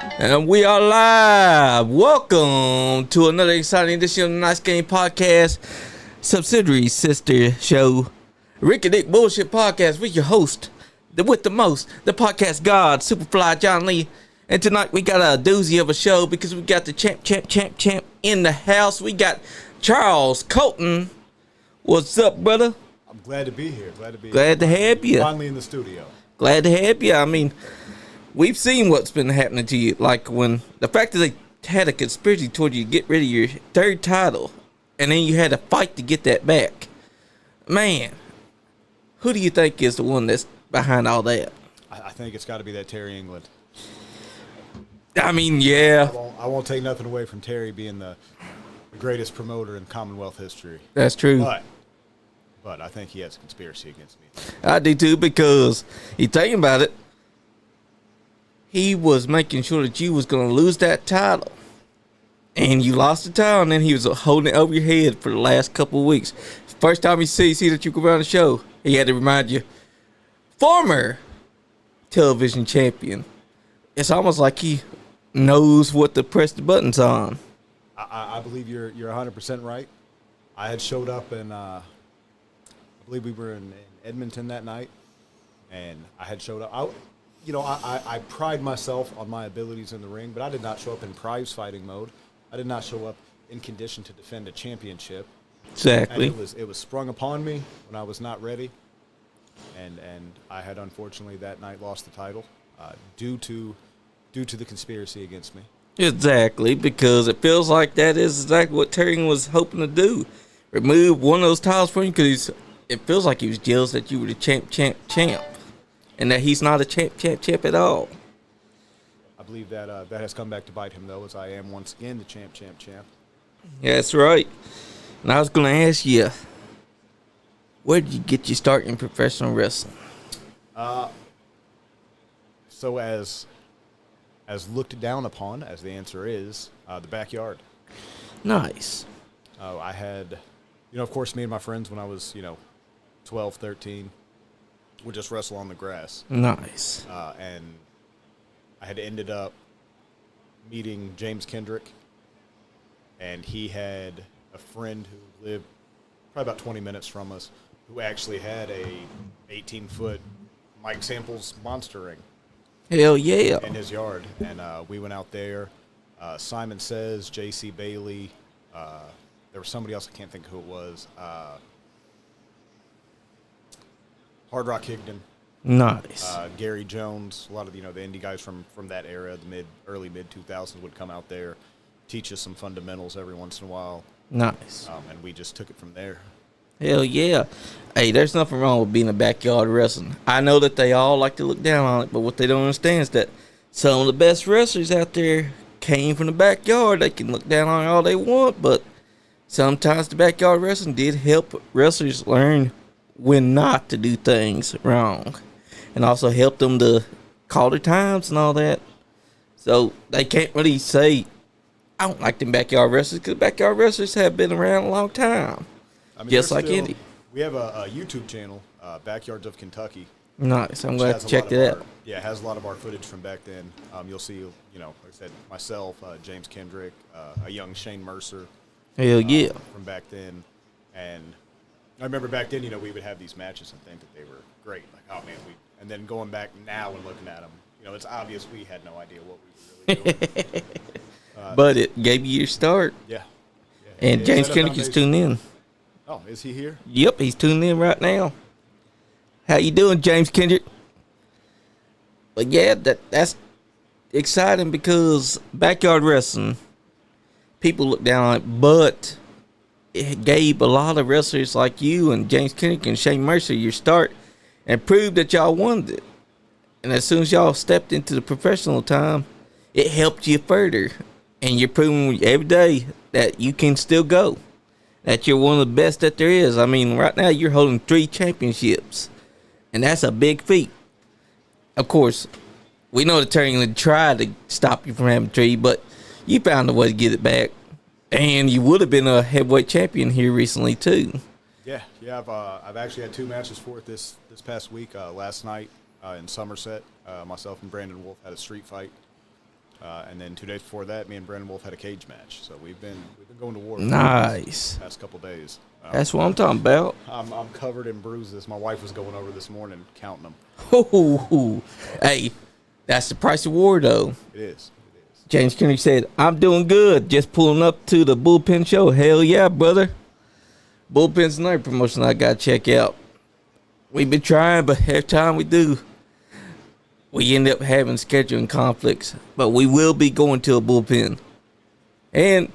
And we are live. Welcome to another exciting edition of the Nice Game Podcast, subsidiary sister show, Ricky Dick Bullshit Podcast with your host, with the most, the podcast god, Superfly John Lee. And tonight we got a doozy of a show because we got the champ in the house. We got Charles Colton. What's up, brother? I'm glad to be here. Glad to have you. Finally in the studio. Glad to have you. I mean, we've seen what's been happening to you. Like when the fact that they had a conspiracy toward you to get rid of your third title, and then you had to fight to get that back. Man, who do you think is the one that's behind all that? I think it's got to be that Terry England. I mean, yeah. I won't take nothing away from Terry being the greatest promoter in Commonwealth history. That's true. But I think he has a conspiracy against me. I do too, because you think about it, he was making sure that you was going to lose that title. And you lost the title, and then he was holding it over your head for the last couple of weeks. First time you see that you come around the show, he had to remind you, former television champion. It's almost like he knows what to press the buttons on. I believe you're 100% right. I had showed up and I believe we were in Edmonton that night, and I had showed up. I pride myself on my abilities in the ring, but I did not show up in prize fighting mode. I did not show up in condition to defend a championship. Exactly. And it was sprung upon me when I was not ready, and I had unfortunately that night lost the title due to the conspiracy against me. Exactly, because it feels like that is exactly what Terry was hoping to do. Remove one of those titles from you, because it feels like he was jealous that you were the champ, and that he's not a champ at all. I believe that has come back to bite him, though, as I am once again the champ. Yeah, that's right. And I was going to ask you, where did you get your start in professional wrestling? So as looked down upon, as the answer is, the backyard. Nice. I had, of course, me and my friends when I was, 12, 13, would just wrestle on the grass. Nice. And I had ended up meeting James Kendrick, and he had a friend who lived probably about 20 minutes from us who actually had a 18-foot Mike Samples monster ring. Hell yeah. In his yard. And we went out there. Simon Says, J.C. Bailey. There was somebody else, I can't think who it was. Hard Rock Higdon. Nice. Gary Jones. A lot of the indie guys from that era, the early mid 2000s, would come out there, teach us some fundamentals every once in a while. Nice. And we just took it from there. Hell yeah. Hey, there's nothing wrong with being a backyard wrestling. I know that they all like to look down on it, but what they don't understand is that some of the best wrestlers out there came from the backyard. They can look down on it all they want, but sometimes the backyard wrestling did help wrestlers learn when not to do things wrong, and also help them to call their times and all that. So they can't really say, I don't like them backyard wrestlers, because backyard wrestlers have been around a long time. I mean, just like Indy. We have a YouTube channel, Backyards of Kentucky. Nice. I'm glad to check that out. Yeah, it has a lot of our footage from back then. You'll see, like I said, myself, James Kendrick, a young Shane Mercer. Hell yeah. From back then. And I remember back then, we would have these matches and think that they were great. Like, oh, man. And then going back now and looking at them, it's obvious we had no idea what we were really doing. But it gave you your start. Yeah. And James Kendrick is tuned in. Oh, is he here? Yep, he's tuned in right now. How you doing, James Kendrick? But yeah, that's exciting, because backyard wrestling, people look down on it, but it gave a lot of wrestlers like you and James Kendrick and Shane Mercer your start and proved that y'all wanted it. And as soon as y'all stepped into the professional time, it helped you further. And you're proving every day that you can still go, that you're one of the best that there is. I mean, right now you're holding 3 championships, and that's a big feat. Of course, we know that Terry England tried to stop you from having 3, but you found a way to get it back. And you would have been a heavyweight champion here recently too. Yeah. I've actually had 2 matches for it this past week. Last night in Somerset, myself and Brandon Wolf had a street fight. And then 2 days before that, me and Brandon Wolf had a cage match. So we've been going to war Nice. the past couple days. That's what I'm talking about. I'm covered in bruises. My wife was going over this morning counting them. Ooh. Hey, that's the price of war, though. It is. James Kennedy said, I'm doing good. Just pulling up to the Bullpen show. Hell yeah, brother. Bullpen's another promotion I got to check out. We've been trying, but every time we do, we end up having scheduling conflicts. But we will be going to a Bullpen. And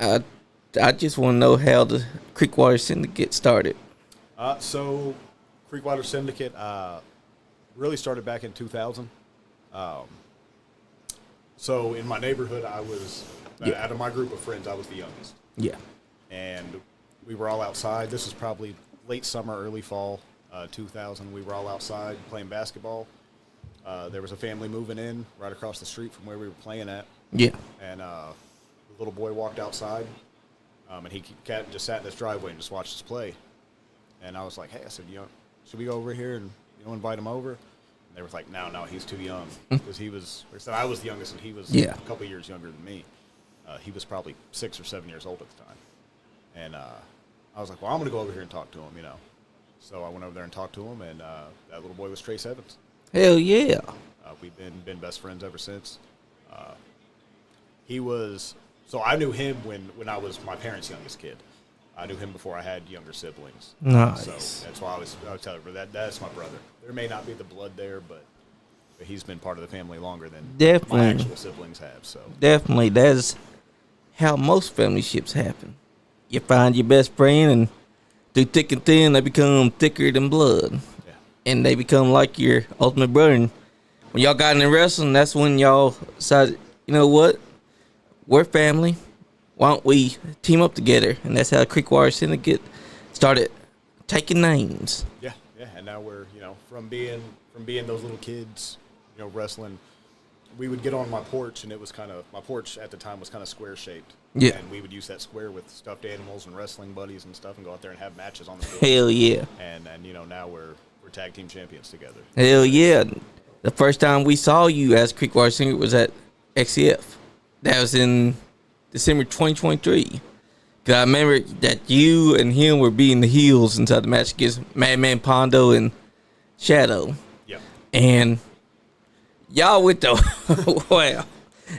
I just want to know how the Creekwater Syndicate started. So Creekwater Syndicate really started back in 2000. So in my neighborhood, I was, out of my group of friends, I was the youngest. Yeah. And we were all outside. This was probably late summer, early fall, 2000. We were all outside playing basketball. There was a family moving in right across the street from where we were playing at. Yeah. And the little boy walked outside, and he just sat in this driveway and just watched us play. And I was like, hey, I said, should we go over here and invite him over? They were like, no, he's too young. Because he was, like I said, I was the youngest, and he was a couple years younger than me. He was probably 6 or 7 years old at the time. And I was like, well, I'm going to go over here and talk to him, So I went over there and talked to him, and that little boy was Trace Evans. Hell yeah. We've been best friends ever since. He was, so I knew him when I was my parents' youngest kid. I knew him before I had younger siblings. Nice. So that's why I was telling her that's my brother. There may not be the blood there, but he's been part of the family longer than my actual siblings have. So definitely, that's how most family ships happen. You find your best friend, and through thick and thin, they become thicker than blood. Yeah. And they become like your ultimate brother. And when y'all got into wrestling, that's when y'all decided, you know what? We're family. Why don't we team up together? And that's how Creekwater Syndicate started taking names. Yeah. And now we're, from being those little kids, wrestling, we would get on my porch, and it was my porch at the time was kind of square shaped. Yeah. And we would use that square with stuffed animals and wrestling buddies and stuff, and go out there and have matches on the field. Hell yeah. And now we're tag team champions together. Hell yeah. The first time we saw you as Creekwater Syndicate was at XCF. That was in December 2023. Cause I remember that you and him were beating the heels inside the match against Madman Pondo and Shadow. Yep. And y'all with the well,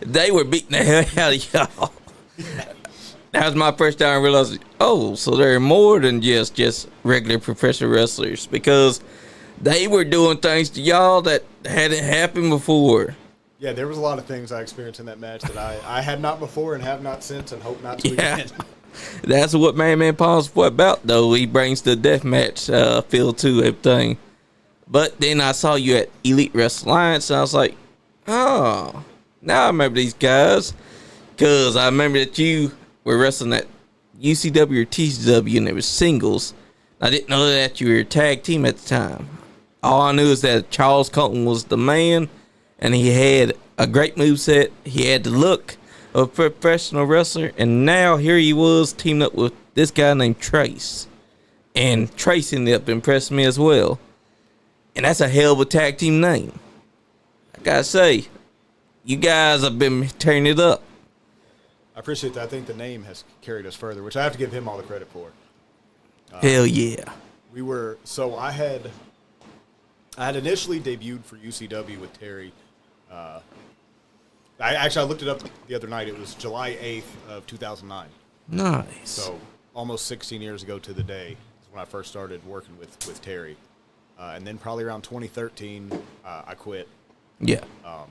they were beating the hell out of y'all. That was my first time realizing, so they're more than just regular professional wrestlers, because they were doing things to y'all that hadn't happened before. Yeah, there was a lot of things I experienced in that match that I had not before and have not since, and hope not to again. That's what Man Paul's about, though. He brings the deathmatch feel to everything. But then I saw you at Elite Wrestling Alliance, and I was like, now I remember these guys. Because I remember that you were wrestling at UCW or TCW, and there was singles. I didn't know that you were a tag team at the time. All I knew is that Charles Colton was the man, and he had a great moveset. He had the look of a professional wrestler, and now here he was teamed up with this guy named Trace. And Trace ended up impressing me as well. And that's a hell of a tag team name. I gotta say, you guys have been tearing it up. I appreciate that. I think the name has carried us further, which I have to give him all the credit for. Hell yeah. I had initially debuted for UCW with Terry. I looked it up the other night. It was July 8th of 2009. Nice. So almost 16 years ago to the day is when I first started working with Terry. And then probably around 2013, I quit. Yeah.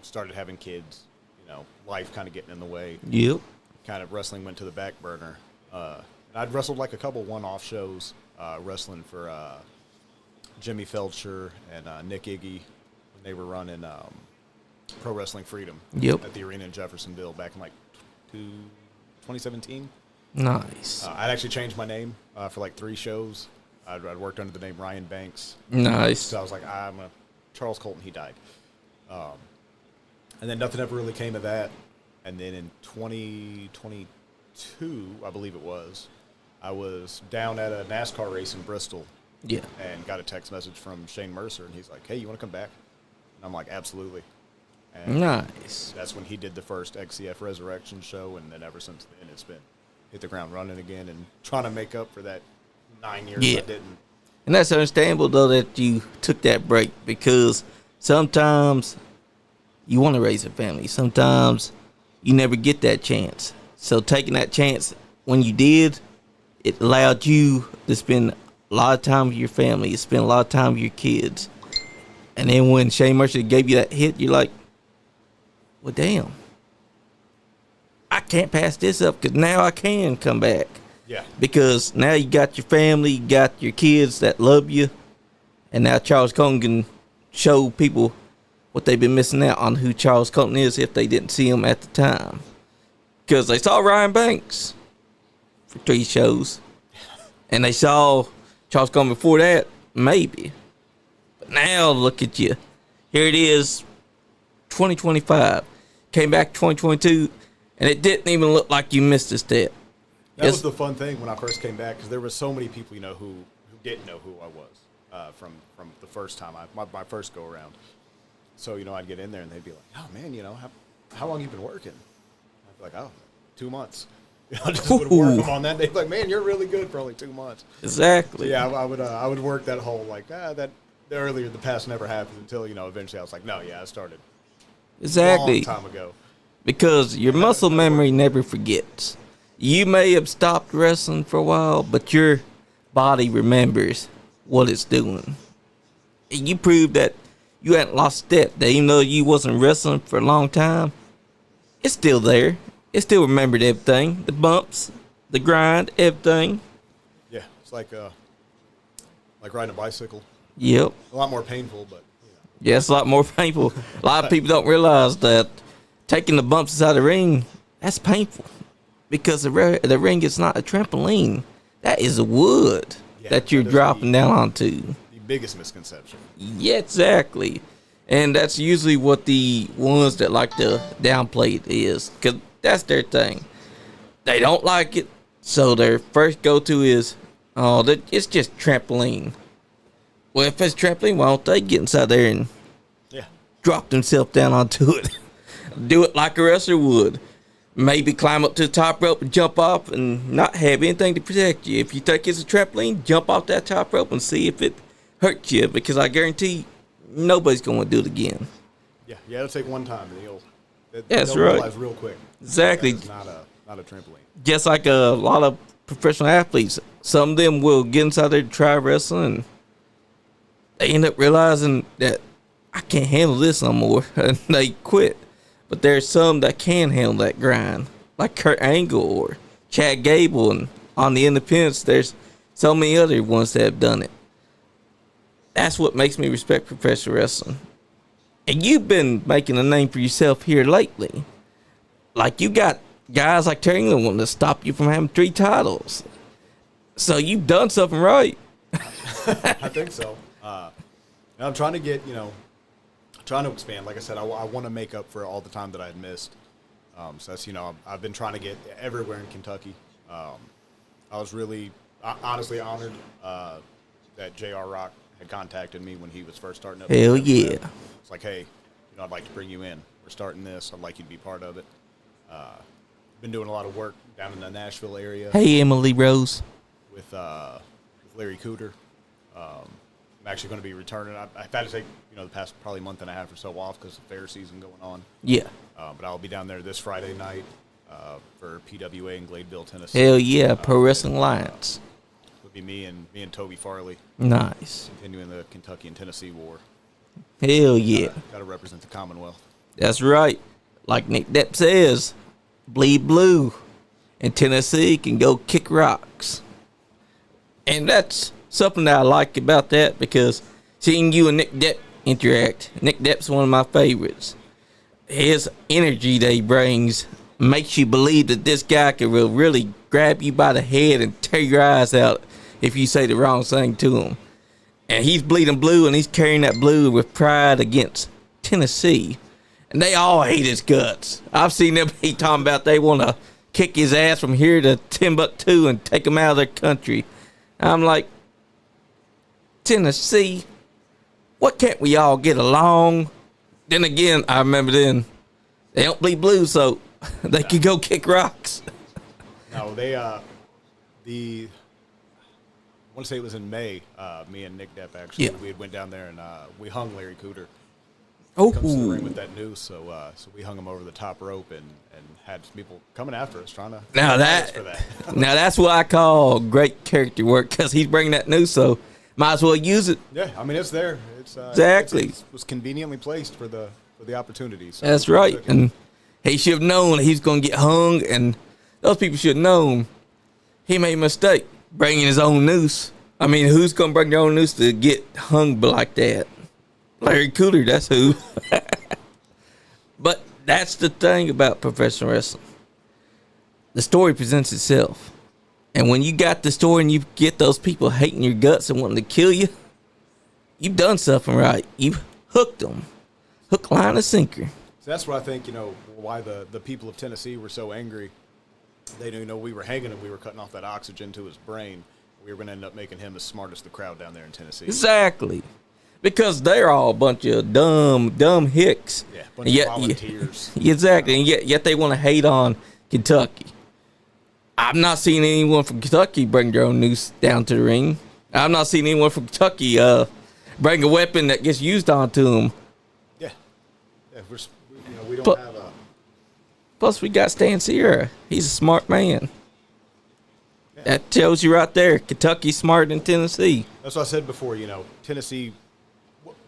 Started having kids, life kind of getting in the way. Yep. Kind of wrestling went to the back burner. I'd wrestled like a couple one-off shows, wrestling for Jimmy Felcher and Nick Iggy when they were running Pro Wrestling Freedom at the arena in Jeffersonville back in like 2017. Nice. I'd actually changed my name for like 3 shows. I'd worked under the name Ryan Banks. Nice. So I was like, I'm a Charles Colton. He died. And then nothing ever really came of that. And then in 2022, I believe it was, I was down at a NASCAR race in Bristol. Yeah. And got a text message from Shane Mercer, and he's like, hey, you want to come back? And I'm like, absolutely. And Nice. that's when he did the first XCF Resurrection show, and then ever since then it's been hit the ground running again and trying to make up for that 9 years I didn't. And that's understandable, though, that you took that break, because sometimes you want to raise a family. Sometimes you never get that chance. So taking that chance when you did, it allowed you to spend a lot of time with your family, to spend a lot of time with your kids. And then when Shane Mercer gave you that hit, you're like, well, damn, I can't pass this up, because now I can come back. Yeah. Because now you got your family, you got your kids that love you, and now Charles Colton can show people what they've been missing out on, who Charles Colton is, if they didn't see him at the time. Because they saw Ryan Banks for 3 shows, and they saw Charles Colton before that, maybe. But now look at you. Here it is, 2025. Came back 2022, and it didn't even look like you missed a step. That was the fun thing when I first came back, because there were so many people, who didn't know who I was from the first time, my first go around. So, I'd get in there and they'd be like, oh, man, how long you been working? I'd be like, oh, 2 months. I just would work them on that. They'd be like, man, you're really good for only 2 months. Exactly. So, yeah, I would work that whole, that earlier the past never happened until, eventually I was like, no, yeah, I started Exactly. a long time ago. Because your muscle memory never forgets. You may have stopped wrestling for a while, but your body remembers what it's doing. And you proved that you hadn't lost step. That even though you wasn't wrestling for a long time, it's still there. It still remembered everything. The bumps, the grind, everything. Yeah, it's like riding a bicycle. Yep. A lot more painful, but... Yeah, it's a lot more painful. A lot of people don't realize that taking the bumps inside the ring, that's painful. Because the ring is not a trampoline. That is a wood that you're dropping down onto. The biggest misconception. Yeah, exactly. And that's usually what the ones that like to downplay it is. Because that's their thing. They don't like it. So their first go-to is, it's just trampoline. Well, if it's trampoline, why don't they get inside there and drop themselves down onto it? Do it like a wrestler would. Maybe climb up to the top rope and jump off and not have anything to protect you. If you think it's a trampoline, jump off that top rope and see if it hurts you. Because I guarantee nobody's going to do it again. Yeah, it'll take one time. That's they'll right. realize real quick. Exactly. It's not a trampoline. Just like a lot of professional athletes. Some of them will get inside there to try wrestling, and they end up realizing that I can't handle this no more, and they quit. But there's some that can handle that grind, like Kurt Angle or Chad Gable, and on the independents, there's so many other ones that have done it. That's what makes me respect professional wrestling. And you've been making a name for yourself here lately. Like, you got guys like Terry England wanting to stop you from having 3 titles. So you've done something right. I think so. I'm trying to get, trying to expand. Like I said, I want to make up for all the time that I had missed. So that's, I've been trying to get everywhere in Kentucky. I was really, honestly honored that J.R. Rock had contacted me when he was first starting up. Hell yeah. It's like, hey, I'd like to bring you in. We're starting this. I'd like you to be part of it. Been doing a lot of work down in the Nashville area. Hey, Emily Rose. With Larry Cooter. I'm actually going to be returning. I've had to take, the past probably month and a half or so off because of fair season going on. Yeah. But I'll be down there this Friday night for PWA in Gladeville, Tennessee. Hell yeah, Pro Wrestling Alliance. It'll be me and Toby Farley. Nice. Continuing the Kentucky and Tennessee war. Hell yeah. Got to represent the Commonwealth. That's right. Like Nick Depp says, bleed blue, and Tennessee can go kick rocks. And that's something that I like about that, because seeing you and Nick Depp interact, Nick Depp's one of my favorites. His energy that he brings makes you believe that this guy can really grab you by the head and tear your eyes out if you say the wrong thing to him. And he's bleeding blue, and he's carrying that blue with pride against Tennessee. And they all hate his guts. I've seen them talking about they want to kick his ass from here to Timbuktu and take him out of their country. I'm like, Tennessee, what can't we all get along? then again, I remember then they don't bleed blue, so they could go kick rocks. No, they I want to say it was in May. Me and Nick Depp actually we had went down there and we hung Larry Cooter. Oh, Comes to the ring with that noose, so we hung him over the top rope and had some people coming after us trying to. Now that's what I call great character work, because he's bringing that noose, so might as well use it. Yeah, I mean it's there. It's exactly. It was conveniently placed for the opportunity. So that's right, and he should have known he was going to get hung, and those people should have known he made a mistake bringing his own noose. I mean, who's going to bring their own noose to get hung like that? Larry Cooter, that's who. But that's the thing about professional wrestling. The story presents itself. And when you got the story and you get those people hating your guts and wanting to kill you, you've done something right. You've hooked them. Hook, line, and sinker. So that's what I think, why the people of Tennessee were so angry. They knew, we were hanging him. We were cutting off that oxygen to his brain. We were going to end up making him the smartest of the crowd down there in Tennessee. Exactly. Because they're all a bunch of dumb hicks. Yeah, a bunch of volunteers. Exactly. And yet they want to hate on Kentucky. I'm not seeing anyone from Kentucky bring their own noose down to the ring. I'm not seeing anyone from Kentucky bring a weapon that gets used onto them. Yeah. We don't have a... Plus, we got Stan Sierra. He's a smart man. Yeah. That tells you right there, Kentucky's smarter than Tennessee. That's what I said before, Tennessee...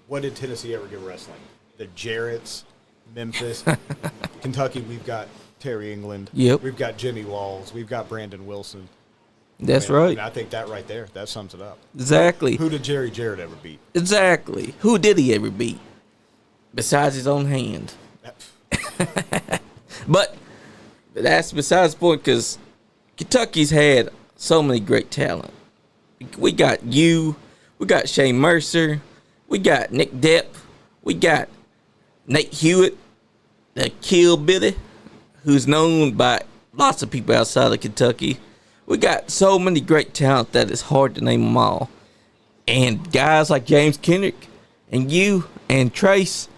What did Tennessee ever give wrestling? The Jarretts, Memphis, Kentucky, we've got Terry England. Yep. We've got Jimmy Walls. We've got Brandon Wilson. That's right. I think that right there, that sums it up. Exactly. Who did Jerry Jarrett ever beat? Exactly. Who did he ever beat? Besides his own hand. But that's besides the point, because Kentucky's had so many great talent. We got we got Shane Mercer, we got Nick Depp, we got Nate Hewitt, the Kill Bitty, who's known by lots of people outside of Kentucky. We got so many great talent that it's hard to name them all. And guys like James Kendrick and you and Trace,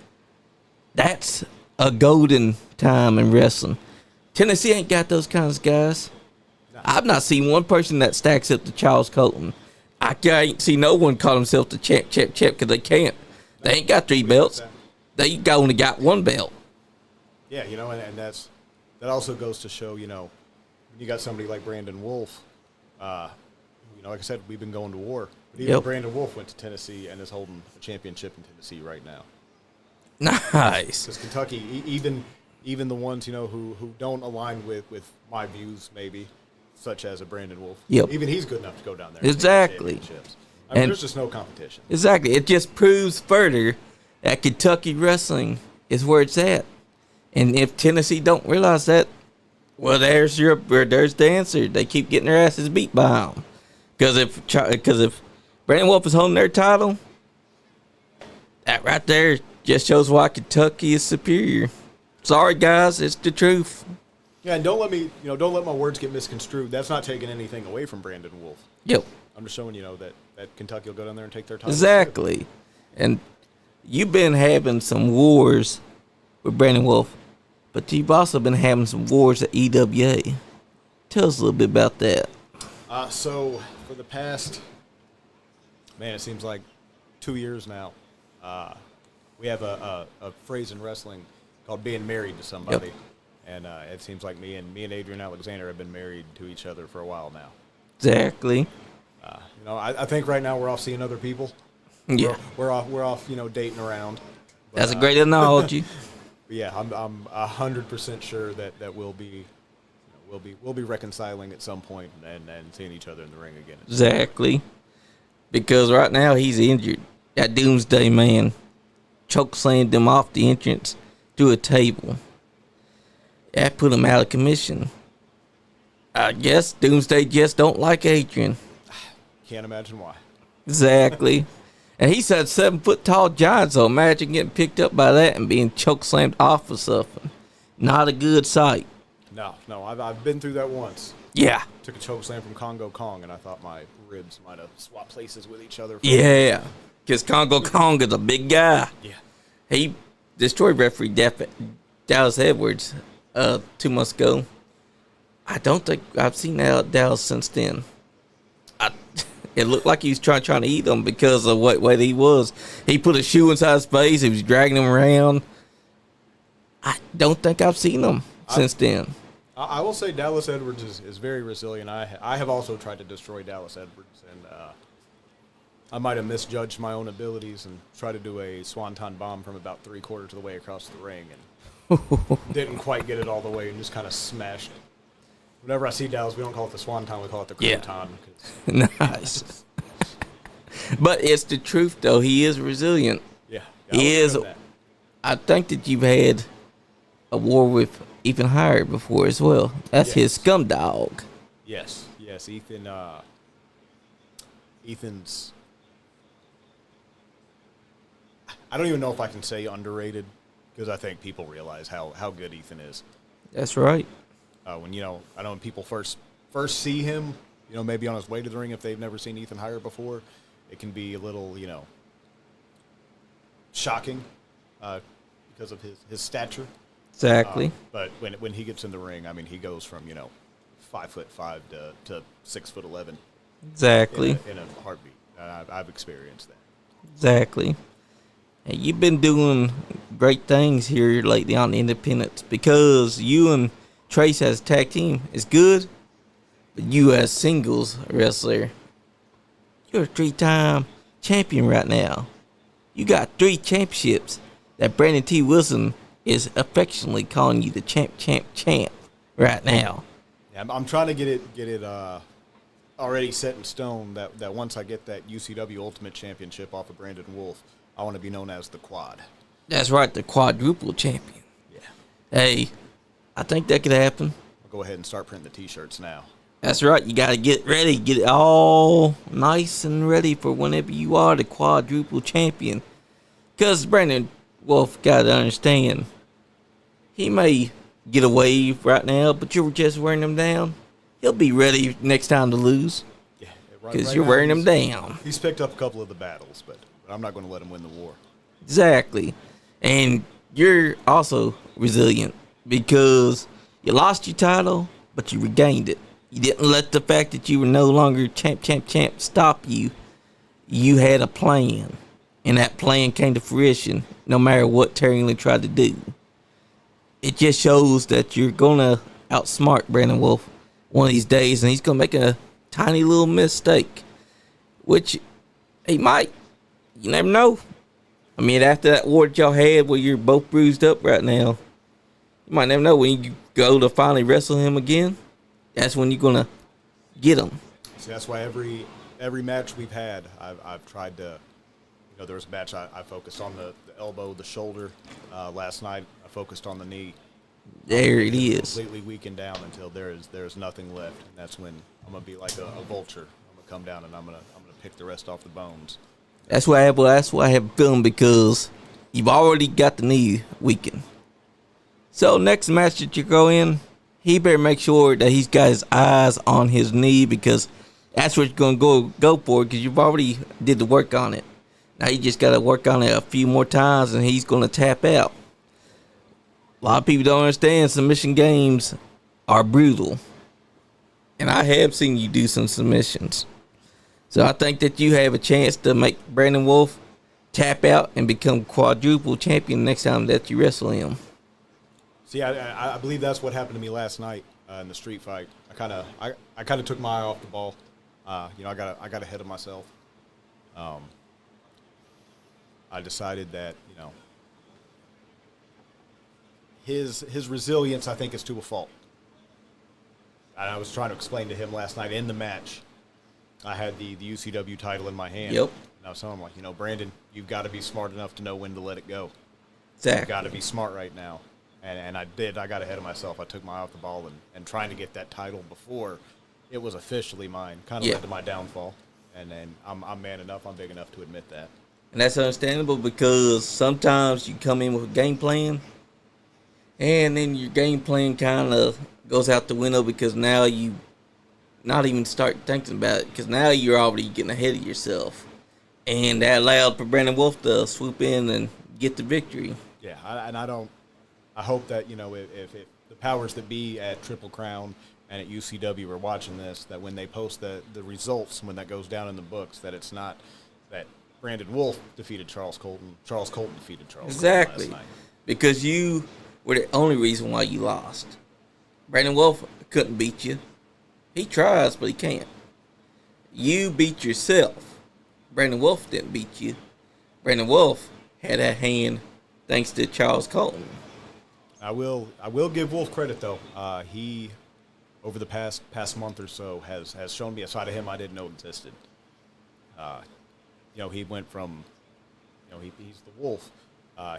that's a golden time in wrestling. Tennessee ain't got those kinds of guys. No. I've not seen one person that stacks up to Charles Colton. I ain't seen no one call himself the champ, because they can't. They ain't got 3 belts. They only got 1 belt. Yeah, and that also goes to show, when you got somebody like Brandon Wolf, like I said, we've been going to war. But even Brandon Wolf went to Tennessee and is holding a championship in Tennessee right now. Nice. Because Kentucky, even the ones, who don't align with my views, maybe, such as a Brandon Wolf. Yep. Even he's good enough to go down there. Exactly. There's just no competition. Exactly. It just proves further that Kentucky wrestling is where it's at. And if Tennessee don't realize that, well, there's the answer. They keep getting their asses beat by them. Because if Brandon Wolf is holding their title, that right there just shows why Kentucky is superior. Sorry, guys, it's the truth. Yeah, and don't let my words get misconstrued. That's not taking anything away from Brandon Wolf. Yep. I'm just showing that Kentucky will go down there and take their title. Exactly. And you've been having some wars with Brandon Wolf, but you've also been having some wars at EWA. Tell us a little bit about that. So for the past, it seems like 2 years now, we have a phrase in wrestling called being married to somebody. Yep. And it seems like me and Adrian Alexander have been married to each other for a while now. Exactly. I think right now we're off seeing other people. Yeah. We're off, dating around. But, that's a great analogy. Yeah, I'm 100% sure that we'll be reconciling at some point and seeing each other in the ring again. Exactly. Because right now he's injured. That Doomsday Man chokeslammed him off the entrance to a table. That put him out of commission. I guess Doomsday just don't like Adrian. Can't imagine why. Exactly. And he's a 7-foot-tall giant, so imagine getting picked up by that and being chokeslammed off of something. Not a good sight. No, I've been through that once. Yeah. Took a chokeslam from Congo Kong, and I thought my ribs might have swapped places with each other. Yeah, because Congo Kong is a big guy. Yeah. He destroyed referee Dallas Edwards 2 months ago. I don't think I've seen Dallas since then. It looked like he was trying to eat him because of what way he was. He put a shoe inside his face. He was dragging him around. I don't think I've seen him since then. I will say Dallas Edwards is very resilient. I have also tried to destroy Dallas Edwards, and I might have misjudged my own abilities and tried to do a swanton bomb from about 3/4 of the way across the ring, and didn't quite get it all the way and just kind of smashed it. Whenever I see Dallas, we don't call it the swanton, we call it the crouton. Yeah. Nice. But it's the truth, though. He is resilient. Yeah. He is. I think that you've had a war with Ethan Hire before as well. That's his scum dog. Yes. Ethan's. I don't even know if I can say underrated because I think people realize how good Ethan is. That's right. When I know when people first see him, maybe on his way to the ring if they've never seen Ethan Hire before, it can be a little shocking because of his stature. Exactly. But when he gets in the ring, I mean, he goes from 5'5" to 6'11". Exactly. In a heartbeat. I've experienced that. Exactly. Hey, you've been doing great things here lately on the independents because you and Trace as a tag team is good, but you as singles wrestler, you're a 3-time champion right now. You got 3 championships that Brandon T. Wilson is affectionately calling you the champ right now. Yeah, I'm trying to get it already set in stone that once I get that UCW Ultimate Championship off of Brandon Wolf, I want to be known as the Quad. That's right, the quadruple champion. Yeah. Hey, I think that could happen. I'll go ahead and start printing the T-shirts now. That's right. You got to get ready. Get it all nice and ready for whenever you are the quadruple champion. Because Brandon Wolf got to understand, he may get a wave right now, but you're just wearing him down. He'll be ready next time to lose. Yeah, because you're wearing him down. He's picked up a couple of the battles, but I'm not going to let him win the war. Exactly. And you're also resilient because you lost your title, but you regained it. You didn't let the fact that you were no longer champ stop you. You had a plan, and that plan came to fruition no matter what Terry tried to do. It just shows that you're going to outsmart Brandon Wolf one of these days, and he's going to make a tiny little mistake, which he might. You never know. I mean, after that war that y'all had where you're both bruised up right now, you might never know when you go to finally wrestle him again. That's when you're gonna get him. See, that's why every match we've had, I've tried to. There was a match I focused on the elbow, the shoulder. Last night I focused on the knee. There it is. Completely weakened down until there's nothing left, and that's when I'm gonna be like a vulture. I'm gonna come down and I'm gonna pick the rest off the bones. That's why I have a feeling because you've already got the knee weakened. So next match that you go in, he better make sure that he's got his eyes on his knee because that's what you're going to go for because you've already did the work on it. Now you just got to work on it a few more times and he's going to tap out. A lot of people don't understand submission games are brutal. And I have seen you do some submissions. So I think that you have a chance to make Brandon Wolf tap out and become quadruple champion next time that you wrestle him. See, I believe that's what happened to me last night in the street fight. I kind of took my eye off the ball. I got ahead of myself. I decided that his resilience I think is to a fault. And I was trying to explain to him last night in the match. I had the UCW title in my hand. Yep. And I was telling him Brandon, you've got to be smart enough to know when to let it go. Exactly. You've got to be smart right now. And I did. I got ahead of myself. I took my eye off the ball and trying to get that title before it was officially mine. Kind of led to my downfall. And then I'm man enough. I'm big enough to admit that. And that's understandable because sometimes you come in with a game plan and then your game plan kind of goes out the window because now you not even start thinking about it because now you're already getting ahead of yourself. And that allowed for Brandon Wolf to swoop in and get the victory. Yeah, I hope that, if the powers that be at Triple Crown and at UCW are watching this, that when they post the results, when that goes down in the books, that it's not that Brandon Wolf defeated Charles Colton defeated Charles Colton last night. Because you were the only reason why you lost. Brandon Wolf couldn't beat you. He tries, but he can't. You beat yourself. Brandon Wolf didn't beat you. Brandon Wolf had a hand thanks to Charles Colton. I will give Wolf credit though. He over the past month or so has shown me a side of him I didn't know existed. He went from he's the Wolf.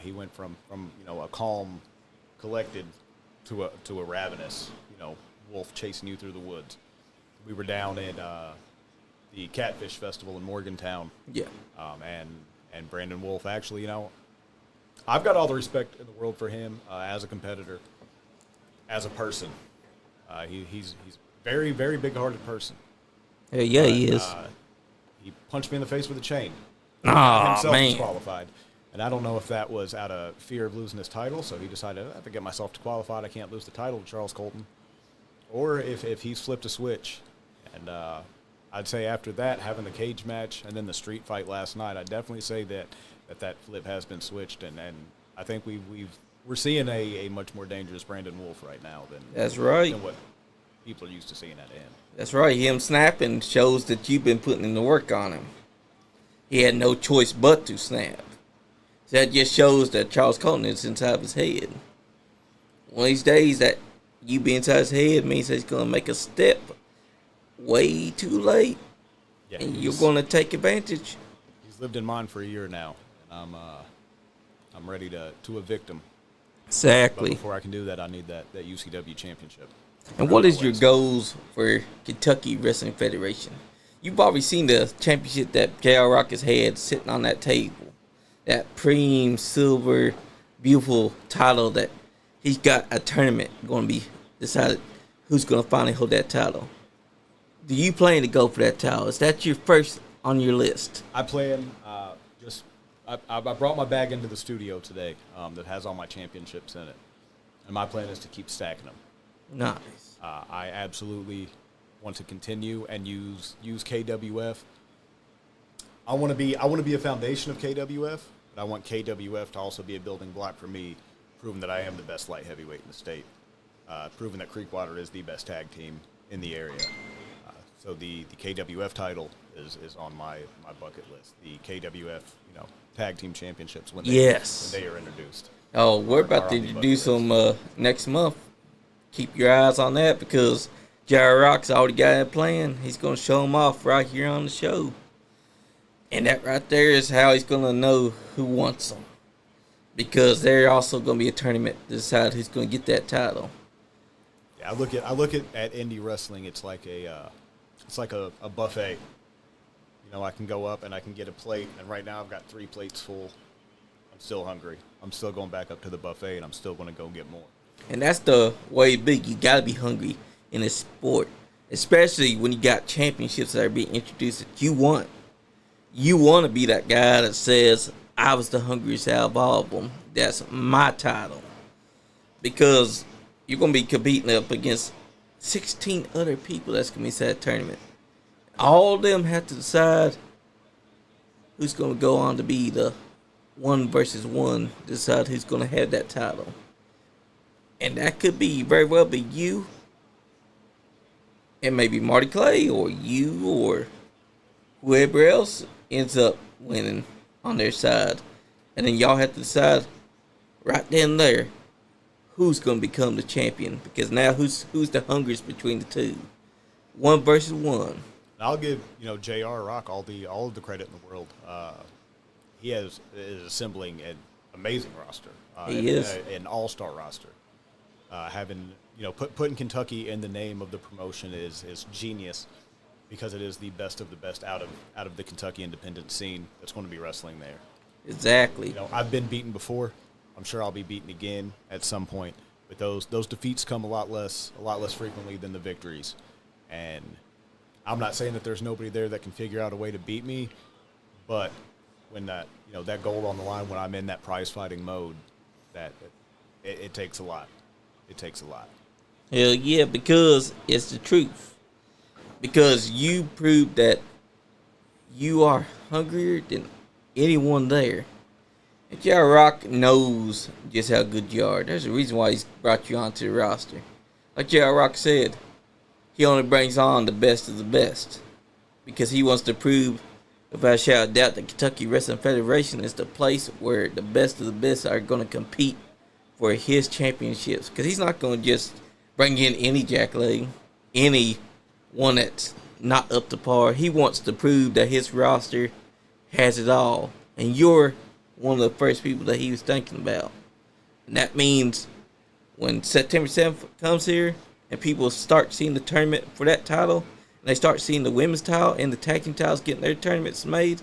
He went from a calm, collected to a ravenous wolf chasing you through the woods. We were down at the Catfish Festival in Morgantown. Yeah. And Brandon Wolf actually, I've got all the respect in the world for him as a competitor, as a person. He's a very, very big-hearted person. Yeah, he is. He punched me in the face with a chain. Oh, himself man. disqualified. And I don't know if that was out of fear of losing his title, so he decided, I have to get myself disqualified. I can't lose the title to Charles Colton. Or if he's flipped a switch. And I'd say after that, having the cage match and then the street fight last night, I'd definitely say that flip has been switched. And I think we're seeing a much more dangerous Brandon Wolf right now That's right. than what people are used to seeing at him. That's right. Him snapping shows that you've been putting in the work on him. He had no choice but to snap. So that just shows that Charles Colton is inside of his head. One of these days, that you be inside his head means that he's going to make a step way too late. Yeah, and you're going to take advantage. He's lived in mine for a year now, and I'm ready to evict him. Exactly. But before I can do that, I need that UCW championship. And what is your goals for Kentucky Wrestling Federation? You've already seen the championship that J.R. Rock has had sitting on that table. That preem, silver, beautiful title that he's got a tournament going to be decided who's going to finally hold that title. Do you plan to go for that title? Is that your first on your list? I plan I brought my bag into the studio today that has all my championships in it. And my plan is to keep stacking them. Nice. I absolutely want to continue and use KWF. I want to be a foundation of KWF, but I want KWF to also be a building block for me, proving that I am the best light heavyweight in the state, proving that Creekwater is the best tag team in the area. So the KWF title is on my bucket list. The KWF tag team championships when they are introduced. Oh, we're about to introduce them next month. Keep your eyes on that because J.R. Rock's already got it planned. He's going to show them off right here on the show. And that right there is how he's going to know who wants them. Because there's also going to be a tournament to decide who's going to get that title. Yeah, I look at indie wrestling. It's like a buffet. I can go up and I can get a plate, and right now I've got 3 plates full. I'm still hungry. I'm still going back up to the buffet, and I'm still going to go get more. And that's the way big. You got to be hungry in this sport, especially when you got championships that are being introduced that you want. You want to be that guy that says, I was the hungriest out of all of them. That's my title. Because you're going to be competing up against 16 other people that's going to be inside that tournament. All of them have to decide who's going to go on to be the 1 versus 1, decide who's going to have that title. And that could be very well be you and maybe Marty Clay or you or whoever else ends up winning on their side. And then y'all have to decide right then and there who's going to become the champion. Because now who's the hungriest between the two? 1 versus 1. I'll give J.R. Rock all of the credit in the world. He is assembling an amazing roster. He is an all-star roster. Putting Kentucky in the name of the promotion is genius because it is the best of the best out of the Kentucky independent scene that's going to be wrestling there. Exactly. I've been beaten before. I'm sure I'll be beaten again at some point. But those defeats come a lot less frequently than the victories. And I'm not saying that there's nobody there that can figure out a way to beat me, but when that gold on the line, when I'm in that prize fighting mode, that it takes a lot. It takes a lot. Hell yeah, because it's the truth. Because you proved that you are hungrier than anyone there. And J.R. Rock knows just how good you are. There's a reason why he's brought you onto the roster. Like J.R. Rock said, he only brings on the best of the best. Because he wants to prove, without a shadow of doubt, that Kentucky Wrestling Federation is the place where the best of the best are going to compete for his championships. Because he's not going to just bring in any jackleg, any one that's not up to par. He wants to prove that his roster has it all. And you're one of the first people that he was thinking about. And that means when September 7th comes here and people start seeing the tournament for that title, and they start seeing the women's title and the tag team titles getting their tournaments made,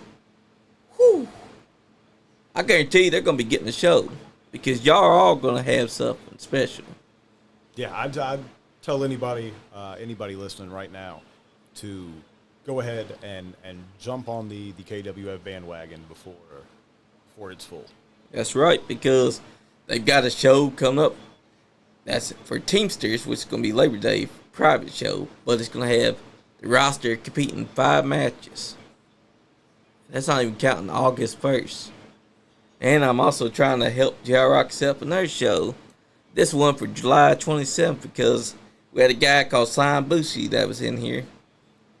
whew, I guarantee you they're going to be getting the show. Because y'all are all going to have something special. Yeah, I'd tell anybody listening right now to go ahead and jump on the KWF bandwagon before it's full. That's right, because they've got a show coming up. That's for Teamsters, which is going to be Labor Day private show, but it's going to have the roster competing 5 matches. That's not even counting August 1st. And I'm also trying to help J.R. Rock set up another show. This one for July 27th, because we had a guy called Slime Bushi that was in here.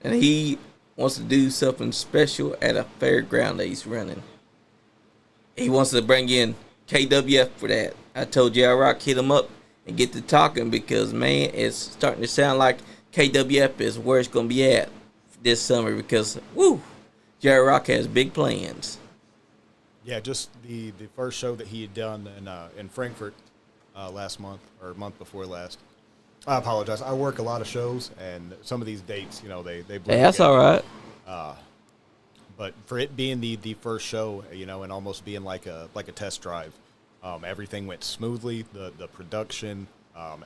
And he wants to do something special at a fairground that he's running. He wants to bring in KWF for that. I told J.R. Rock hit him up and get to talking, because, man, it's starting to sound like KWF is where it's going to be at this summer, because, woo, J.R. Rock has big plans. Yeah, just the first show that he had done in Frankfurt last month, or month before last. I apologize. I work a lot of shows, and some of these dates, they blur. Hey, that's all right. But for it being the first show, and almost being like a test drive, everything went smoothly. The production,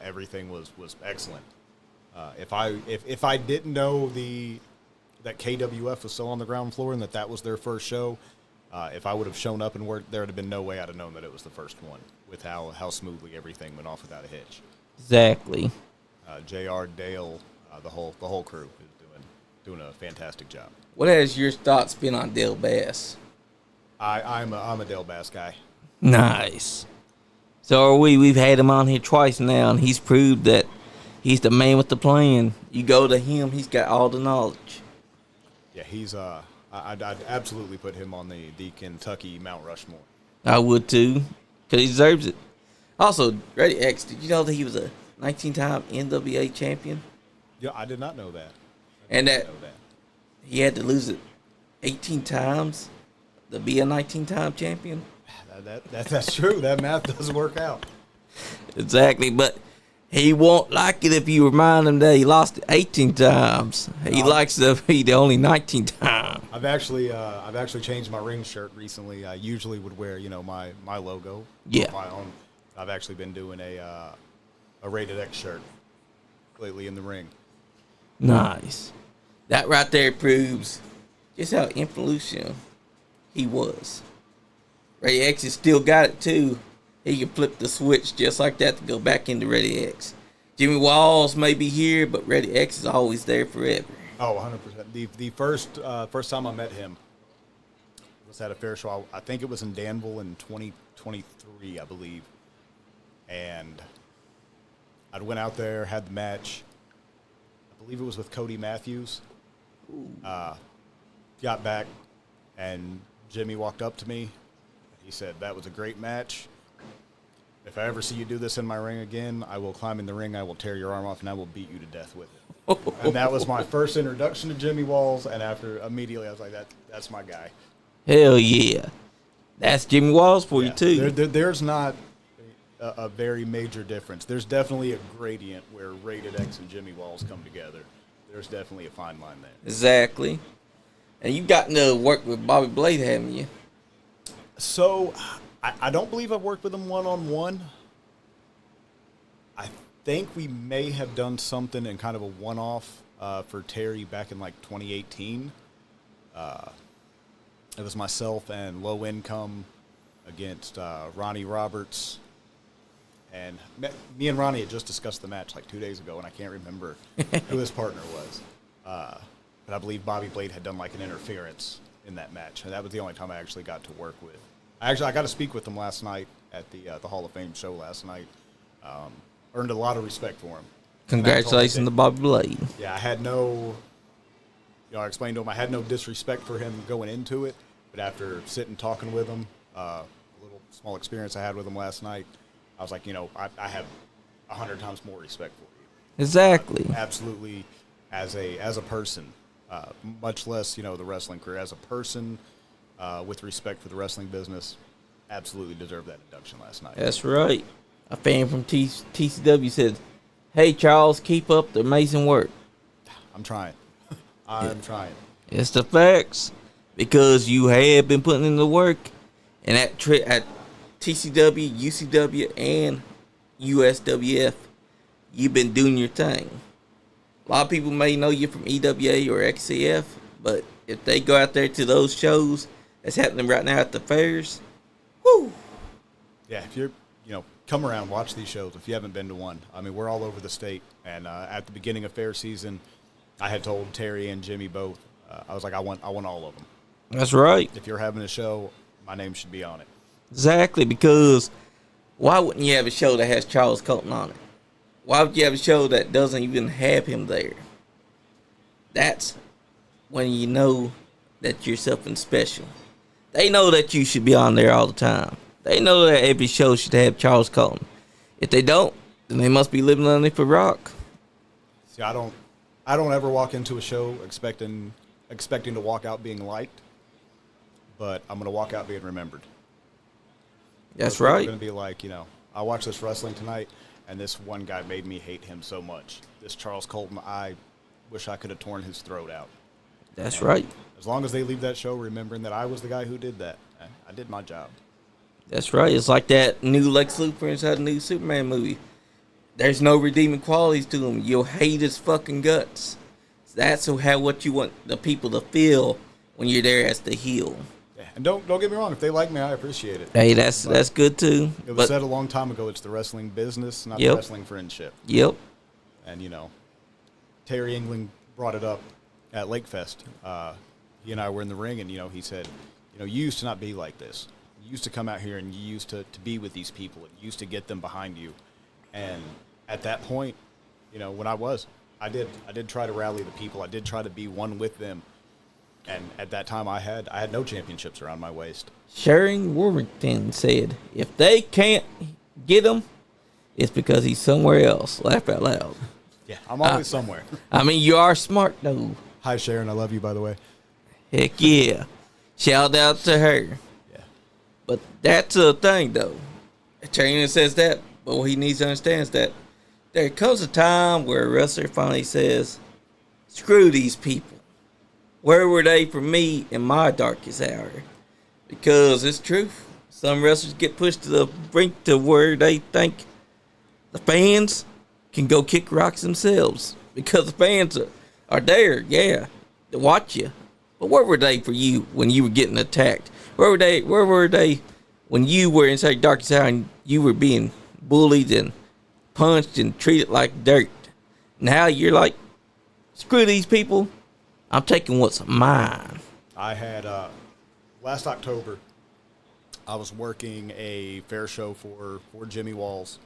everything was excellent. If I didn't know that KWF was still on the ground floor and that was their first show, if I would have shown up and worked, there would have been no way I'd have known that it was the first one, with how smoothly everything went off without a hitch. Exactly. JR, Dale, the whole crew is doing a fantastic job. What has your thoughts been on Dale Bass? I'm a Dale Bass guy. Nice. So are we. We've had him on here twice now, and he's proved that he's the man with the plan. You go to him, he's got all the knowledge. Yeah, he's I'd absolutely put him on the Kentucky Mount Rushmore. I would too, because he deserves it. Also, Ready X, did you know that he was a 19-time NWA champion? Yeah, I did not know that. And that he had to lose it 18 times to be a 19-time champion? That's true. That math does work out. Exactly, but he won't like it if you remind him that he lost it 18 times. He likes to be the only 19 time. I've actually changed my ring shirt recently. I usually would wear, my logo. Yeah. My own. I've actually been doing a Rated X shirt lately in the ring. Nice. That right there proves just how influential he was. Rated X has still got it too. He can flip the switch just like that to go back into Ready X. Jimmy Walls may be here, but Ready X is always there forever. Oh, 100%. The first time I met him was at a fair show. I think it was in Danville in 2023, I believe. And I went out there, had the match. I believe it was with Cody Matthews. Got back, and Jimmy walked up to me. He said, "That was a great match. If I ever see you do this in my ring again, I will climb in the ring, I will tear your arm off, and I will beat you to death with it." And that was my first introduction to Jimmy Walls, and immediately I was like, that's my guy. Hell yeah. That's Jimmy Walls for you too. There's not a very major difference. There's definitely a gradient where Rated X and Jimmy Walls come together. There's definitely a fine line there. Exactly. And you've gotten to work with Bobby Blade, haven't you? So, I don't believe I've worked with him one-on-one. I think we may have done something in kind of a one-off for Terry back in, 2018. It was myself and Low Income against Ronnie Roberts, And me and Ronnie had just discussed the match like 2 days ago, and I can't remember who his partner was. But I believe Bobby Blade had done like an interference in that match, and that was the only time I actually got to work with. I got to speak with him last night at the Hall of Fame show last night. Earned a lot of respect for him. Congratulations to Bobby Blade. Yeah, I had no, I explained to him I had no disrespect for him going into it, but after sitting talking with him, a little small experience I had with him last night, I was like, I have 100 times more respect for you. Exactly. Absolutely, as a person, much less the wrestling career. As a person, with respect for the wrestling business, absolutely deserved that induction last night. That's right. A fan from TCW said, "Hey Charles, keep up the amazing work." I'm trying. I'm trying. It's the facts, because you have been putting in the work, and at TCW, UCW, and USWF, you've been doing your thing. A lot of people may know you from EWA or XCF, but if they go out there to those shows that's happening right now at the fairs, whoo! Yeah, if you're, come around, watch these shows if you haven't been to one. I mean, we're all over the state, and at the beginning of fair season, I had told Terry and Jimmy both, I was like, I want all of them. That's right. If you're having a show, my name should be on it. Exactly, because why wouldn't you have a show that has Charles Colton on it? Why would you have a show that doesn't even have him there? That's when you know that you're something special. They know that you should be on there all the time. They know that every show should have Charles Colton. If they don't, then they must be living underneath a rock. See, I don't ever walk into a show expecting to walk out being liked, but I'm going to walk out being remembered. That's right. It's going to be like, I watched this wrestling tonight, and this one guy made me hate him so much. This Charles Colton, I wish I could have torn his throat out. That's right. As long as they leave that show remembering that I was the guy who did that, I did my job. That's right. It's like that new Lex Luthor inside the new Superman movie. There's no redeeming qualities to him. You'll hate his fucking guts. That's what you want the people to feel when you're there as the heel. Yeah, and don't get me wrong. If they like me, I appreciate it. Hey, that's good too. It was said a long time ago. It's the wrestling business, not the wrestling friendship. Yep. And Terry England brought it up at Lake Fest. He and I were in the ring, and he said, you used to not be like this. You used to come out here and you used to be with these people and you used to get them behind you. And at that point, when I did try to rally the people. I did try to be one with them. And at that time, I had no championships around my waist. Sharon Warrington said, if they can't get him, it's because he's somewhere else. Laugh out loud. Yeah, I'm always somewhere. I mean, you are smart, though. Hi, Sharon. I love you, by the way. Heck yeah. Shout out to her. Yeah. But that's the thing, though. Jayne says that, but what he needs to understand is that there comes a time where a wrestler finally says, screw these people. Where were they for me in my darkest hour? Because it's true. Some wrestlers get pushed to the brink to where they think the fans can go kick rocks themselves. Because the fans are there, to watch you. But where were they for you when you were getting attacked? Where were they when you were inside darkest hour and you were being bullied and punched and treated like dirt? Now you're like, screw these people. I'm taking what's mine. I had, last October, I was working a fair show for Jimmy Walls.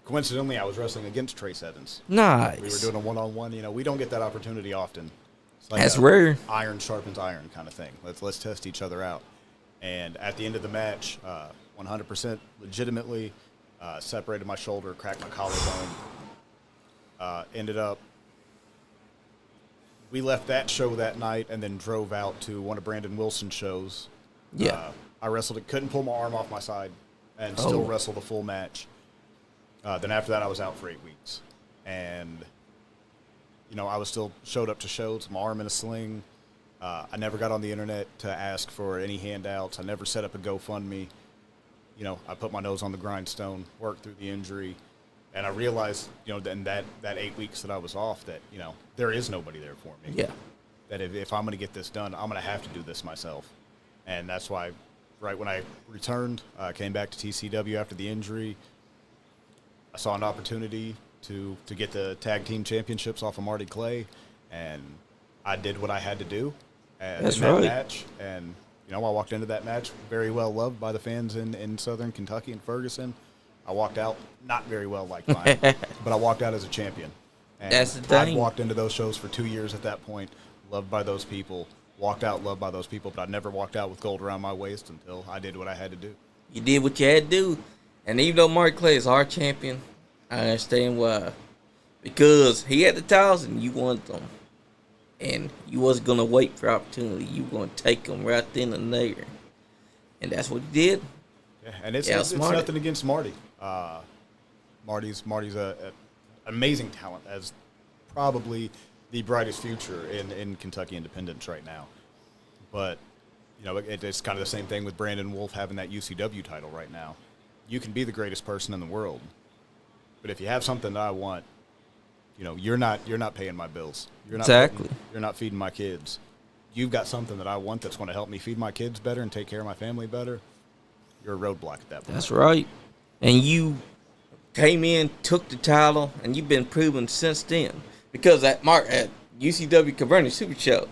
Coincidentally, I was wrestling against Trace Evans. Nice. We were doing a one-on-one. We don't get that opportunity often. It's like that's rare. Iron sharpens iron kind of thing. Let's test each other out. And at the end of the match, 100% legitimately separated my shoulder, cracked my collarbone. Ended up, we left that show that night and then drove out to one of Brandon Wilson's shows. Yeah. I wrestled it, couldn't pull my arm off my side, and still wrestled a full match. Then after that, I was out for 8 weeks. And, I was still showed up to shows, my arm in a sling. I never got on the internet to ask for any handouts. I never set up a GoFundMe. I put my nose on the grindstone, worked through the injury. And I realized, in that 8 weeks that I was off that, there is nobody there for me. Yeah. That if I'm going to get this done, I'm going to have to do this myself. And that's why right when I returned, came back to TCW after the injury. I saw an opportunity to get the tag team championships off of Marty Clay, and I did what I had to do in that match. And, I walked into that match very well loved by the fans in Southern Kentucky and Ferguson. I walked out not very well liked by them, but I walked out as a champion. And that's the thing. I walked into those shows for 2 years at that point, loved by those people, walked out loved by those people, but I never walked out with gold around my waist until I did what I had to do. You did what you had to do. And even though Marty Clay is our champion, I understand why. Because he had the titles and you wanted them. And you wasn't going to wait for opportunity. You were going to take them right then and there. And that's what you did. Yeah, and it's nothing against Marty. Marty's an amazing talent, as probably the brightest future in Kentucky independence right now. But, it's kind of the same thing with Brandon Wolf having that UCW title right now. You can be the greatest person in the world, but if you have something that I want, you're not paying my bills. You're not feeding my kids. You've got something that I want that's going to help me feed my kids better and take care of my family better. You're a roadblock at that point. That's right. And you came in, took the title, and you've been proven since then. Because at UCW Converting Super Show,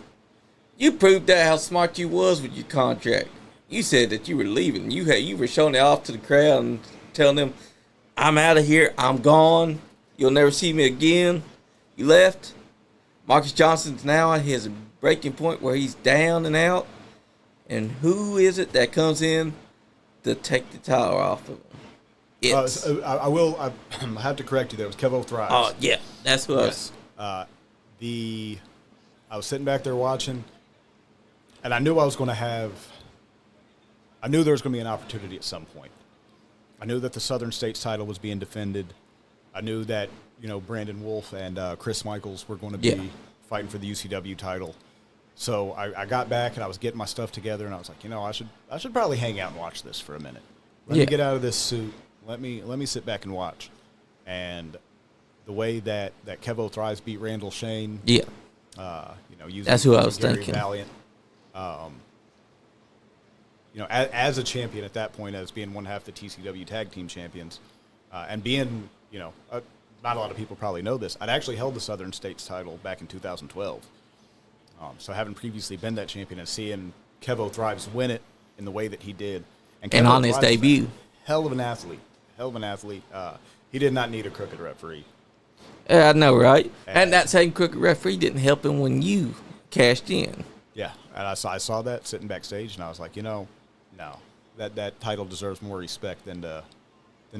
you proved that how smart you was with your contract. You said that you were leaving. You were showing it off to the crowd and telling them, I'm out of here. I'm gone. You'll never see me again. You left. Marcus Johnson's now at his breaking point where he's down and out. And who is it that comes in to take the title off of him? I have to correct you there. It was Kevo Thrives. Oh, yeah. That's what yes. I was sitting back there watching, and I knew there was going to be an opportunity at some point. I knew that the Southern States title was being defended. I knew that, Brandon Wolf and Chris Michaels were going to be fighting for the UCW title. So I got back and I was getting my stuff together, and I was like, I should probably hang out and watch this for a minute. Let me get out of this suit. Let me sit back and watch. And the way that Kevo Thrives beat Randall Shane. Yeah. That's who I was thinking. Valiant. As a champion at that point, as being one half the TCW Tag Team Champions, and being, not a lot of people probably know this, I'd actually held the Southern States title back in 2012. So having previously been that champion and seeing Kevo Thrives win it in the way that he did. And on his debut. Hell of an athlete. He did not need a crooked referee. Yeah, I know, right? And that same crooked referee didn't help him when you cashed in. Yeah, and I saw that sitting backstage, and I was like, no, that title deserves more respect than to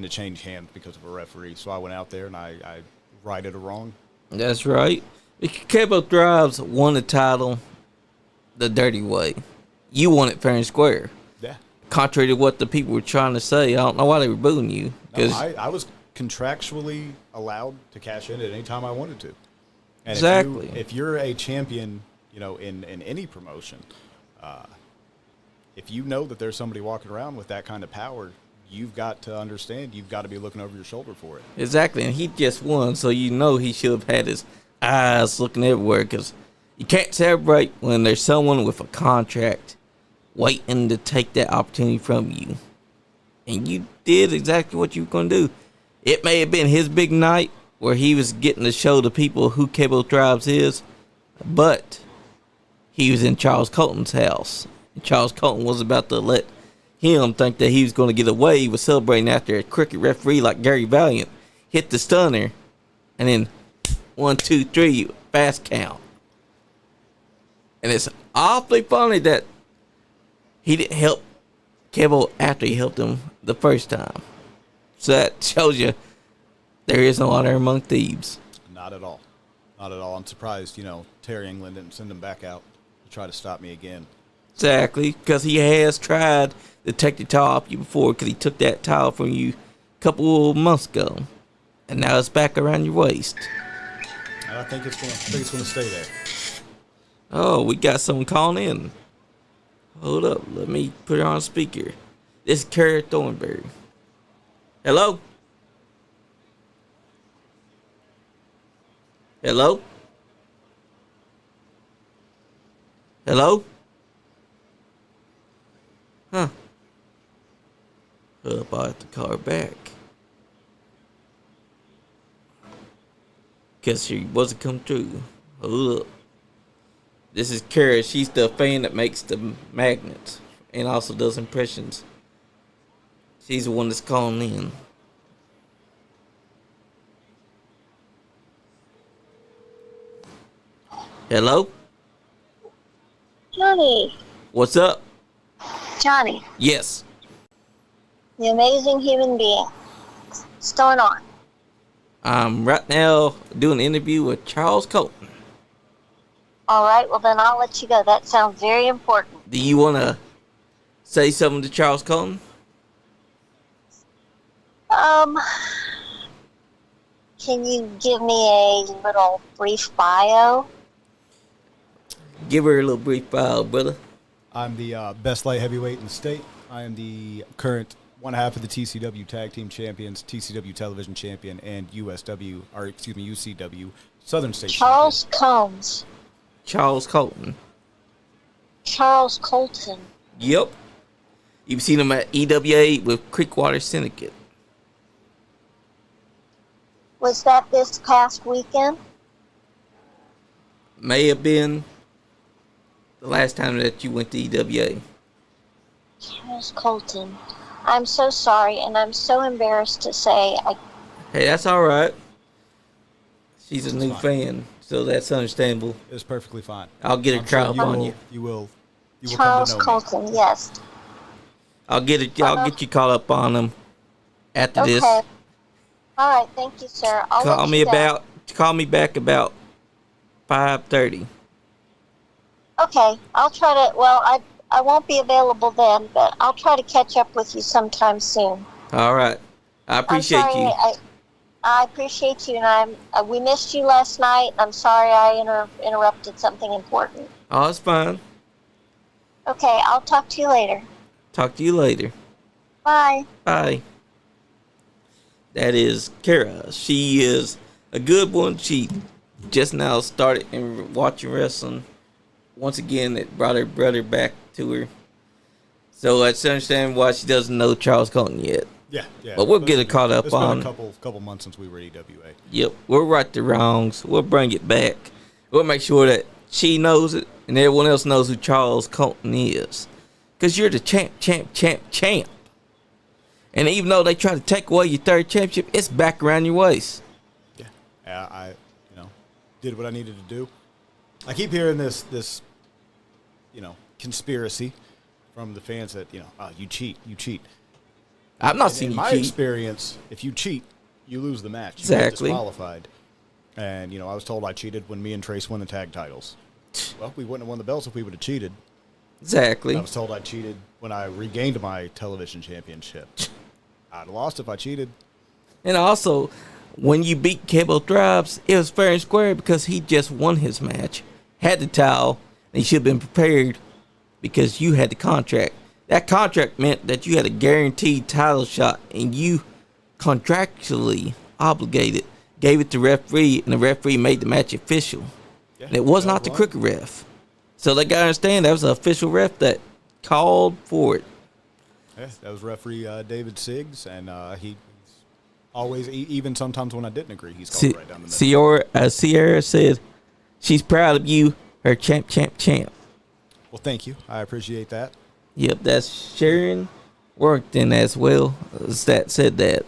change hands because of a referee. So I went out there and I righted a wrong. That's right. Kevo Thrives won the title the dirty way. You won it fair and square. Yeah. Contrary to what the people were trying to say, I don't know why they were booing you. No, I was contractually allowed to cash in at any time I wanted to. And exactly. If you're a champion, in any promotion, if you know that there's somebody walking around with that kind of power, you've got to understand. You've got to be looking over your shoulder for it. Exactly, and he just won, so he should have had his eyes looking everywhere, because you can't celebrate when there's someone with a contract waiting to take that opportunity from you. And you did exactly what you were going to do. It may have been his big night where he was getting to show the people who Kevo Thrives is, but he was in Charles Colton's house. And Charles Colton was about to let him think that he was going to get away. He was celebrating after a cricket referee like Gary Valiant hit the stunner, and then 1, 2, 3, fast count. And it's awfully funny that he didn't help Kevo after he helped him the first time. So that shows you there is no honor among thieves. Not at all. Not at all. I'm surprised, Terry England didn't send him back out to try to stop me again. Exactly, because he has tried to take the towel off you before, because he took that towel from you a couple months ago. And now it's back around your waist. I think it's going to stay there. Oh, we got someone calling in. Hold up. Let me put it on speaker. This is Carrie Thornberry. Hello? Hello? Hello? Huh. bought the car back. Because she wasn't come through. Hold up. This is Kara. She's the fan that makes the magnets and also does impressions. She's the one that's calling in. Hello? Johnny. What's up? Johnny, Yes. the amazing human being. What's going on? I'm right now doing an interview with Charles Colton. All right, well then I'll let you go. That sounds very important. Do you want to say something to Charles Colton? Can you give me a little brief bio? Give her a little brief bio, brother. I'm the best light heavyweight in the state. I am the current one half of the TCW Tag Team Champions, TCW Television Champion, and UCW Southern State Charles Champion. Combs. Charles Colton. Charles Colton. Yep. You've seen him at EWA with Creekwater Syndicate. Was that this past weekend? May have been the last time that you went to EWA. Charles Colton. I'm so sorry, and I'm so embarrassed to say Hey, that's all right. She's a It's new fine. fan, so that's understandable. It's perfectly fine. I'll get a I'm crowd sure on you. You will Charles come to know me. Colton, yes. I'll get you caught up on him after Okay. this. All right, thank you, sir. I'll let you go. Call me back about 5:30. Okay, I'll try to. Well, I won't be available then, but I'll try to catch up with you sometime soon. All right. I appreciate I'm sorry, you. I appreciate you, and we missed you last night. I'm sorry I interrupted something important. Oh, it's fine. Okay, I'll talk to you later. Talk to you later. Bye. Bye. That is Kara. She is a good one. She just now started in watching wrestling. Once again, it brought her brother back to her. So I understand why she doesn't know Charles Colton yet. Yeah. But we'll get her caught up It's on. been a couple months since we were at EWA. Yep, we'll right the wrongs. We'll bring it back. We'll make sure that she knows it and everyone else knows who Charles Colton is. Because you're the champ. And even though they try to take away your third championship, it's back around your waist. Yeah. I did what I needed to do. I keep hearing this conspiracy from the fans that, you cheat. I'm not In seeing you my cheat. experience, if you cheat, you lose the match. You Exactly. get disqualified. And, I was told I cheated when me and Trace won the tag titles. Well, we wouldn't have won the belts if we would have cheated. Exactly. I was told I cheated when I regained my television championship. I'd have lost if I cheated. And also, when you beat Cable Thribs, it was fair and square because he just won his match, had the towel, and he should have been prepared because you had the contract. That contract meant that you had a guaranteed title shot, and you contractually obligated, gave it to referee, and the referee made the match official. Yeah, And it was not the crooked ref. So they got to understand that was an official ref that called for it. Yeah, that was referee David Siggs, and he's always, even sometimes when I didn't agree, he's called right down the middle. Sierra said she's proud of you, her champ. Well, thank you. I appreciate that. Yep, that's Sharon Workton as well that said that,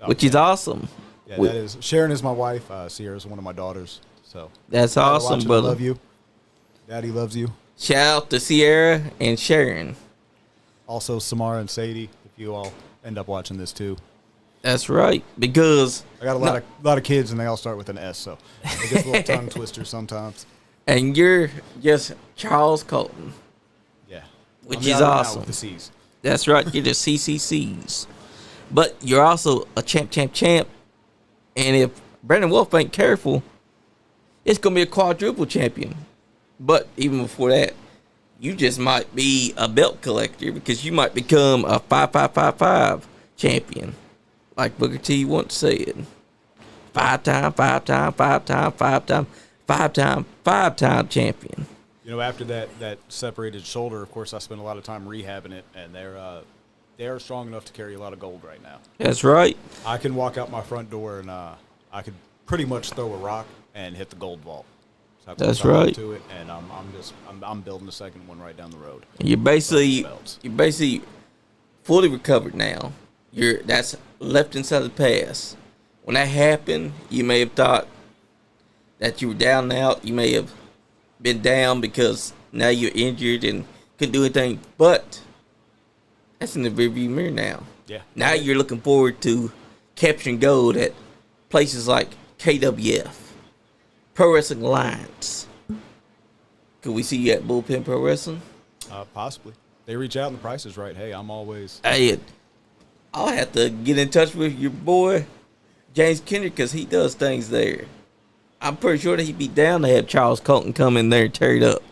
which is awesome. Yeah, that is. Sharon is my wife. Sierra's one of my daughters. So That's awesome, I brother. love you. Daddy loves you. Shout out to Sierra and Sharon. Also, Samara and Sadie, if you all end up watching this too. That's right, because I got a lot of kids, and they all start with an S, so it gets a little tongue twister sometimes. and you're just Charles Colton. Yeah, Which I'm is out right now awesome. with the C's. That's right, you're the CCCs. But you're also a champ. And if Brandon Wolf ain't careful, it's going to be a quadruple champion. But even before that, you just might be a belt collector because you might become a 5-5-5-5 champion. Like Booker T once said. Five-time champion. After that separated shoulder, of course, I spent a lot of time rehabbing it, and they're they're strong enough to carry a lot of gold right now. That's right. I can walk out my front door and I could pretty much throw a rock and hit the gold vault. So That's right. To it, and I'm building the second one right down the road. You're basically fully recovered now. That's left inside the past. When that happened, you may have thought that you were down and out. You may have been down because now you're injured and couldn't do anything. But that's in the rearview mirror now. Yeah. Now you're looking forward to capturing gold at places like KWF, Pro Wrestling Alliance. Could we see you at Bullpen Pro Wrestling? Possibly. They reach out and the price is right. Hey, I'm always. Hey, I'll have to get in touch with your boy, James Kendrick, because he does things there. I'm pretty sure that he'd be down to have Charles Colton come in there and tear it up.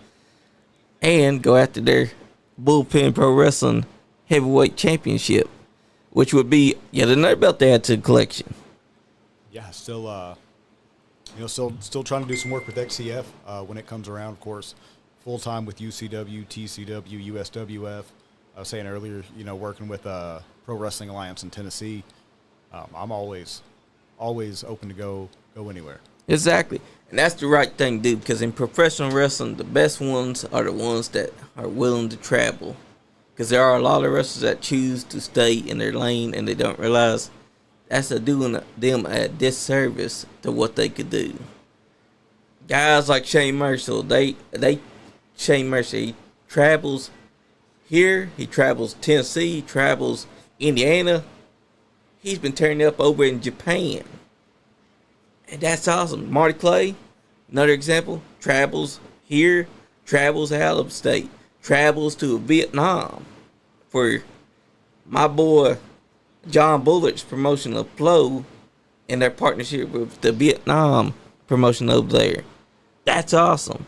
And go after their Bullpen Pro Wrestling Heavyweight Championship, which would be yet another belt to add to the collection. Yeah, still trying to do some work with XCF when it comes around, of course. Full time with UCW, TCW, USWF. I was saying earlier, working with Pro Wrestling Alliance in Tennessee. I'm always open to go anywhere. Exactly. And that's the right thing to do, because in professional wrestling, the best ones are the ones that are willing to travel. Because there are a lot of wrestlers that choose to stay in their lane and they don't realize that's doing them a disservice to what they could do. Guys like Shane Mercer, Shane Mercer, he travels here, he travels Tennessee, he travels Indiana. He's been tearing up over in Japan. And that's awesome. Marty Clay, another example, travels here, travels out of state, travels to Vietnam for my boy John Bullard's promotion of Flow and their partnership with the Vietnam promotion over there. That's awesome.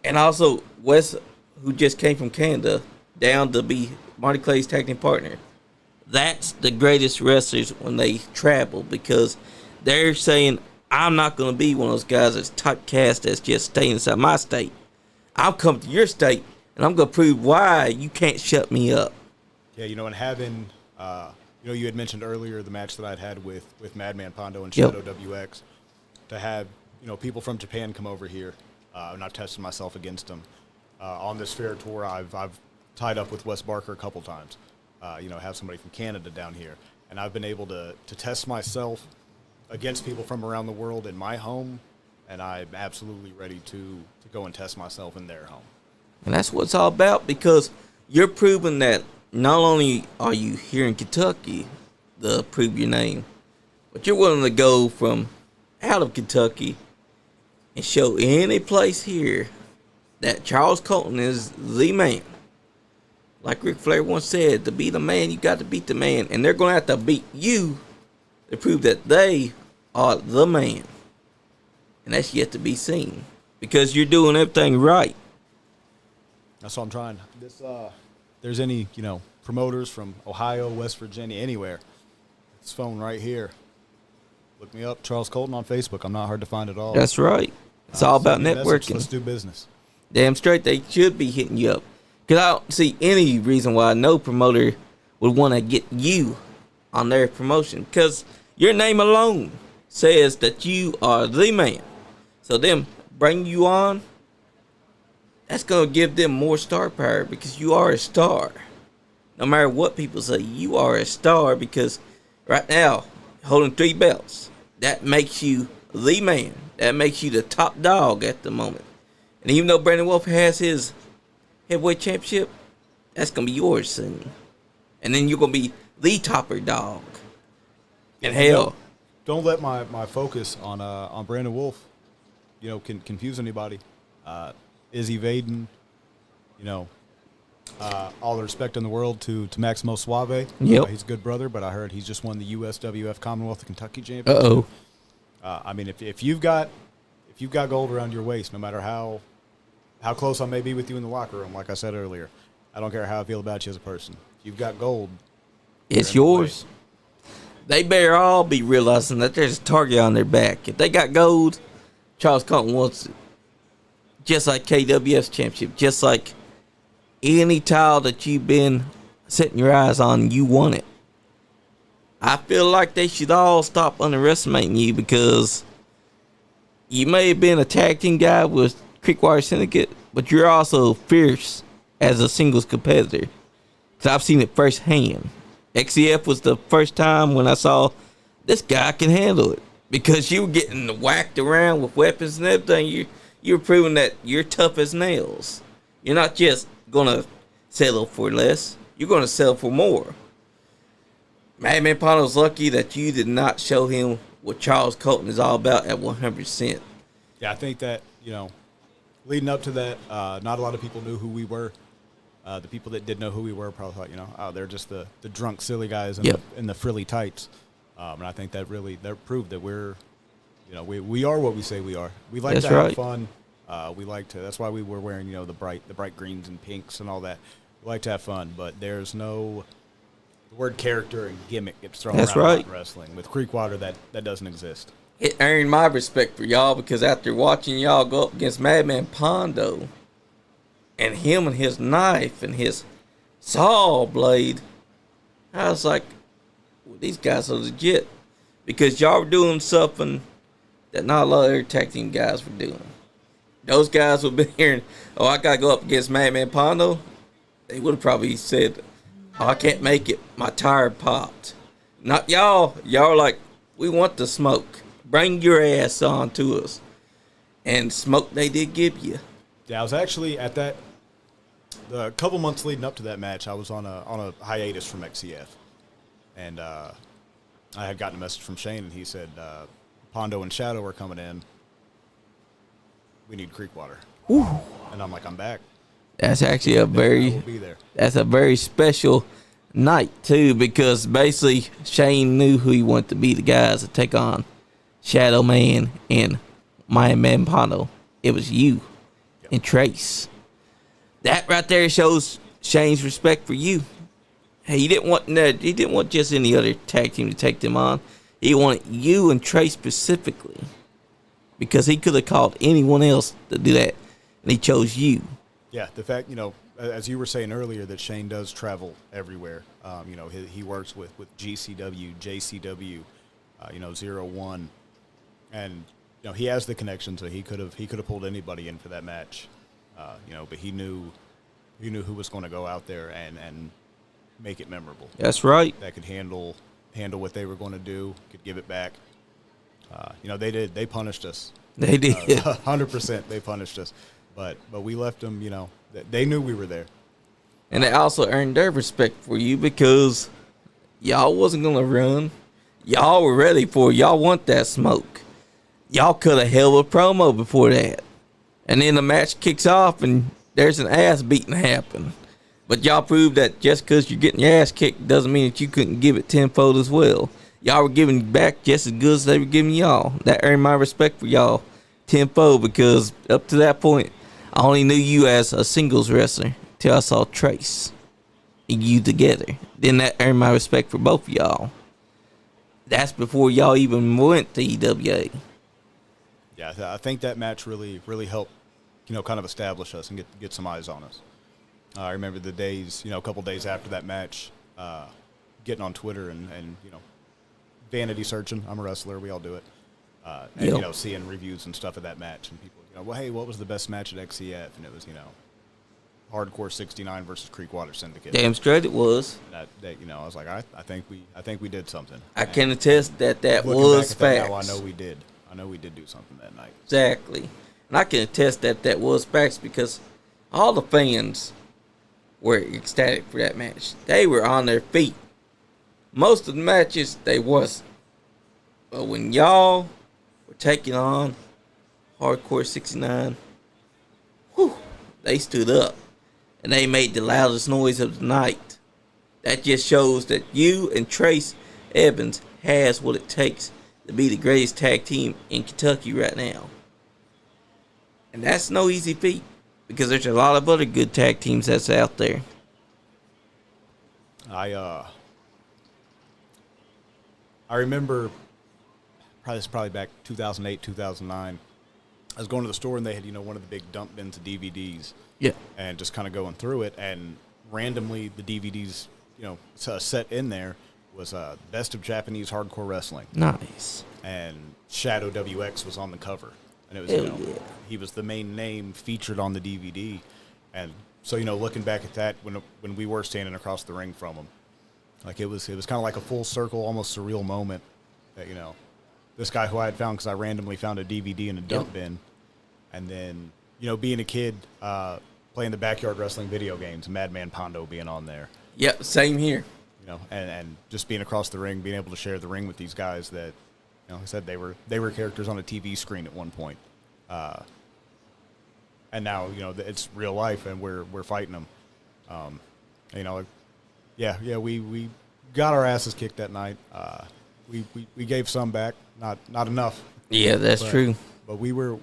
And also Wes, who just came from Canada, down to be Marty Clay's tag team partner. That's the greatest wrestlers when they travel, because they're saying, I'm not going to be one of those guys that's typecast that's just staying inside my state. I'll come to your state, and I'm going to prove why you can't shut me up. Yeah, and having, you had mentioned earlier the match that I'd had with Madman Pondo and Shadow WX. To have, people from Japan come over here, and I've tested myself against them. On this fair tour, I've tied up with Wes Barker a couple times. Have somebody from Canada down here. And I've been able to test myself against people from around the world in my home, and I'm absolutely ready to go and test myself in their home. And that's what it's all about, because you're proving that not only are you here in Kentucky to prove your name, but you're willing to go from out of Kentucky and show any place here that Charles Colton is the man. Like Ric Flair once said, to be the man, you got to beat the man. And they're going to have to beat you to prove that they are the man. And that's yet to be seen, because you're doing everything right. That's what I'm trying. There's any, promoters from Ohio, West Virginia, anywhere, this phone right here. Look me up, Charles Colton, on Facebook. I'm not hard to find at all. That's right. It's all about networking. Let's do business. Damn straight, they should be hitting you up. Because I don't see any reason why no promoter would want to get you on their promotion. Because your name alone says that you are the man. So them bring you on, that's going to give them more star power, because you are a star. No matter what people say, you are a star, because right now, holding 3 belts, that makes you the man. That makes you the top dog at the moment. And even though Brandon Wolf has his heavyweight championship, that's going to be yours soon. And then you're going to be the topper dog. And hell, don't let my focus on Brandon Wolf, confuse anybody. Izzy Vaden, all the respect in the world to Maximo Suave. Yep. He's a good brother, but I heard he's just won the USWF Commonwealth of Kentucky Championship. Uh-oh. If you've got gold around your waist, no matter how close I may be with you in the locker room, like I said earlier, I don't care how I feel about you as a person. If you've got gold, it's yours. They better all be realizing that there's a target on their back. If they got gold, Charles Colton wants it. Just like KWF's championship, just like any title that you've been setting your eyes on, you want it. I feel like they should all stop underestimating you because you may have been a tag team guy with Creekwater Syndicate, but you're also fierce as a singles competitor. Because I've seen it firsthand. XCF was the first time when I saw this guy can handle it. Because you were getting whacked around with weapons and everything. You're proving that you're tough as nails. You're not just going to settle for less. You're going to settle for more. Madman Pondo's lucky that you did not show him what Charles Colton is all about at 100%. Yeah, I think that, leading up to that, not a lot of people knew who we were. The people that did know who we were probably thought, they're just the drunk, silly guys in the frilly tights. And I think that proved that we're, we are what we say we are. We like to have fun. We like to. That's why we were wearing, the bright greens and pinks and all that. We like to have fun, but there's no. The word character and gimmick gets thrown around in wrestling. With Creekwater, that doesn't exist. It earned my respect for y'all because after watching y'all go up against Madman Pondo and him and his knife and his saw blade, I was like, well, these guys are legit. Because y'all were doing something that not a lot of other tag team guys were doing. Those guys would have been hearing, oh, I got to go up against Madman Pondo. They would have probably said, oh, I can't make it. My tire popped. Not y'all. Y'all are like, we want the smoke. Bring your ass on to us. And smoke they did give you. Yeah, I was actually at that. The couple months leading up to that match, I was on a hiatus from XCF. And I had gotten a message from Shane, and he said, Pondo and Shadow are coming in. We need Creekwater. Whew. And I'm like, I'm back. That's actually that's a very special night too, because basically Shane knew who he wanted to be the guys to take on Shadow Man and Madman Pondo. It was you and Trace. That right there shows Shane's respect for you. Hey, he didn't want just any other tag team to take them on. He wanted you and Trace specifically, because he could have called anyone else to do that, and he chose you. Yeah, the fact, as you were saying earlier, that Shane does travel everywhere. He works with GCW, JCW, 01, and he has the connection, so he could have pulled anybody in for that match, but he knew who was going to go out there and make it memorable. That's right. That could handle what they were going to do, could give it back. They punished us. They did. 100%. They punished us. But we left them, they knew we were there. And they also earned their respect for you because y'all wasn't going to run. Y'all were ready for it. Y'all want that smoke. Y'all could have held a promo before that. And then the match kicks off and there's an ass beating happen. But y'all proved that just because you're getting your ass kicked doesn't mean that you couldn't give it tenfold as well. Y'all were giving back just as good as they were giving y'all. That earned my respect for y'all tenfold, because up to that point, I only knew you as a singles wrestler till I saw Trace and you together. Then that earned my respect for both of y'all. That's before y'all even went to EWA. Yeah, I think that match really helped, kind of establish us and get some eyes on us. I remember the days, a couple days after that match, getting on Twitter and vanity searching. I'm a wrestler. We all do it. And, seeing reviews and stuff of that match, and people, well, hey, what was the best match at XCF? And it was, Hardcore 69 versus Creekwater Syndicate. Damn straight it was. That I was like, I think we did something. I can attest that was facts. Now I know we did. I know we did do something that night. Exactly. And I can attest that was facts, because all the fans were ecstatic for that match. They were on their feet. Most of the matches, they wasn't. But when y'all were taking on Hardcore 69, they stood up. And they made the loudest noise of the night. That just shows that you and Trace Evans has what it takes to be the greatest tag team in Kentucky right now. And that's no easy feat, because there's a lot of other good tag teams that's out there. I remember, probably back 2008, 2009. I was going to the store and they had, one of the big dump bins of DVDs. Yeah. And just kind of going through it, and randomly the DVDs set in there was Best of Japanese Hardcore Wrestling. Nice. And Shadow WX was on the cover. And it was, Yeah. he was the main name featured on the DVD. And so, looking back at that, when we were standing across the ring from him, like it was kind of like a full circle, almost surreal moment that, this guy who I had found because I randomly found a DVD in a dump bin. And then, being a kid, playing the backyard wrestling video games, Madman Pondo being on there. Yep, same here. And just being across the ring, being able to share the ring with these guys that, like I said, they were characters on a TV screen at one point. And now, it's real life and we're fighting them. We got our asses kicked that night. We gave some back, not enough. Yeah, that's true. But we were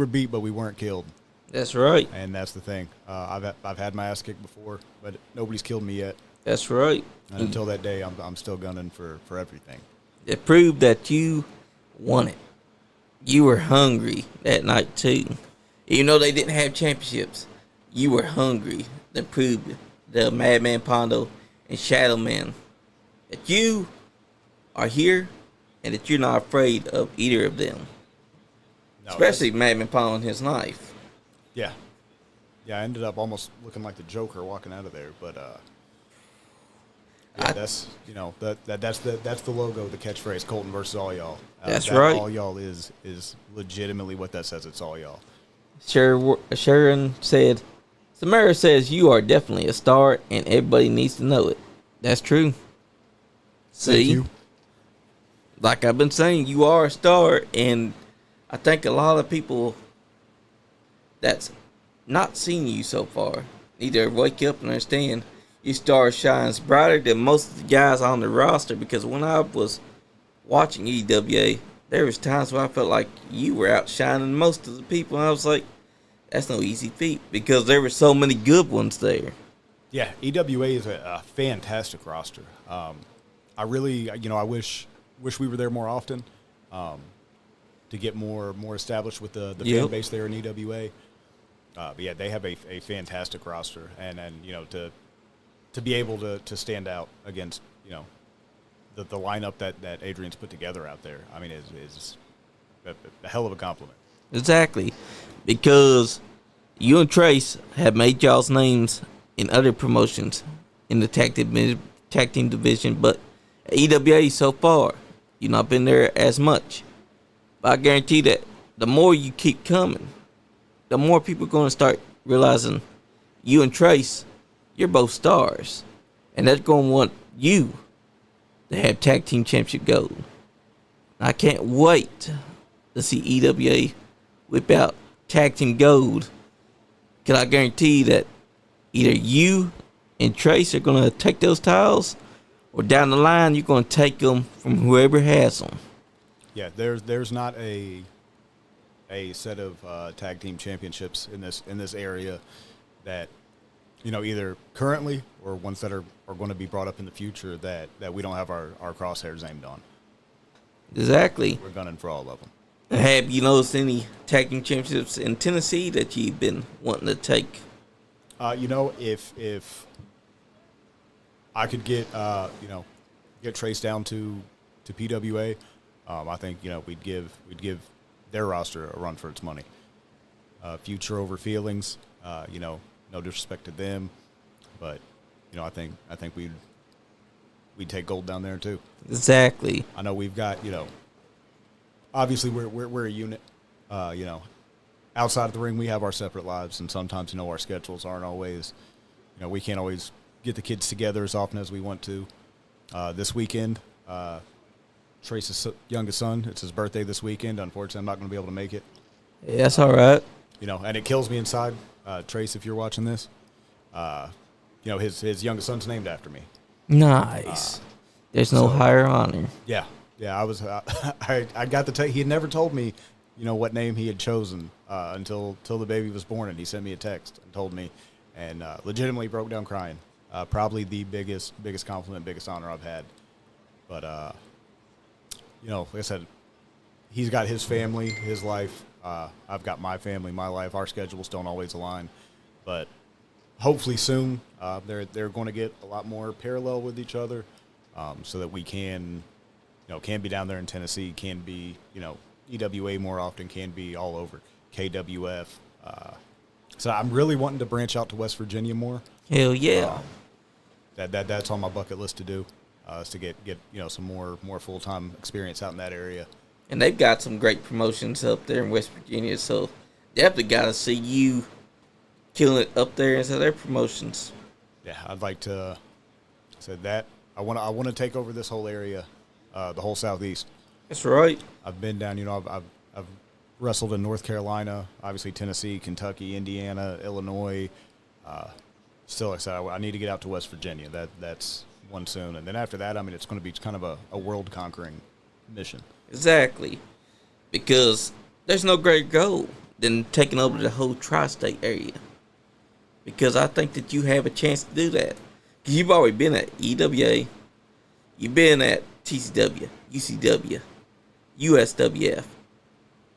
beat, but we weren't killed. That's right. And that's the thing. I've had my ass kicked before, but nobody's killed me yet. That's right. And until that day, I'm still gunning for everything. It proved that you won it. You were hungry that night too. Even though they didn't have championships, you were hungry. That proved the Madman Pondo and Shadow Man that you are here and that you're not afraid of either of them. No, especially Madman Pondo and his knife. Yeah. Yeah, I ended up almost looking like the Joker walking out of there, but that's the logo, the catchphrase, Colton versus all y'all. That's right. All y'all is legitimately what that says. It's all y'all. Sharon said, Samara says you are definitely a star and everybody needs to know it. That's true. See? Thank you. Like I've been saying, you are a star, and I think a lot of people that's not seen you so far need to wake up and understand your star shines brighter than most of the guys on the roster, because when I was watching EWA, there was times where I felt like you were outshining most of the people, and I was like, that's no easy feat, because there were so many good ones there. Yeah, EWA is a fantastic roster. I really, I wish we were there more often to get more established with the fan base there in EWA. But yeah, they have a fantastic roster, and to be able to stand out against the lineup that Adrian's put together out there, I mean, is a hell of a compliment. Exactly, because you and Trace have made y'all's names in other promotions in the tag team division, but EWA so far, you've not been there as much. But I guarantee that the more you keep coming, the more people are going to start realizing you and Trace, you're both stars. And they're going to want you to have tag team championship gold. I can't wait to see EWA whip out tag team gold. Because I guarantee that either you and Trace are going to take those titles, or down the line, you're going to take them from whoever has them. Yeah, there's not a set of tag team championships in this area that either currently or ones that are going to be brought up in the future that we don't have our crosshairs aimed on. Exactly. We're gunning for all of them. Have you noticed any tag team championships in Tennessee that you've been wanting to take? If I could get Trace down to PWA, I think we'd give their roster a run for its money. Future over feelings, no disrespect to them, but I think we'd take gold down there too. Exactly. I know we've got obviously we're a unit. Outside of the ring, we have our separate lives, and sometimes our schedules aren't always, we can't always get the kids together as often as we want to. This weekend, Trace's youngest son, it's his birthday this weekend. Unfortunately, I'm not going to be able to make it. Yeah, that's all right. And it kills me inside. Trace, if you're watching this, his youngest son's named after me. Nice. There's no higher honor. Yeah. I was. I got to tell. He had never told me, what name he had chosen until the baby was born, and he sent me a text and told me, and legitimately broke down crying. Probably the biggest compliment, biggest honor I've had. But like I said, he's got his family, his life. I've got my family, my life. Our schedules don't always align, but hopefully soon. They're going to get a lot more parallel with each other, so that we can be down there in Tennessee, can be EWA more often, can be all over KWF. So I'm really wanting to branch out to West Virginia more. Hell yeah. That's on my bucket list to do, is to get some more full-time experience out in that area. And they've got some great promotions up there in West Virginia, so definitely got to see you killing it up there into their promotions. Yeah, I'd like to say that I want to take over this whole area, the whole Southeast. That's right. I've been down, I've wrestled in North Carolina, obviously Tennessee, Kentucky, Indiana, Illinois. Still, like I said, I need to get out to West Virginia. That's one soon, and then after that, it's going to be kind of a world conquering mission. Exactly, because there's no greater goal than taking over the whole tri-state area. Because I think that you have a chance to do that. Because you've already been at EWA, you've been at TCW, UCW, USWF,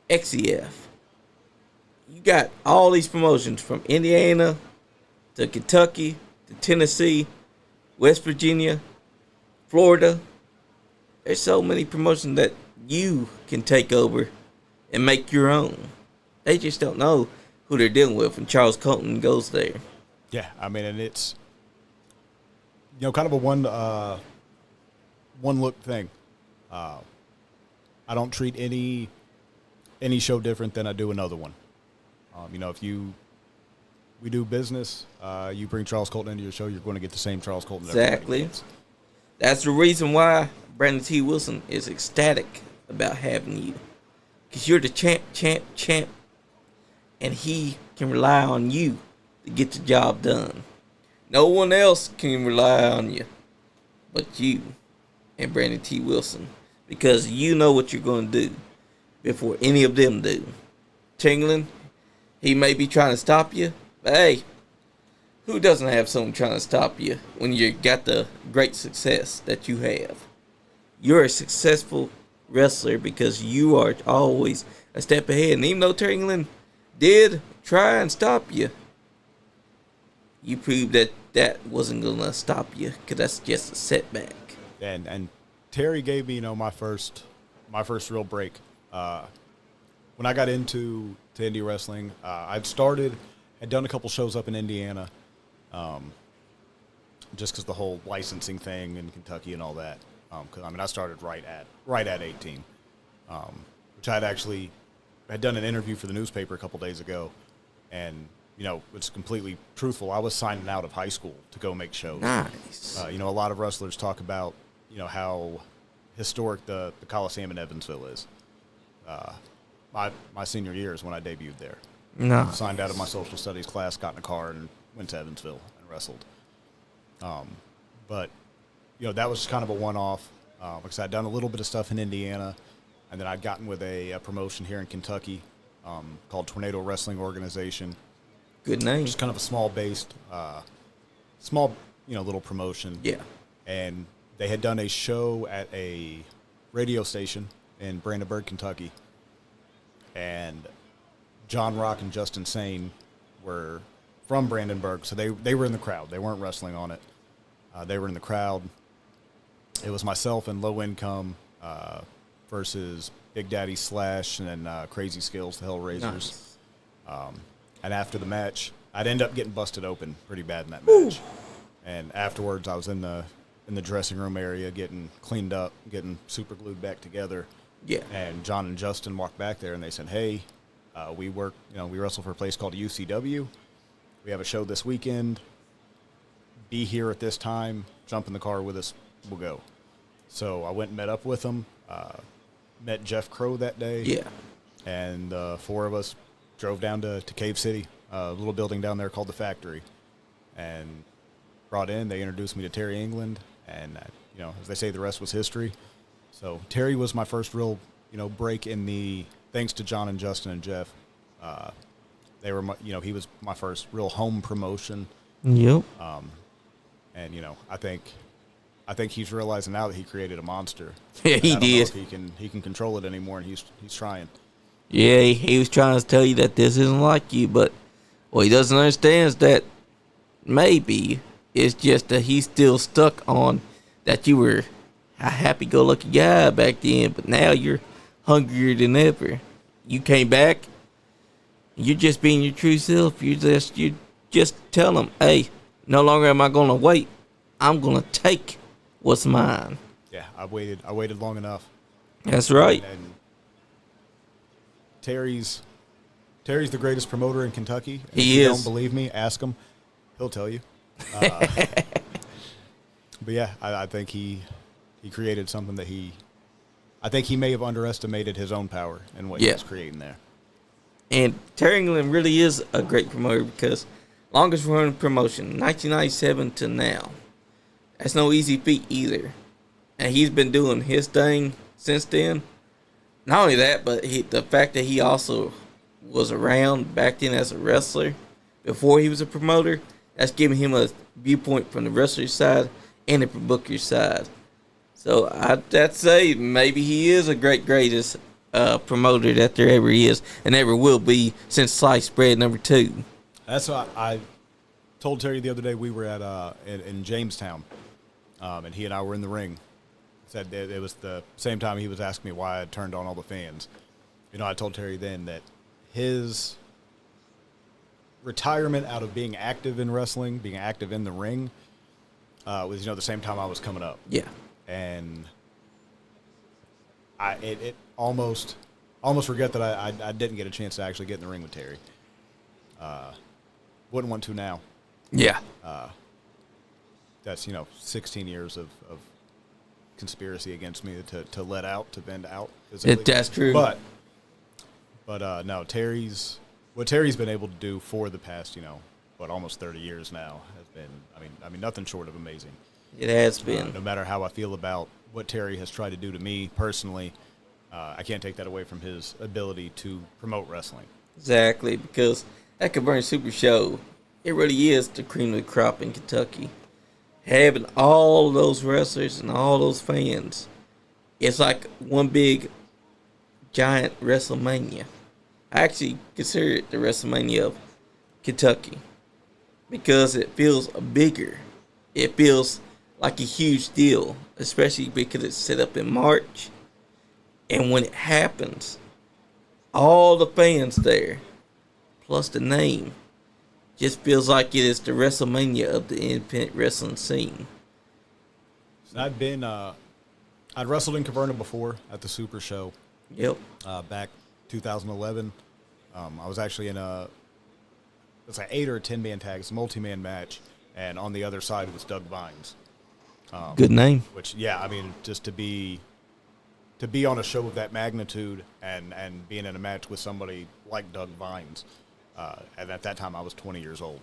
XEF. You got all these promotions from Indiana to Kentucky to Tennessee, West Virginia, Florida. There's so many promotions that you can take over and make your own. They just don't know who they're dealing with when Charles Colton goes there. Yeah, and it's kind of a one look thing. I don't treat any show different than I do another one. If we do business, you bring Charles Colton into your show, you're going to get the same Charles Colton. Exactly. That's the reason why Brandon T. Wilson is ecstatic about having you. Because you're the champ. And he can rely on you to get the job done. No one else can rely on you but you and Brandon T. Wilson. Because you know what you're going to do before any of them do. Tingling, he may be trying to stop you, but hey, who doesn't have someone trying to stop you when you got the great success that you have? You're a successful wrestler because you are always a step ahead. And even though Tingling did try and stop you, you proved that that wasn't going to stop you because that's just a setback. And Terry gave me, my first real break. When I got into indie wrestling, had done a couple shows up in Indiana, just because the whole licensing thing in Kentucky and all that. Because I started right at 18, which I had done an interview for the newspaper a couple days ago, and it's completely truthful. I was signing out of high school to go make shows. Nice. A lot of wrestlers talk about how historic the Coliseum in Evansville is. My senior year is when I debuted there. No. Signed out of my social studies class, got in a car, and went to Evansville and wrestled. But that was kind of a one-off. Because I'd done a little bit of stuff in Indiana, and then I'd gotten with a promotion here in Kentucky called Tornado Wrestling Organization. Good name. Just kind of a small-based, little promotion. Yeah. And they had done a show at a radio station in Brandenburg, Kentucky. And John Rock and Justin Sane were from Brandenburg, so they were in the crowd. They weren't wrestling on it. They were in the crowd. It was myself and Low Income versus Big Daddy Slash and then Crazy Skills, the Hellraisers. Nice. And after the match, I'd end up getting busted open pretty bad in that match. Ooh. And afterwards, I was in the dressing room area getting cleaned up, getting super glued back together. Yeah. And John and Justin walked back there and they said, "Hey, we wrestle for a place called UCW. We have a show this weekend. Be here at this time. Jump in the car with us. We'll go." So I went and met up with them. Met Jeff Crow that day. Yeah. And 4 of us drove down to Cave City, a little building down there called the Factory, and brought in. They introduced me to Terry England, and as they say, the rest was history. So Terry was my first real, break in the, thanks to John and Justin and Jeff. They were, he was my first real home promotion. Yep. And I think he's realizing now that he created a monster. Yeah, he did. He can control it anymore, and he's trying. Yeah, he was trying to tell you that this isn't like you, but what he doesn't understand is that maybe it's just that he's still stuck on that you were a happy-go-lucky guy back then, but now you're hungrier than ever. You came back, you're just being your true self. You just tell him, hey, no longer am I going to wait. I'm going to take what's mine. Yeah, I waited long enough. That's right. And Terry's the greatest promoter in Kentucky. He if you is. Don't believe me? Ask him. He'll tell you. But yeah, I think he created something that I think he may have underestimated his own power and what he was creating there. And Terry England really is a great promoter because longest running promotion, 1997 to now. That's no easy feat either. And he's been doing his thing since then. Not only that, but the fact that he also was around back then as a wrestler before he was a promoter, that's giving him a viewpoint from the wrestler's side and the booker's side. So I'd say maybe he is a greatest promoter that there ever is and ever will be since sliced bread number 2. That's what I told Terry the other day. We were at in Jamestown, and he and I were in the ring. Said it was the same time he was asking me why I turned on all the fans. I told Terry then that his retirement out of being active in wrestling, being active in the ring, was the same time I was coming up. Yeah. And it almost regret that I didn't get a chance to actually get in the ring with Terry. Wouldn't want to now. Yeah. That's 16 years of conspiracy against me to vent out. That's true. But no, what Terry's been able to do for the past almost 30 years now has been I mean nothing short of amazing. It has been. No matter how I feel about what Terry has tried to do to me personally, I can't take that away from his ability to promote wrestling. Exactly, because that Caverna Super Show, it really is the cream of the crop in Kentucky. Having all those wrestlers and all those fans, it's like one big, giant WrestleMania. I actually consider it the WrestleMania of Kentucky because it feels bigger. It feels like a huge deal, especially because it's set up in March. And when it happens, all the fans there, plus the name, just feels like it is the WrestleMania of the independent wrestling scene. I'd wrestled in Caverna before at the Super Show. Yep. Back 2011. I was actually in it's like 8 or 10 man tag. It's a multi-man match. And on the other side was Doug Vines. Good name. Which, just to be on a show of that magnitude and being in a match with somebody like Doug Vines, and at that time I was 20 years old.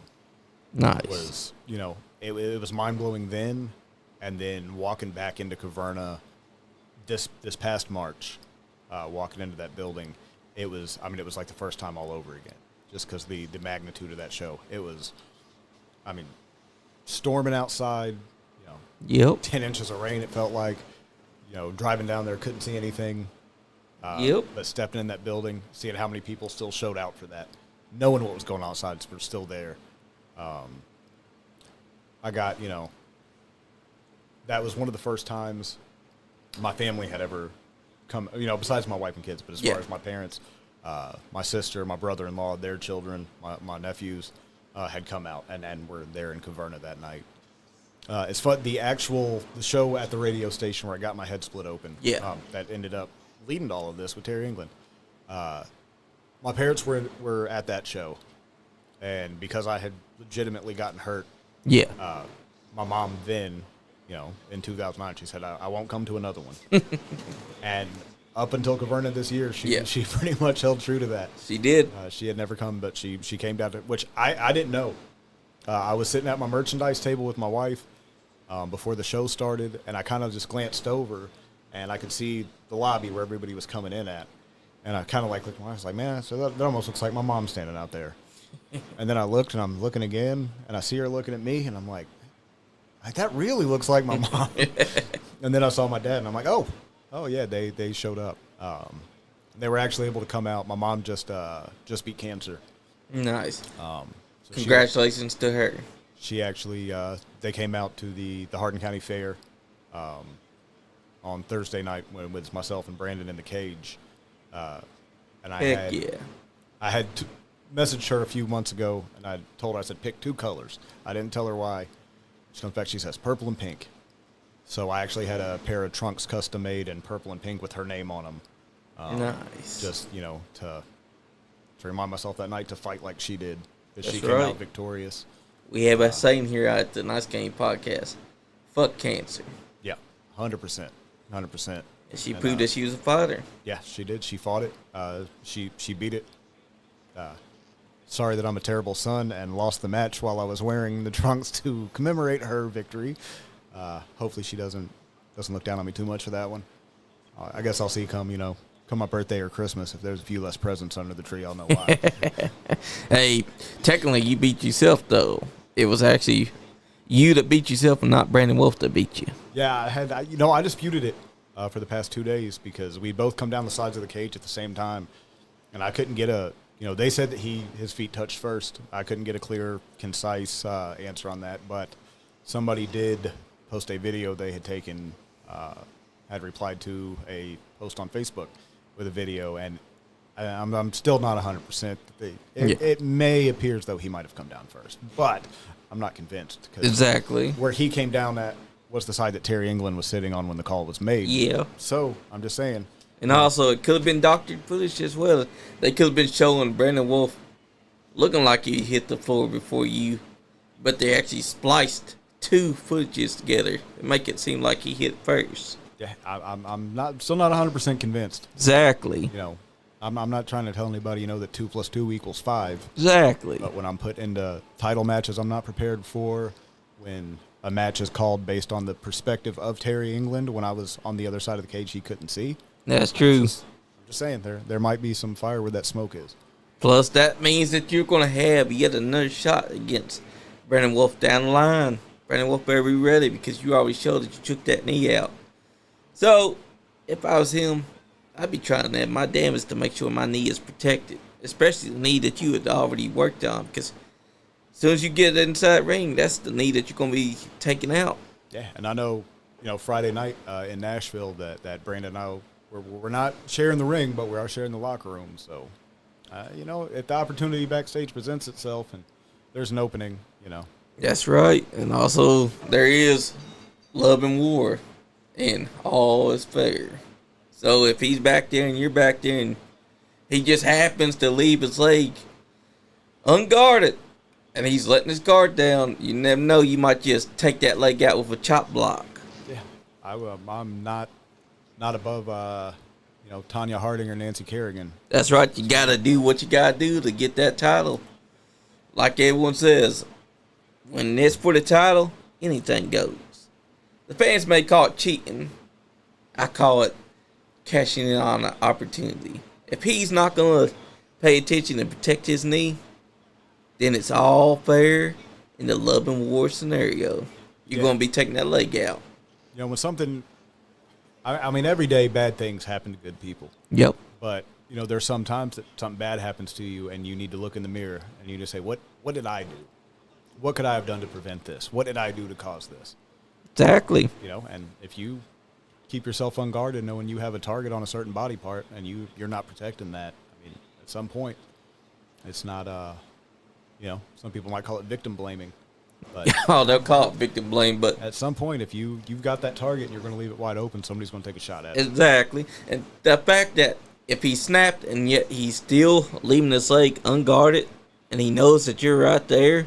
Nice. Was, it was mind-blowing then, and then walking back into Caverna this past March, walking into that building, it was like the first time all over again, just because the magnitude of that show. It was, storming outside, 10 inches of rain, it felt like. Driving down there, couldn't see anything. But stepping in that building, seeing how many people still showed out for that, knowing what was going on outside, we're still there. I got, that was one of the first times my family had ever come, besides my wife and kids, but as far as my parents, my sister, my brother-in-law, their children, my nephews had come out and were there in Caverna that night. It's fun. The show at the radio station where I got my head split open. Yeah. That ended up leading to all of this with Terry England. My parents were at that show, and because I had legitimately gotten hurt. Yeah. My mom then, in 2009, she said, I won't come to another one. And up until Caverna this year, she pretty much held true to that. She did. She had never come, but she came down to, which I didn't know. I was sitting at my merchandise table with my wife before the show started, and I kind of just glanced over, and I could see the lobby where everybody was coming in at. And I kind of looked at my wife, I was like, man, so that almost looks like my mom standing out there. And then I looked, and I'm looking again, and I see her looking at me, and I'm like, that really looks like my mom. And then I saw my dad, and I'm like, oh yeah, they showed up. They were actually able to come out. My mom just beat cancer. Nice. So congratulations to her. She actually, they came out to the Hardin County Fair on Thursday night with myself and Brandon in the cage. And I had messaged her a few months ago, and I told her, I said, pick 2 colors. I didn't tell her why. She comes back, she says, purple and pink. So I actually had a pair of trunks custom made in purple and pink with her name on them. Nice. Just, to remind myself that night to fight like she did. Because she That's came right. out victorious. We have a saying here at the Nice Game Podcast. Fuck cancer. Yeah, 100%. 100%. And she proved that she was a fighter. Yeah, she did. She fought it. She beat it. Sorry that I'm a terrible son and lost the match while I was wearing the trunks to commemorate her victory. Hopefully she doesn't look down on me too much for that one. I guess I'll see come my birthday or Christmas. If there's a few less presents under the tree, I'll know why. Hey, technically you beat yourself, though. It was actually you that beat yourself and not Brandon Wolf that beat you. Yeah, I disputed it for the past 2 days because we both come down the sides of the cage at the same time. And I couldn't get they said that his feet touched first. I couldn't get a clear, concise answer on that. But somebody did post a video they had taken, had replied to a post on Facebook with a video, and I'm still not 100%. It may appear as though he might have come down first, but I'm not convinced. Exactly. Where he came down at was the side that Terry England was sitting on when the call was made. Yeah. So I'm just saying. And also, it could have been doctored footage as well. They could have been showing Brandon Wolf looking like he hit the floor before you, but they actually spliced 2 footages together to make it seem like he hit first. Yeah, I'm still not 100% convinced. Exactly. I'm not trying to tell anybody, that 2 + 2 = 5. Exactly. But when I'm put into title matches I'm not prepared for, when a match is called based on the perspective of Terry England, when I was on the other side of the cage he couldn't see. That's true. I'm just saying, there might be some fire where that smoke is. Plus, that means that you're going to have yet another shot against Brandon Wolf down the line. Brandon Wolf better be ready because you already showed that you took that knee out. So, if I was him, I'd be trying to have my damage to make sure my knee is protected. Especially the knee that you had already worked on. Because as soon as you get inside ring, that's the knee that you're going to be taking out. Yeah, and I know, Friday night in Nashville that Brandon and I, we're not sharing the ring, but we are sharing the locker room. So, if the opportunity backstage presents itself and there's an opening, That's right. And also, there is love and war, and all is fair. So if he's back there and you're back there and he just happens to leave his leg unguarded and he's letting his guard down, you never know, you might just take that leg out with a chop block. Yeah, I'm not above, Tanya Harding or Nancy Kerrigan. That's right. You got to do what you got to do to get that title. Like everyone says, when it's for the title, anything goes. The fans may call it cheating. I call it cashing in on an opportunity. If he's not going to pay attention and protect his knee, then it's all fair in the love and war scenario. You're going to be taking that leg out. When something... I mean, every day bad things happen to good people. Yep. But, there's some times that something bad happens to you and you need to look in the mirror and you just say, what did I do? What could I have done to prevent this? What did I do to cause this? Exactly. And if you keep yourself unguarded knowing you have a target on a certain body part and you're not protecting that, I mean, at some point, it's not, some people might call it victim blaming. But Oh, they'll call it victim blame, but at some point, if you've got that target and you're going to leave it wide open, somebody's going to take a shot at it. exactly. And the fact that if he snapped and yet he's still leaving his leg unguarded and he knows that you're right there,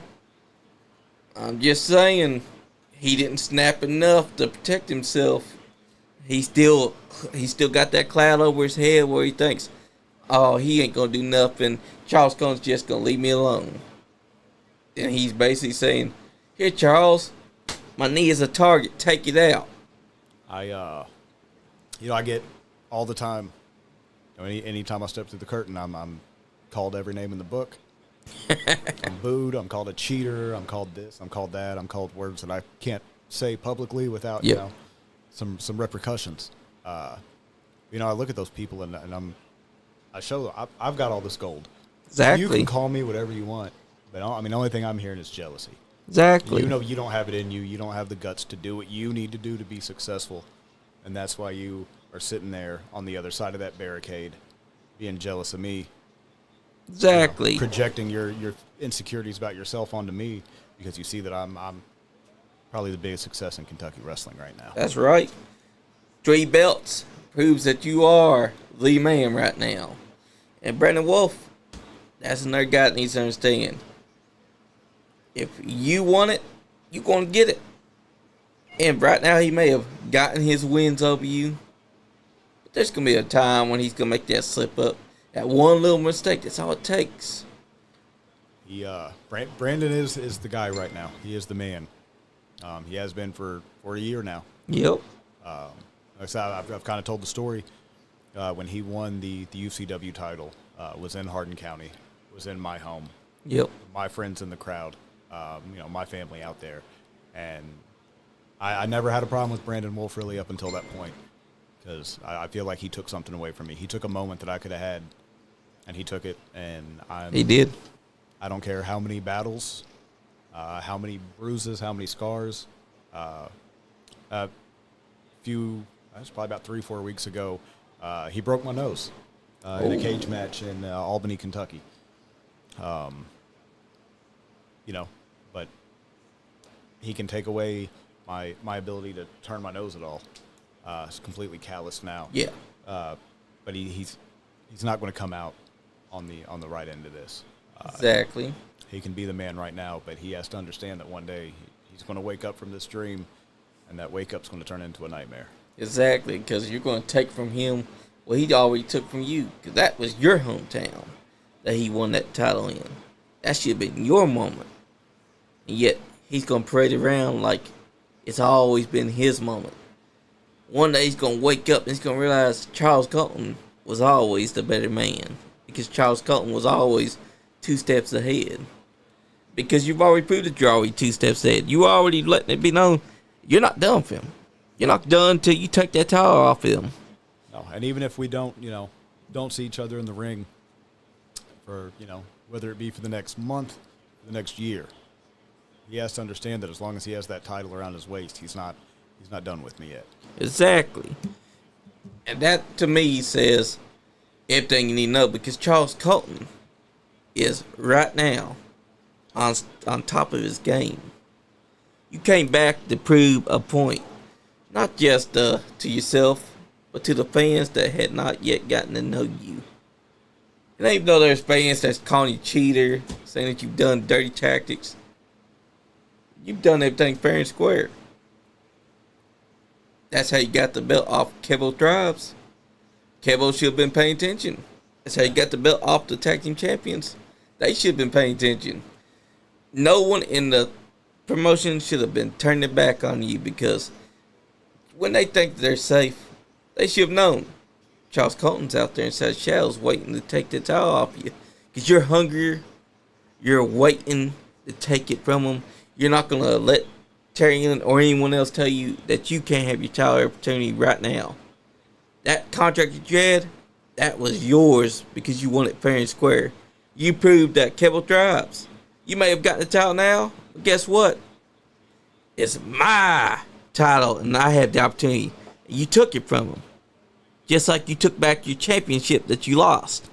I'm just saying he didn't snap enough to protect himself. He still got that cloud over his head where he thinks, oh, he ain't going to do nothing. Charles Cohn's just going to leave me alone. And he's basically saying, here, Charles, my knee is a target. Take it out. I get all the time, anytime I step through the curtain, I'm called every name in the book. I'm booed. I'm called a cheater. I'm called this. I'm called that. I'm called words that I can't say publicly without, some repercussions. I look at those people and I've got all this gold. Exactly. You can call me whatever you want, but the only thing I'm hearing is jealousy. Exactly. You know you don't have it in you. You don't have the guts to do what you need to do to be successful. And that's why you are sitting there on the other side of that barricade, being jealous of me. Exactly. Projecting your insecurities about yourself onto me because you see that I'm probably the biggest success in Kentucky wrestling right now. That's right. 3 belts proves that you are the man right now. And Brandon Wolf, that's another guy that needs to understand. If you want it, you're going to get it. And right now he may have gotten his wins over you. But there's going to be a time when he's going to make that slip up. That one little mistake, that's all it takes. Brandon is the guy right now. He is the man. He has been for a year now. Yep. Like I said, I've kind of told the story when he won the UCW title. Was in Hardin County. Was in my home. Yep. My friends in the crowd. My family out there. And I never had a problem with Brandon Wolf really up until that point. Because I feel like he took something away from me. He took a moment that I could have had, and he took it. And he did. I don't care how many battles, how many bruises, how many scars. That's probably about 3-4 weeks ago, he broke my nose in a cage match in Albany, Kentucky. But he can take away my ability to turn my nose at all. It's completely calloused now. Yeah. But he's not going to come out on the right end of this. Exactly. He can be the man right now, but he has to understand that one day he's going to wake up from this dream, and that wake up's going to turn into a nightmare. Exactly, because you're going to take from him what he already took from you. Because that was your hometown that he won that title in. That should have been your moment. And yet, he's going to parade around like it's always been his moment. One day he's going to wake up and he's going to realize Charles Colton was always the better man. Because Charles Colton was always 2 steps ahead. Because you've already proved that you're already 2 steps ahead. You already letting it be known you're not done with him. You're not done until you take that title off him. No, and even if we don't see each other in the ring for, whether it be for the next month, the next year, he has to understand that as long as he has that title around his waist, he's not done with me yet. Exactly. And that, to me, says everything you need to know, because Charles Colton is right now on top of his game. You came back to prove a point, not just to yourself, but to the fans that had not yet gotten to know you. And even though there's fans that's calling you cheater, saying that you've done dirty tactics, you've done everything fair and square. That's how you got the belt off Kevo Tribes. Kevo should have been paying attention. That's how you got the belt off the tag team champions. They should have been paying attention. No one in the promotion should have been turning it back on you, because when they think they're safe, they should have known. Charles Colton's out there inside Shadows waiting to take the title off you. Because you're hungrier. You're waiting to take it from them. You're not going to let Tyrion or anyone else tell you that you can't have your title opportunity right now. That contract that you had, that was yours because you won it fair and square. You proved that Kevo Tribes. You may have gotten the title now, but guess what? It's my title, and I have the opportunity. You took it from them. Just like you took back your championship that you lost.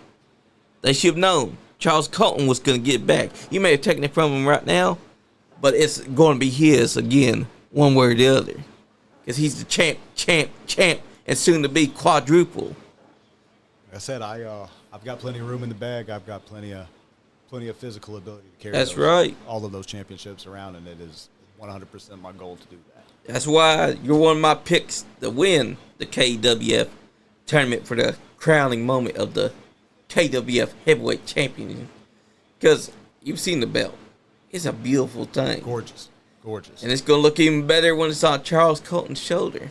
They should have known Charles Colton was going to get it back. You may have taken it from him right now, but it's going to be his again, one way or the other. Because he's the champ, and soon to be quadruple. Like I said, I've got plenty of room in the bag. I've got plenty of physical ability to carry That's right. all of those championships around, and it is 100% my goal to do that. That's why you're one of my picks to win the KWF tournament for the crowning moment of the KWF Heavyweight Champion. Because you've seen the belt. It's a beautiful thing. Gorgeous. And it's going to look even better when it's on Charles Colton's shoulder.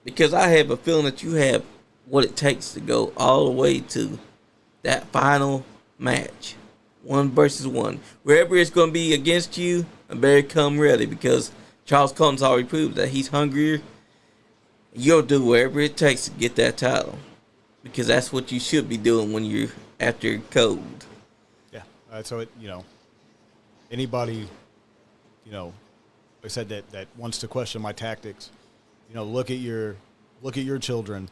Because I have a feeling that you have what it takes to go all the way to that final match. 1 versus 1. Wherever it's going to be against you, I better come ready, because Charles Colton's already proved that he's hungrier. You'll do whatever it takes to get that title, because that's what you should be doing when you're after code. Yeah. So anybody you know, like I said, that wants to question my tactics, you know, look at your children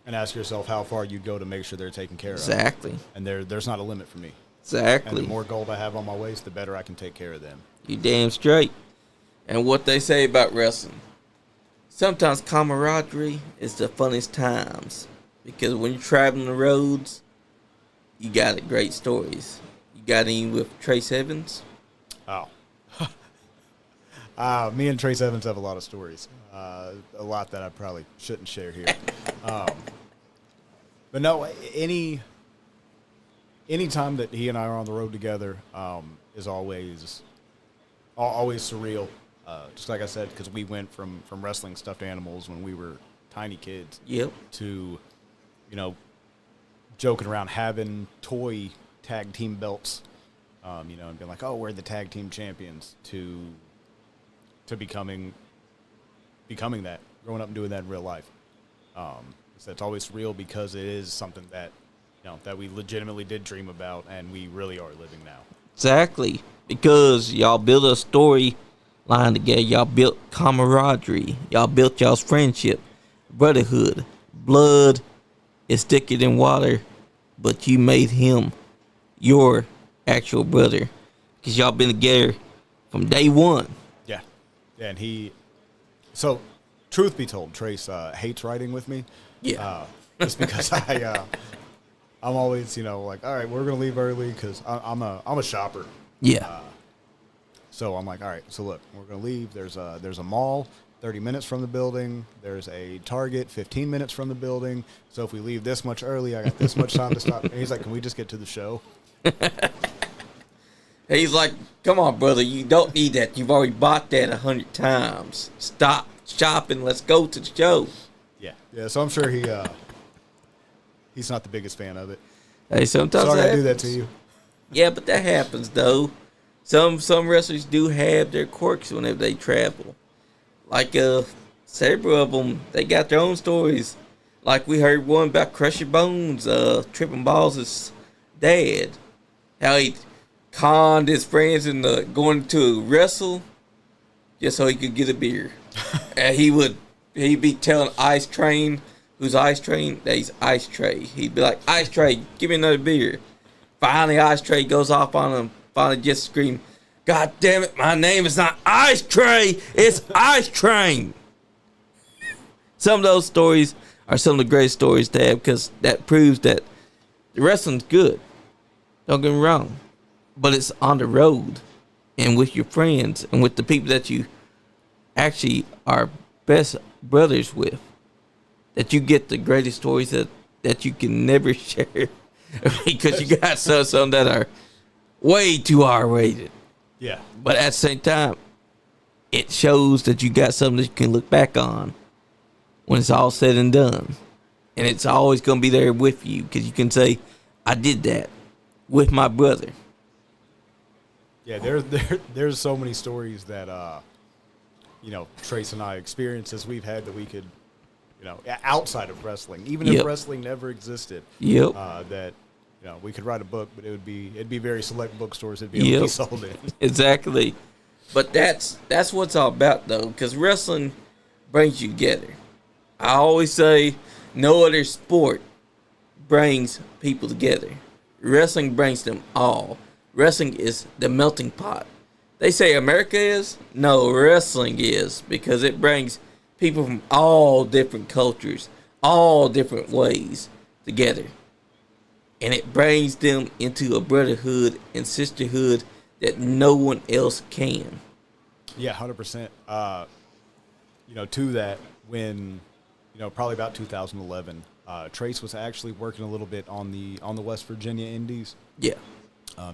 and ask yourself how far you'd go to make sure they're taken care of. Exactly. And there's not a limit for me. Exactly. And the more gold I have on my waist, the better I can take care of them. You damn straight. And what they say about wrestling, sometimes camaraderie is the funnest times. Because when you're traveling the roads, you got great stories. You got any with Trace Evans? Oh. Me and Trace Evans have a lot of stories. A lot that I probably shouldn't share here. But no, any time that he and I are on the road together is always surreal. Just like I said, because we went from wrestling stuffed animals when we were tiny kids, Yep. to, you know, joking around having toy tag team belts, you know, and being like, oh, we're the tag team champions, to becoming that, growing up and doing that in real life. So it's always surreal because it is something that, you know, that we legitimately did dream about and we really are living now. Exactly. Because y'all built a storyline together. Y'all built camaraderie. Y'all built y'all's friendship, brotherhood. Blood is thicker than water, but you made him your actual brother. Because y'all been together from day one. Yeah. Yeah, and so, truth be told, Trace hates riding with me. Yeah. Just because I'm always, you know, like, all right, we're going to leave early because I'm a shopper. Yeah. So I'm like, all right, so look, we're going to leave. There's a mall 30 minutes from the building. There's a Target 15 minutes from the building. So if we leave this much early, I got this much time to stop. And he's like, can we just get to the show? He's like, come on, brother, you don't need that. You've already bought that 100 times. Stop shopping. Let's go to the show. Yeah. So I'm sure he's not the biggest fan of it. Hey, sometimes Sorry that I do that happens. to you. Yeah, but that happens though. Some wrestlers do have their quirks whenever they travel. Like several of them, they got their own stories. Like we heard one about Crusher Bones, Tripping Balls' dad, how he conned his friends into going to wrestle just so he could get a beer. And he'd be telling Ice Train, who's Ice Train, that he's Ice Tray. He'd be like, Ice Tray, give me another beer. Finally, Ice Tray goes off on him. Finally, just scream, God damn it, my name is not Ice Tray, it's Ice Train. Some of those stories are some of the greatest stories to have because that proves that the wrestling's good. Don't get me wrong. But it's on the road and with your friends and with the people that you actually are best brothers with, that you get the greatest stories that you can never share because you got some that are way too R-rated. Yeah. But at the same time, it shows that you got something that you can look back on when it's all said and done. And it's always going to be there with you because you can say, I did that with my brother. Yeah, there's so many stories that, you know, Trace and I, experiences we've had that we could, you know, outside of wrestling, even if wrestling never existed, that, you know, we could write a book, but it'd be very select bookstores it'd be able to be sold in. Exactly. But that's what it's all about, though, because wrestling brings you together. I always say no other sport brings people together. Wrestling brings them all. Wrestling is the melting pot. They say America is? No, wrestling is, because it brings people from all different cultures, all different ways together. And it brings them into a brotherhood and sisterhood that no one else can. Yeah, 100%. You know, to that, when, you know, probably about 2011, Trace was actually working a little bit on the West Virginia Indies. Yeah.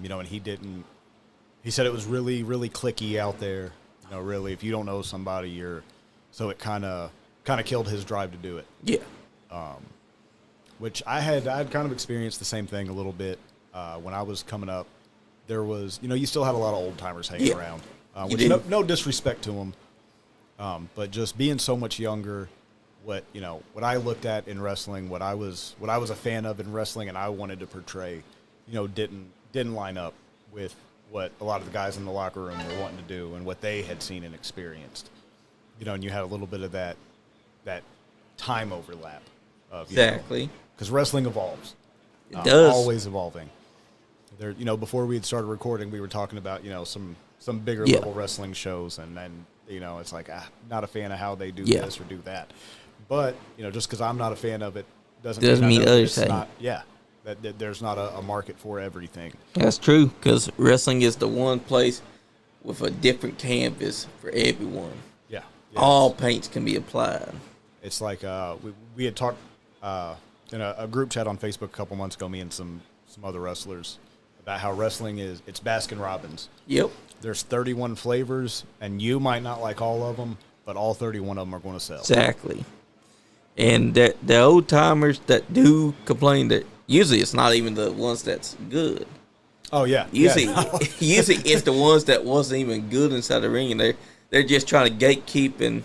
You know, and he said it was really, really cliquey out there. You know, really, if you don't know somebody, so it kind of killed his drive to do it. Yeah. Which I had kind of experienced the same thing a little bit when I was coming up. There was, you know, you still had a lot of old timers hanging around, which no disrespect to them, but just being so much younger, what I looked at in wrestling, what I was a fan of in wrestling, and I wanted to portray, you know, didn't line up with what a lot of the guys in the locker room were wanting to do and what they had seen and experienced. You know, and you had a little bit of that time overlap of Exactly. because wrestling evolves. It does. Always evolving. There, you know, before we had started recording, we were talking about, you know, some bigger level wrestling shows, and then, you know, it's like, not a fan of how they do this or do that. But, you know, just because I'm not a fan of it doesn't mean others say. That there's not a market for everything. That's true, because wrestling is the one place with a different canvas for everyone. Yeah. All paints can be applied. It's like we had talked in a group chat on Facebook a couple months ago, me and some other wrestlers, about how wrestling it's Baskin Robbins. Yep. There's 31 flavors, and you might not like all of them, but all 31 of them are going to sell. Exactly. And the old timers that do complain that usually it's not even the ones that's good. Oh yeah. Usually it's the ones that wasn't even good inside the ring, and they're just trying to gatekeep and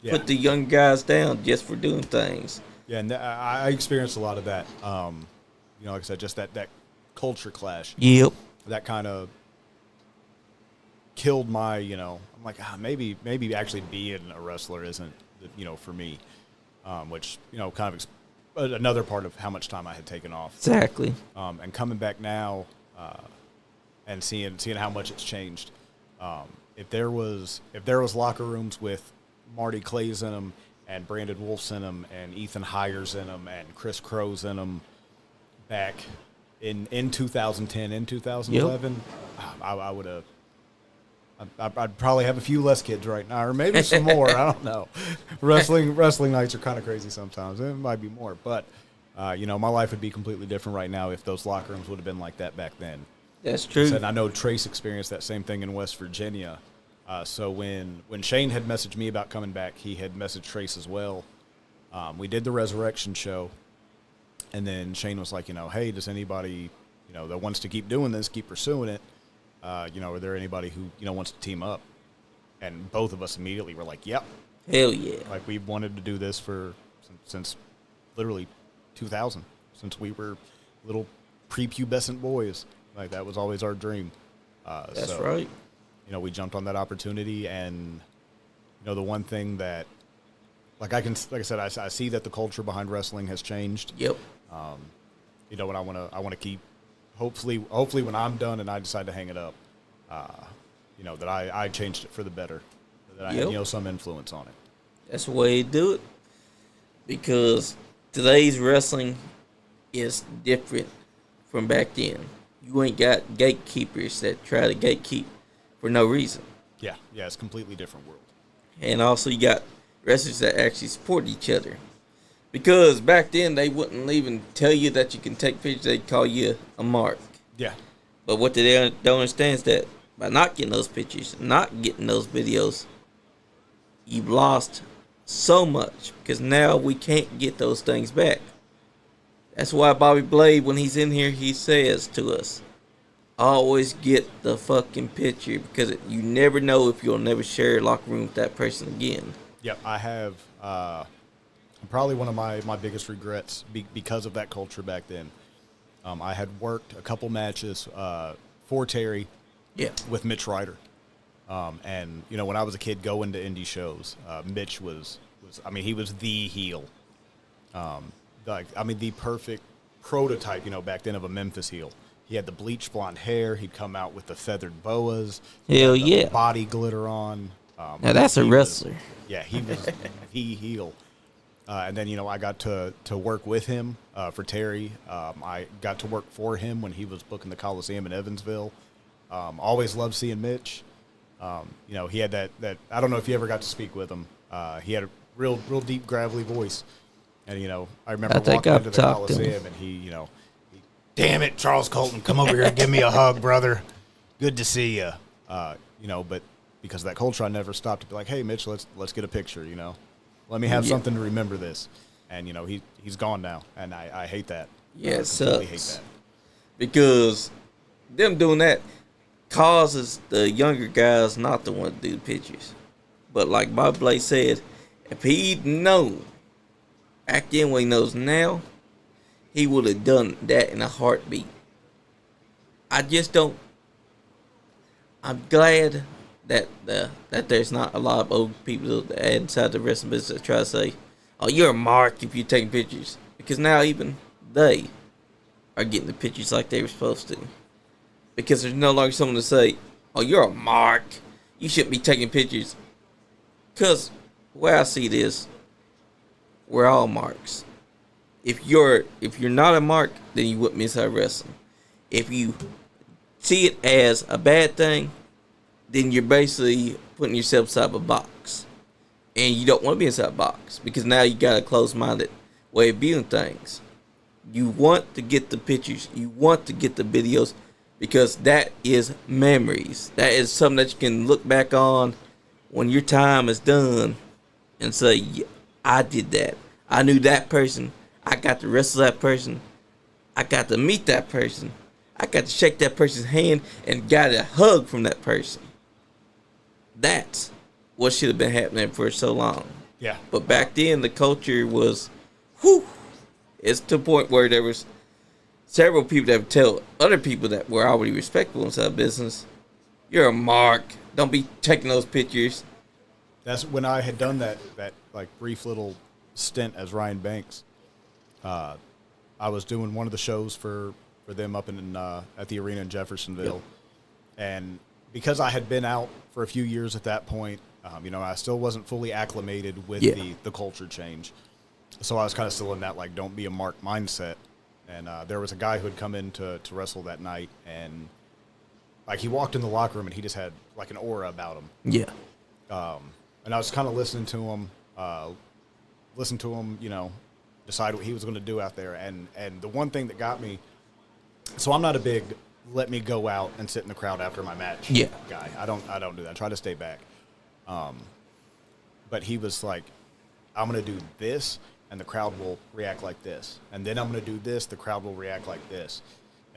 put the young guys down just for doing things. Yeah, and I experienced a lot of that. You know, like I said, just that culture clash. Yep. That kind of killed my, you know, I'm like, maybe actually being a wrestler isn't, you know, for me. Which, you know, kind of another part of how much time I had taken off. Exactly. And coming back now and seeing how much it's changed. If there was locker rooms with Marty Clay's in them and Brandon Wolf's in them and Ethan Hires in them and Chris Crow's in them back in 2010, in 2011, I would have. I'd probably have a few less kids right now, or maybe some more. I don't know. Wrestling nights are kind of crazy sometimes. It might be more, but you know, my life would be completely different right now if those locker rooms would have been like that back then. That's true. And I know Trace experienced that same thing in West Virginia. So when Shane had messaged me about coming back, he had messaged Trace as well. We did the Resurrection show, and then Shane was like, you know, hey, does anybody, you know, that wants to keep doing this, keep pursuing it? You know, are there anybody who, you know, wants to team up? And both of us immediately were like, yep. Hell yeah. Like, we've wanted to do this since literally 2000, since we were little prepubescent boys. Like, that was always our dream. That's right. You know, we jumped on that opportunity, and, you know, the one thing that, like I said, I see that the culture behind wrestling has changed. Yep. You know, and I want to keep, hopefully when I'm done and I decide to hang it up, you know, that I changed it for the better, that I had, you know, some influence on it. That's the way to do it, because today's wrestling is different from back then. You ain't got gatekeepers that try to gatekeep for no reason. Yeah, it's a completely different world. And also you got wrestlers that actually support each other. Because back then they wouldn't even tell you that you can take pictures, they'd call you a mark. Yeah. But what they don't understand is that by not getting those pictures, not getting those videos, you've lost so much, because now we can't get those things back. That's why Bobby Blade, when he's in here, he says to us, always get the fucking picture, because you never know if you'll never share a locker room with that person again. Yep, I have probably one of my biggest regrets because of that culture back then. I had worked a couple matches for Terry with Mitch Ryder. And, you know, when I was a kid going to indie shows, Mitch was he was the heel. The perfect prototype, you know, back then of a Memphis heel. He had the bleach blonde hair. He'd come out with the feathered boas. Hell yeah. Body glitter on. Now that's a wrestler. He was the heel. And then, you know, I got to work with him for Terry. I got to work for him when he was booking the Coliseum in Evansville. Always loved seeing Mitch. You know, he had that I don't know if you ever got to speak with him. He had a real deep, gravelly voice. And, you know, I remember walking into the Coliseum, and he, you know, damn it, Charles Colton, come over here and give me a hug, brother. Good to see you. You know, but because of that culture, I never stopped to be like, hey, Mitch, let's get a picture, you know. Let me have something to remember this. And, you know, he's gone now, and I hate that. Yeah, it completely sucks. hate that. Because them doing that causes the younger guys not to want to do the pictures. But like Bob Blake said, if he'd known back then what he knows now, he would have done that in a heartbeat. I just don't I'm glad that that there's not a lot of old people that inside the wrestling business that try to say, "Oh, you're a mark if you're taking pictures," because now even they are getting the pictures like they were supposed to. Because there's no longer someone to say, "Oh, you're a mark. You shouldn't be taking pictures." Because the way I see it is, we're all marks. If you're not a mark, then you wouldn't miss our wrestling. If you see it as a bad thing, then you're basically putting yourself inside a box. And you don't want to be inside a box because now you got a closed-minded way of viewing things. You want to get the pictures. You want to get the videos because that is memories. That is something that you can look back on when your time is done and say, "Yeah, I did that. I knew that person. I got to wrestle that person. I got to meet that person. I got to shake that person's hand and got a hug from that person." That's what should have been happening for so long. Yeah. But back then, the culture was, whew, it's to the point where there was several people that would tell other people that were already respectable inside business, "You're a mark. Don't be taking those pictures." That's when I had done that like brief little stint as Ryan Banks. I was doing one of the shows for them up in at the arena in Jeffersonville, and because I had been out for a few years at that point, I still wasn't fully acclimated with the culture change. So I was kind of still in that like don't be a mark mindset. And there was a guy who had come in to wrestle that night, and like he walked in the locker room and he just had like an aura about him. Yeah. And I was kind of listening to him, decide what he was going to do out there. And the one thing that got me, so I'm not a big let me go out and sit in the crowd after my match guy. I don't do that. I try to stay back. But he was like, "I'm going to do this, and the crowd will react like this. And then I'm going to do this, the crowd will react like this."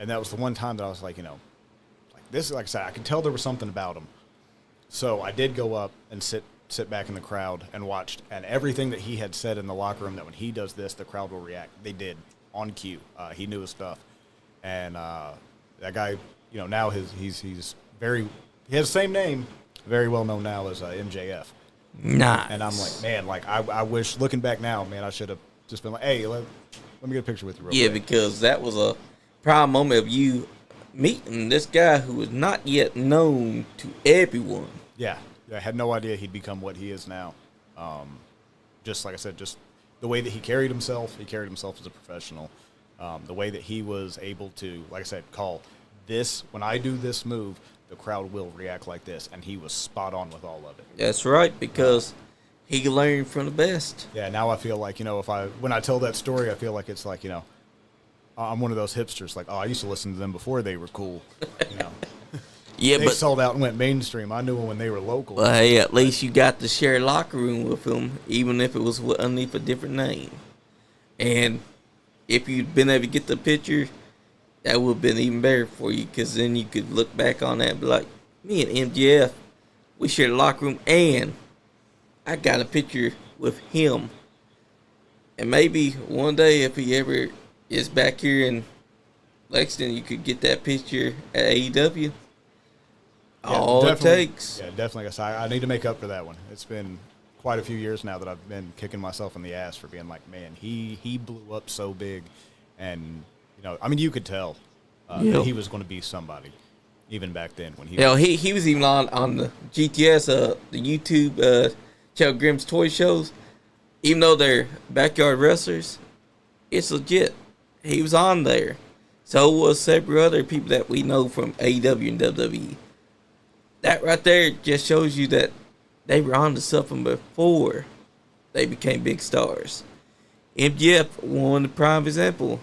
And that was the one time that I was like, like this, like I said, I could tell there was something about him. So I did go up and sit back in the crowd and watched, and everything that he had said in the locker room that when he does this, the crowd will react. They did on cue. He knew his stuff. And that guy, now he's very, he has the same name, very well known now as MJF. Nice. And I'm like, man, like I wish, looking back now, man, I should have just been like, "Hey, let me get a picture with you real quick." Because that was a proud moment of you meeting this guy who was not yet known to everyone. Yeah, I had no idea he'd become what he is now. Just like I said, just the way that he carried himself as a professional. The way that he was able to, like I said, call this, when I do this move, the crowd will react like this, and he was spot on with all of it. That's right, because he learned from the best. Yeah, now I feel like, when I tell that story, I feel like it's like, I'm one of those hipsters, like, "Oh, I used to listen to them before they were cool." Yeah, they but sold out and went mainstream. I knew them when they were local. But hey, at least you got to share a locker room with him, even if it was underneath a different name. And if you'd been able to get the picture, that would have been even better for you, because then you could look back on that and be like, "Me and MJF, we shared a locker room, and I got a picture with him." And maybe one day, if he ever is back here in Lexington, you could get that picture at AEW. Yeah, All it takes. Yeah, definitely. I need to make up for that one. It's been quite a few years now that I've been kicking myself in the ass for being like, man, he blew up so big. And, you could tell that he was going to be somebody even back then. When he was even on the GTS, the YouTube Chuck Grimm's toy shows. Even though they're backyard wrestlers, it's legit. He was on there. So was several other people that we know from AEW and WWE. That right there just shows you that they were on to something before they became big stars. MJF, one of the prime example,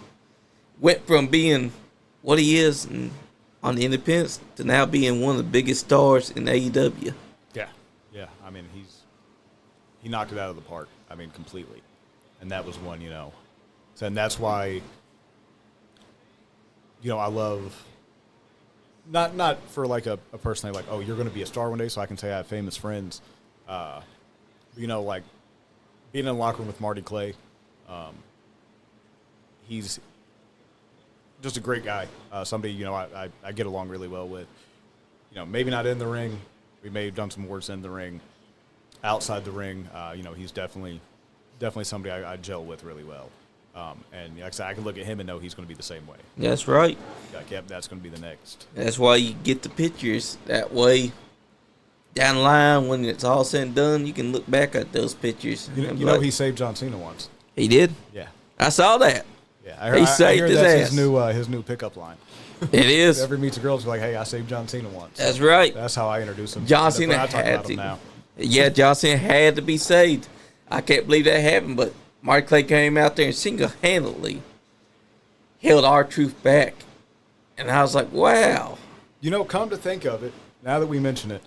went from being what he is on the independents to now being one of the biggest stars in AEW. Yeah. I mean, he knocked it out of the park. I mean, completely. And that was one, So, and that's why, I love, not for like a person like, "Oh, you're going to be a star one day," so I can say I have famous friends. Like being in the locker room with Marty Clay, he's just a great guy. Somebody, I get along really well with. maybe not in the ring. We may have done some works in the ring, outside the ring. He's definitely somebody I gel with really well. And like I said, I can look at him and know he's going to be the same way. That's right. Like, yep, that's going to be the next. That's why you get the pictures. That way, down the line, when it's all said and done, you can look back at those pictures. He saved John Cena once. He did? Yeah. I saw that. Yeah, I heard that's his new pickup line. It is. Every meets a girl, like, hey, I saved John Cena once. That's right. That's how I introduce him. John Cena had to. Now. Yeah, John Cena had to be saved. I can't believe that happened, but Marty Clay came out there and single-handedly held R-Truth back. And I was like, wow. Come to think of it, now that we mention it,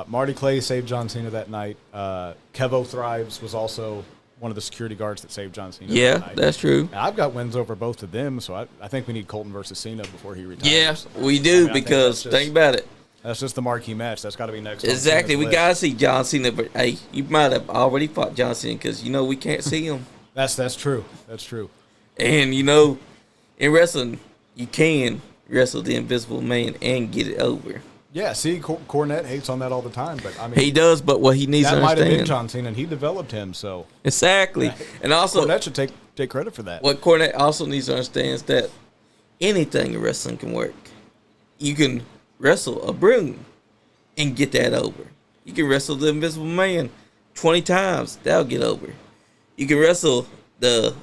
Marty Clay saved John Cena that night. Kevo Thrives was also one of the security guards that saved John Cena that night. That's true. And I've got wins over both of them, so I think we need Colton versus Cena before he retires. Yeah, we do, because think about it. That's just the marquee match. That's got to be next. Exactly. We got to see John Cena, but hey, you might have already fought John Cena because, we can't see him. That's true. That's true. And, in wrestling, you can wrestle the Invisible Man and get it over. Yeah, see, Cornette hates on that all the time, but I mean, he does. But what he needs to understand, that might have been John Cena, and he developed him. So exactly, yeah. And also Cornette should take credit for that. What Cornette also needs to understand is that anything in wrestling can work. You can wrestle a broom and get that over. You can wrestle the Invisible Man 20 times, that'll get over. You can wrestle the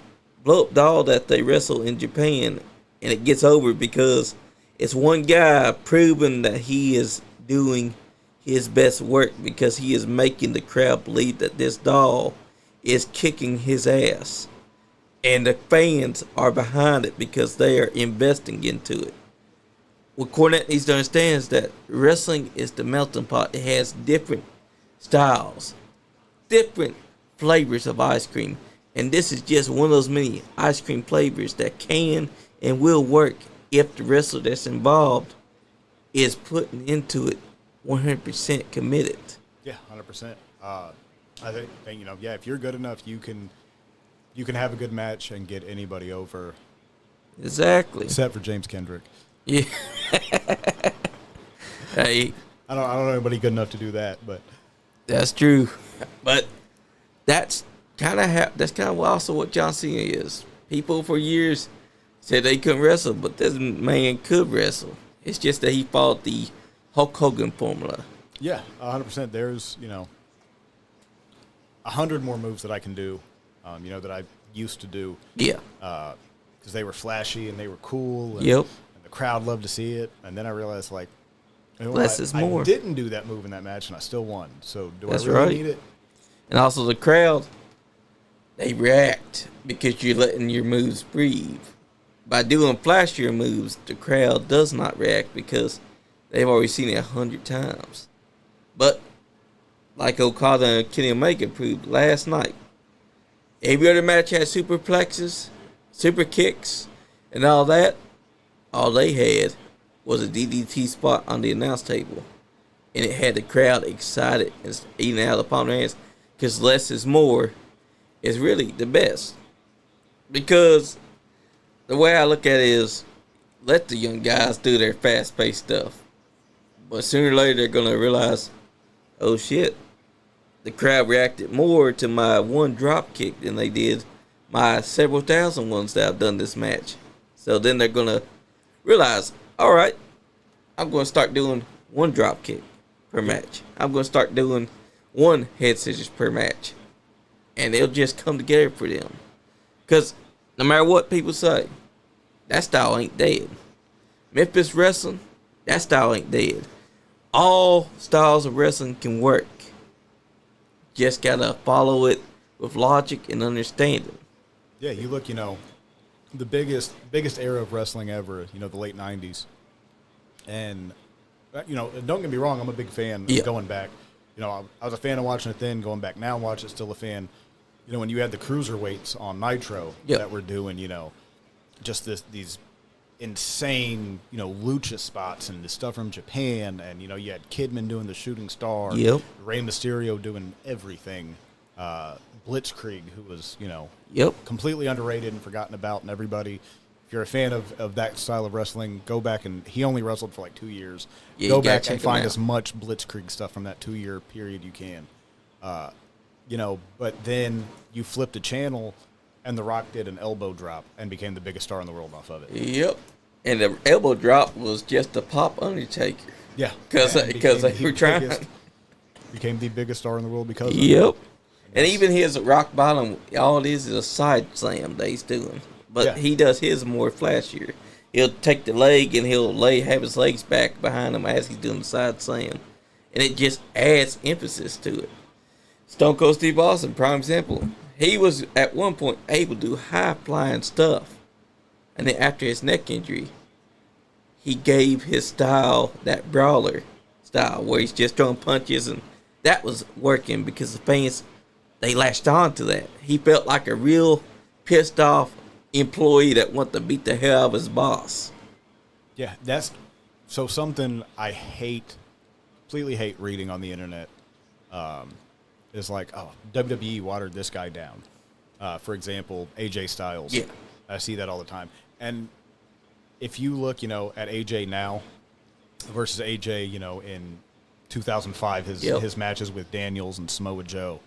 blow-up doll that they wrestle in Japan, and it gets over because it's one guy proving that he is doing his best work because he is making the crowd believe that this doll is kicking his ass. And the fans are behind it because they are investing into it. What Cornette needs to understand is that wrestling is the melting pot. It has different styles, different flavors of ice cream. And this is just one of those many ice cream flavors that can and will work if the wrestler that's involved is putting into it 100% committed. Yeah, 100%. I think if you're good enough, you can have a good match and get anybody over. Exactly. Except for James Kendrick. Yeah. Hey, I don't know anybody good enough to do that, but that's true. But that's kind of also what John Cena is. People for years said they couldn't wrestle, but this man could wrestle. It's just that he followed the Hulk Hogan formula. Yeah, 100%. There's 100 more moves that I can do, that I used to do. Yeah. Because they were flashy and they were cool. And, yep. And the crowd loved to see it. And then I realized, less is more. I didn't do that move in that match, and I still won. So do That's I really right. need it? And also the crowd, they react because you're letting your moves breathe. By doing flashier moves, the crowd does not react because they've already seen it 100 times. But, like Okada and Kenny Omega proved last night, every other match had superplexes, super kicks, and all that. All they had was a DDT spot on the announce table. And it had the crowd excited and eating out of the palm of their hands. Because less is more is really the best. Because the way I look at it is, let the young guys do their fast-paced stuff. But sooner or later, they're going to realize, oh shit, the crowd reacted more to my one drop kick than they did my several thousand ones that I've done this match. So then they're going to realize, all right, I'm going to start doing one drop kick per match. I'm going to start doing one head scissors per match. And they'll just come together for them. Because no matter what people say, that style ain't dead. Memphis wrestling, that style ain't dead. All styles of wrestling can work. Just gotta follow it with logic and understanding. Yeah, you look, the biggest era of wrestling ever, the late 90s. And, don't get me wrong, I'm a big fan of going back. I was a fan of watching it then, going back now and watch it, still a fan. When you had the cruiserweights on Nitro that were doing, just these insane, lucha spots and the stuff from Japan. And, you had Kidman doing the shooting star. Yep. Rey Mysterio doing everything. Blitzkrieg, who was, completely underrated and forgotten about, and everybody if you're a fan of that style of wrestling, go back and he only wrestled for like 2 years. Yeah, Go you gotta back check and him find out. as much Blitzkrieg stuff from that 2-year period you can. But then you flipped a channel, and The Rock did an elbow drop and became the biggest star in the world off of it. Yep. And the elbow drop was just to pop Undertaker. Yeah, Because and they became were the trying. biggest- became the biggest star in the world because of it. Yep. And even his rock bottom, all it is a side slam that he's doing. But Yeah. he does his more flashier. He'll take the leg and he'll have his legs back behind him as he's doing the side slam. And it just adds emphasis to it. Stone Cold Steve Austin, prime example. He was at one point able to do high flying stuff. And then after his neck injury, he gave his style that brawler style where he's just throwing punches, and that was working because the fans, they latched on to that. He felt like a real pissed off employee that wanted to beat the hell out of his boss. Yeah, that's so something I completely hate reading on the internet. Is like, oh, WWE watered this guy down. For example, AJ Styles. Yeah. I see that all the time. And if you look, at AJ now versus AJ, in 2005, his matches with Daniels and Samoa Joe,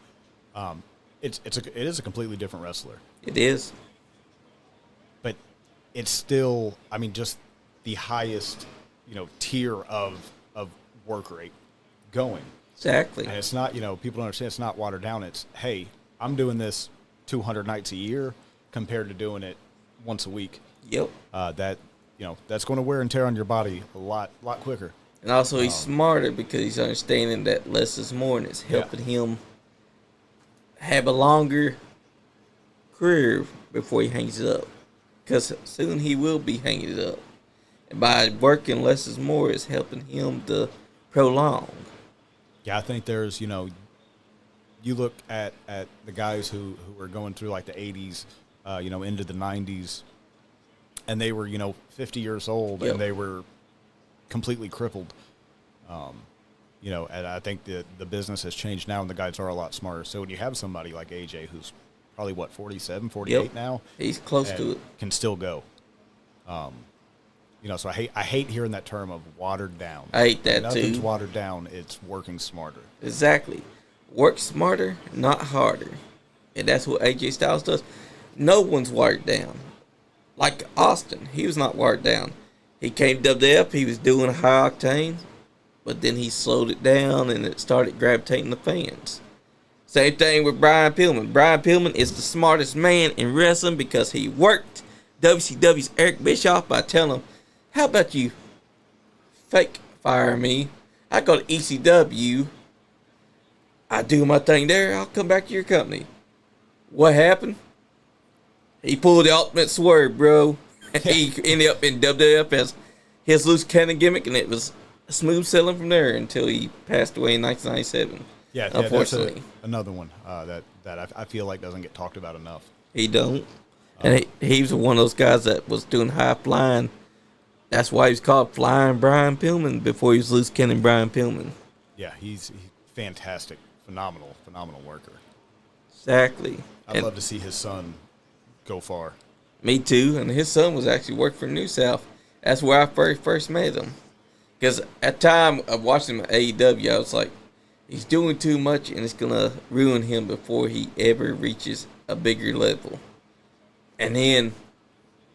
it is a completely different wrestler. It is. But it's still, just the highest, tier of work rate going. Exactly. And it's not, people don't understand, it's not watered down. It's, hey, I'm doing this 200 nights a year compared to doing it once a week. Yep. That's going to wear and tear on your body a lot quicker. And also he's smarter because he's understanding that less is more, and it's helping him have a longer career before he hangs it up. Because soon he will be hanging it up. And by working less is more, it's helping him to prolong. Yeah, I think there's, you look at the guys who were going through like the 80s, into the 90s, and they were, 50 years old, Yep. and they were completely crippled. And I think the business has changed now, and the guys are a lot smarter. So when you have somebody like AJ, who's probably, 47, 48 Yep. now? He's close and to it. can still go. So I hate hearing that term of watered down. I hate that Nothing's too. watered down. It's working smarter. Exactly. Work smarter, not harder. And that's what AJ Styles does. No one's watered down. Like Austin, he was not watered down. He came to WWF, he was doing high octane, but then he slowed it down and it started gravitating the fans. Same thing with Brian Pillman. Brian Pillman is the smartest man in wrestling because he worked WCW's Eric Bischoff by telling him, how about you fake fire me? I go to ECW. I do my thing there. I'll come back to your company. What happened? He pulled the ultimate swerve, bro. He ended up in WWF as his loose cannon gimmick, and it was smooth sailing from there until he passed away in 1997. Yeah, unfortunately. that's another one that I feel like doesn't get talked about enough. He don't. And he was one of those guys that was doing high flying. That's why he was called Flying Brian Pillman before he was loose cannon Brian Pillman. Yeah, he's fantastic, phenomenal worker. Exactly. I'd love to see his son go far. Me too. And his son was actually working for New South. That's where I first met him. Because at the time of watching him at AEW, I was like, he's doing too much and it's going to ruin him before he ever reaches a bigger level. And then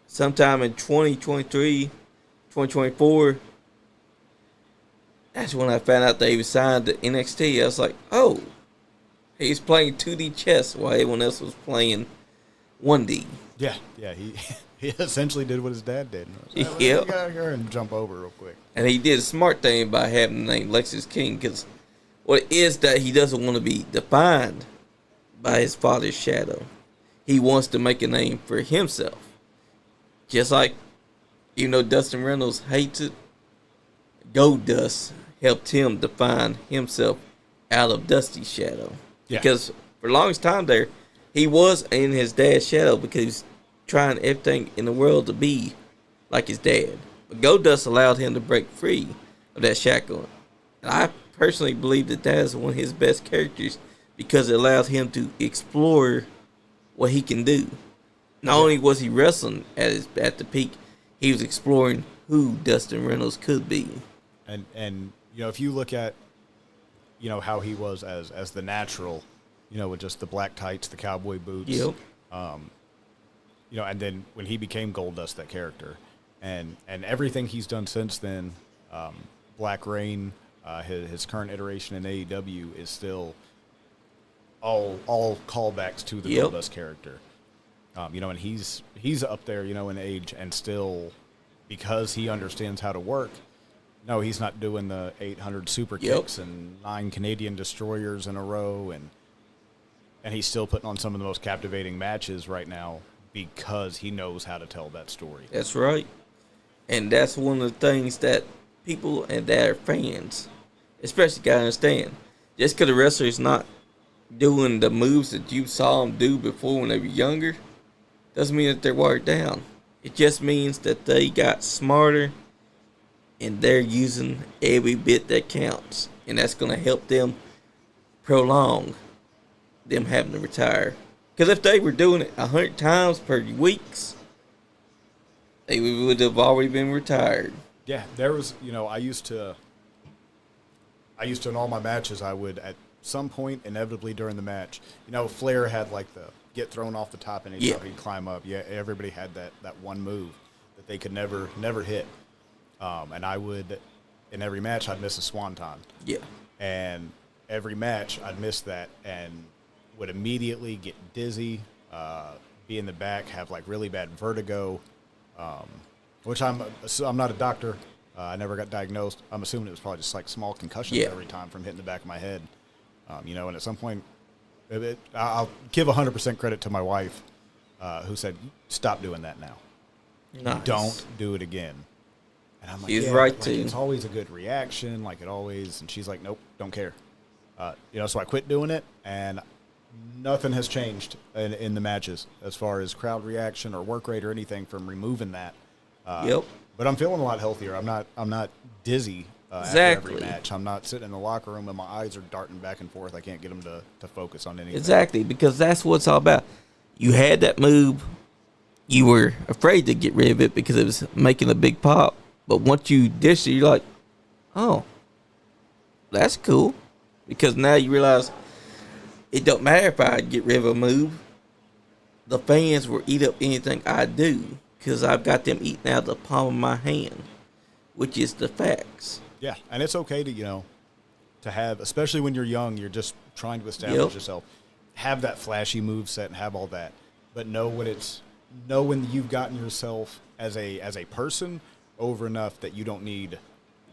sometime in 2023, 2024, that's when I found out that he was signed to NXT. I was like, oh, he's playing 2D chess while everyone else was playing 1D. Yeah, he essentially did what his dad did. Yep. Get out here and jump over real quick. And he did a smart thing by having the name Lexus King, because what it is that he doesn't want to be defined by his father's shadow. He wants to make a name for himself. Just like, even though Dustin Reynolds hates it, Goldust helped him define himself out of Dusty's shadow. Yeah. Because for the longest time there, he was in his dad's shadow because he was trying everything in the world to be like his dad. But Goldust allowed him to break free of that shackle. And I personally believe that that is one of his best characters because it allows him to explore what he can do. Not only was he wrestling at the peak, he was exploring who Dustin Reynolds could be. And if you look at how he was as the natural, with just the black tights, the cowboy boots. Yep. And then when he became Goldust, that character, and everything he's done since then, Black Rain, his current iteration in AEW is still all callbacks to the Goldust character. And he's up there, in age, and still, because he understands how to work. No, he's not doing the 800 super kicks and 9 Canadian destroyers in a row, and he's still putting on some of the most captivating matches right now because he knows how to tell that story. That's right. And that's one of the things that people and that are fans, especially, got to understand. Just because the wrestler's not doing the moves that you saw them do before when they were younger, doesn't mean that they're watered down. It just means that they got smarter and they're using every bit that counts. And that's going to help them prolong them having to retire. Because if they were doing it 100 times per weeks, they would have already been retired. Yeah, there was, I used to in all my matches, I would at some point, inevitably during the match, Flair had like the get thrown off the top and he'd climb up. Yeah, everybody had that one move that they could never hit. And I would, in every match, I'd miss a swanton. Yeah. And every match, I'd miss that and would immediately get dizzy, be in the back, have like really bad vertigo, which I'm not a doctor. I never got diagnosed. I'm assuming it was probably just like small concussions every time from hitting the back of my head. And at some point, I'll give 100% credit to my wife, who said, "Stop doing that now. Nice. Don't do it again." And I'm like, she's right like, too. It's always a good reaction, like it always. And she's like, "Nope, don't care." So I quit doing it, and nothing has changed in the matches as far as crowd reaction or work rate or anything from removing that. But I'm feeling a lot healthier. I'm not dizzy after every match. I'm not sitting in the locker room and my eyes are darting back and forth. I can't get them to focus on anything. Exactly, because that's what it's all about. You had that move. You were afraid to get rid of it because it was making a big pop. But once you dish it, you're like, oh, that's cool. Because now you realize it don't matter if I get rid of a move. The fans will eat up anything I do because I've got them eating out of the palm of my hand, which is the facts. Yeah, and it's okay to, to have, especially when you're young, you're just trying to establish yourself, have that flashy move set and have all that. But know when you've gotten yourself as a person over enough that you don't need.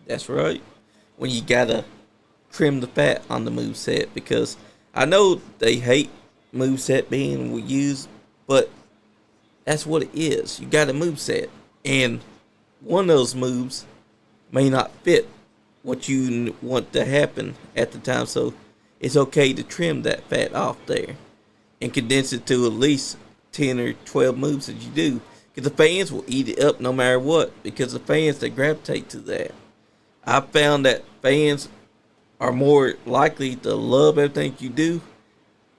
That's right. When you gotta trim the fat on the moveset, because I know they hate moveset being used, but that's what it is. You got a moveset, and one of those moves may not fit what you want to happen at the time, so it's okay to trim that fat off there and condense it to at least 10 or 12 moves that you do. Because the fans will eat it up no matter what. Because the fans, they gravitate to that. I found that fans are more likely to love everything you do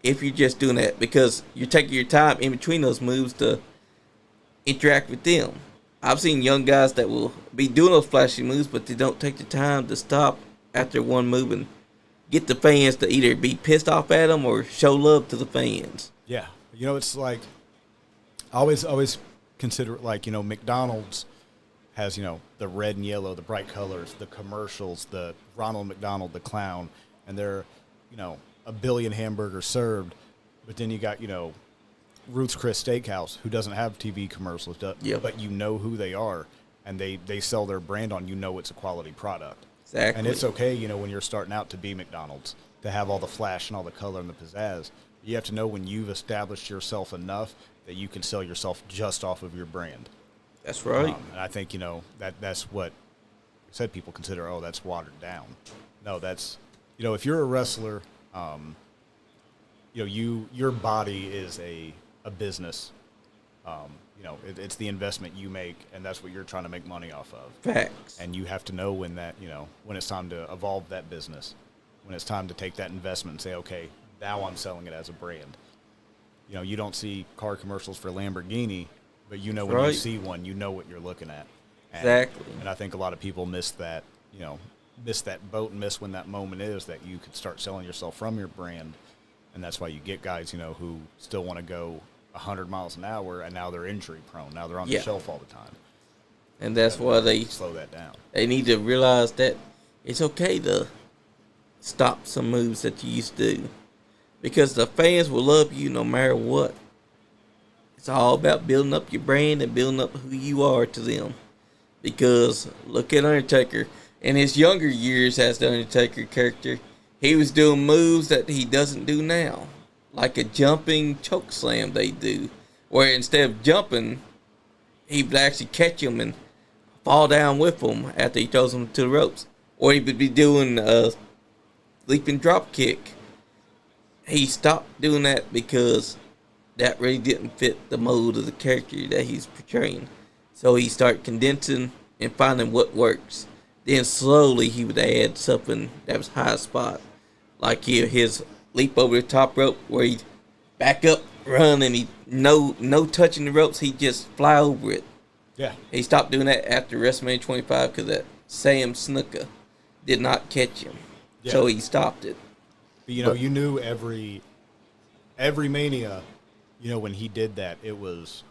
if you're just doing that. Because you're taking your time in between those moves to interact with them. I've seen young guys that will be doing those flashy moves, but they don't take the time to stop after one move and get the fans to either be pissed off at them or show love to the fans. Yeah. It's like, I always consider it like, McDonald's has, the red and yellow, the bright colors, the commercials, the Ronald McDonald, the clown, and they're, a billion hamburgers served. But then you got, Ruth's Chris Steakhouse, who doesn't have TV commercials, but you know who they are, and they sell their brand on, it's a quality product. Exactly. And it's okay, when you're starting out to be McDonald's, to have all the flash and all the color and the pizzazz. You have to know when you've established yourself enough that you can sell yourself just off of your brand. That's right. And I think, that's what said people consider, oh, that's watered down. No, that's, if you're a wrestler, your body is a business. It's the investment you make, and that's what you're trying to make money off of. Facts. And you have to know when that, when it's time to evolve that business, when it's time to take that investment and say, okay, now I'm selling it as a brand. You know, you don't see car commercials for Lamborghini, but you know when you see one, you know what you're looking at. Exactly. And I think a lot of people miss that, you know, miss that boat and miss when that moment is that you could start selling yourself from your brand. And that's why you get guys, you know, who still want to go 100 miles an hour, and now they're injury prone. Now they're on the shelf all the time. And that's why they slow that down. They need to realize that it's okay to stop some moves that you used to do, because the fans will love you no matter what. It's all about building up your brand and building up who you are to them. Because look at Undertaker. In his younger years as the Undertaker character, he was doing moves that he doesn't do now. Like a jumping choke slam they do. Where instead of jumping, he would actually catch him and fall down with him after he throws him to the ropes. Or he would be doing a leaping drop kick. He stopped doing that because that really didn't fit the mold of the character that he's portraying. So he started condensing and finding what works. Then slowly he would add something that was high spot. Like his leap over the top rope where he'd back up, run, and he no touching the ropes, he'd just fly over it. Yeah. He stopped doing that after WrestleMania 25 because that Sam Snuka did not catch him. Yeah. So he stopped it. But, you knew every Mania, when he did that, it was,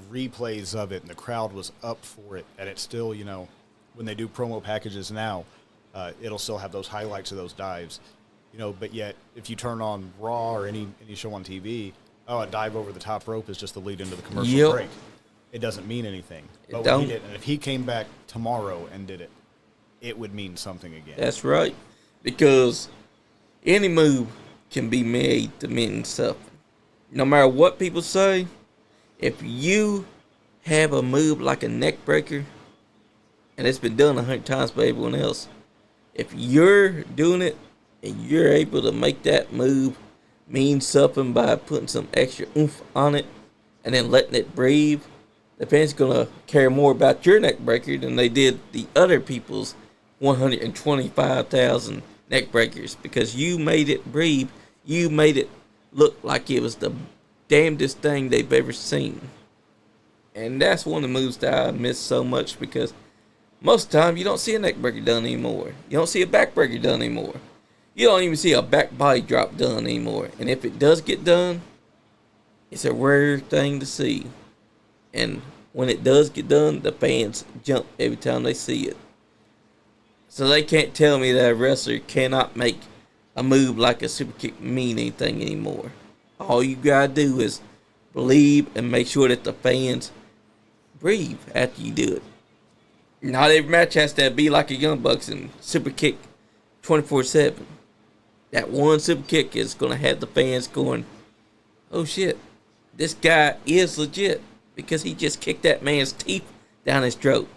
replays of it, and the crowd was up for it. And it's still, when they do promo packages now, it'll still have those highlights of those dives. But yet, if you turn on Raw or any show on TV, a dive over the top rope is just the lead into the commercial break. It doesn't mean anything. But when he did, and if he came back tomorrow and did it, it would mean something again. That's right. Because any move can be made to mean something. No matter what people say, if you have a move like a neck breaker, and it's been done 100 times by everyone else, if you're doing it and you're able to make that move mean something by putting some extra oomph on it and then letting it breathe, the fans are going to care more about your neck breaker than they did the other people's 125,000 neck breakers, because you made it breathe. You made it look like it was the damnedest thing they've ever seen. And that's one of the moves that I miss so much, because most of the time you don't see a neck breaker done anymore. You don't see a back breaker done anymore. You don't even see a back body drop done anymore. And if it does get done, it's a rare thing to see. And when it does get done, the fans jump every time they see it. So they can't tell me that a wrestler cannot make a move like a super kick mean anything anymore. All you gotta do is believe and make sure that the fans breathe after you do it. Not every match has to be like a Young Bucks and super kick 24/7. That one super kick is gonna have the fans going, "Oh shit, this guy is legit," because he just kicked that man's teeth down his throat,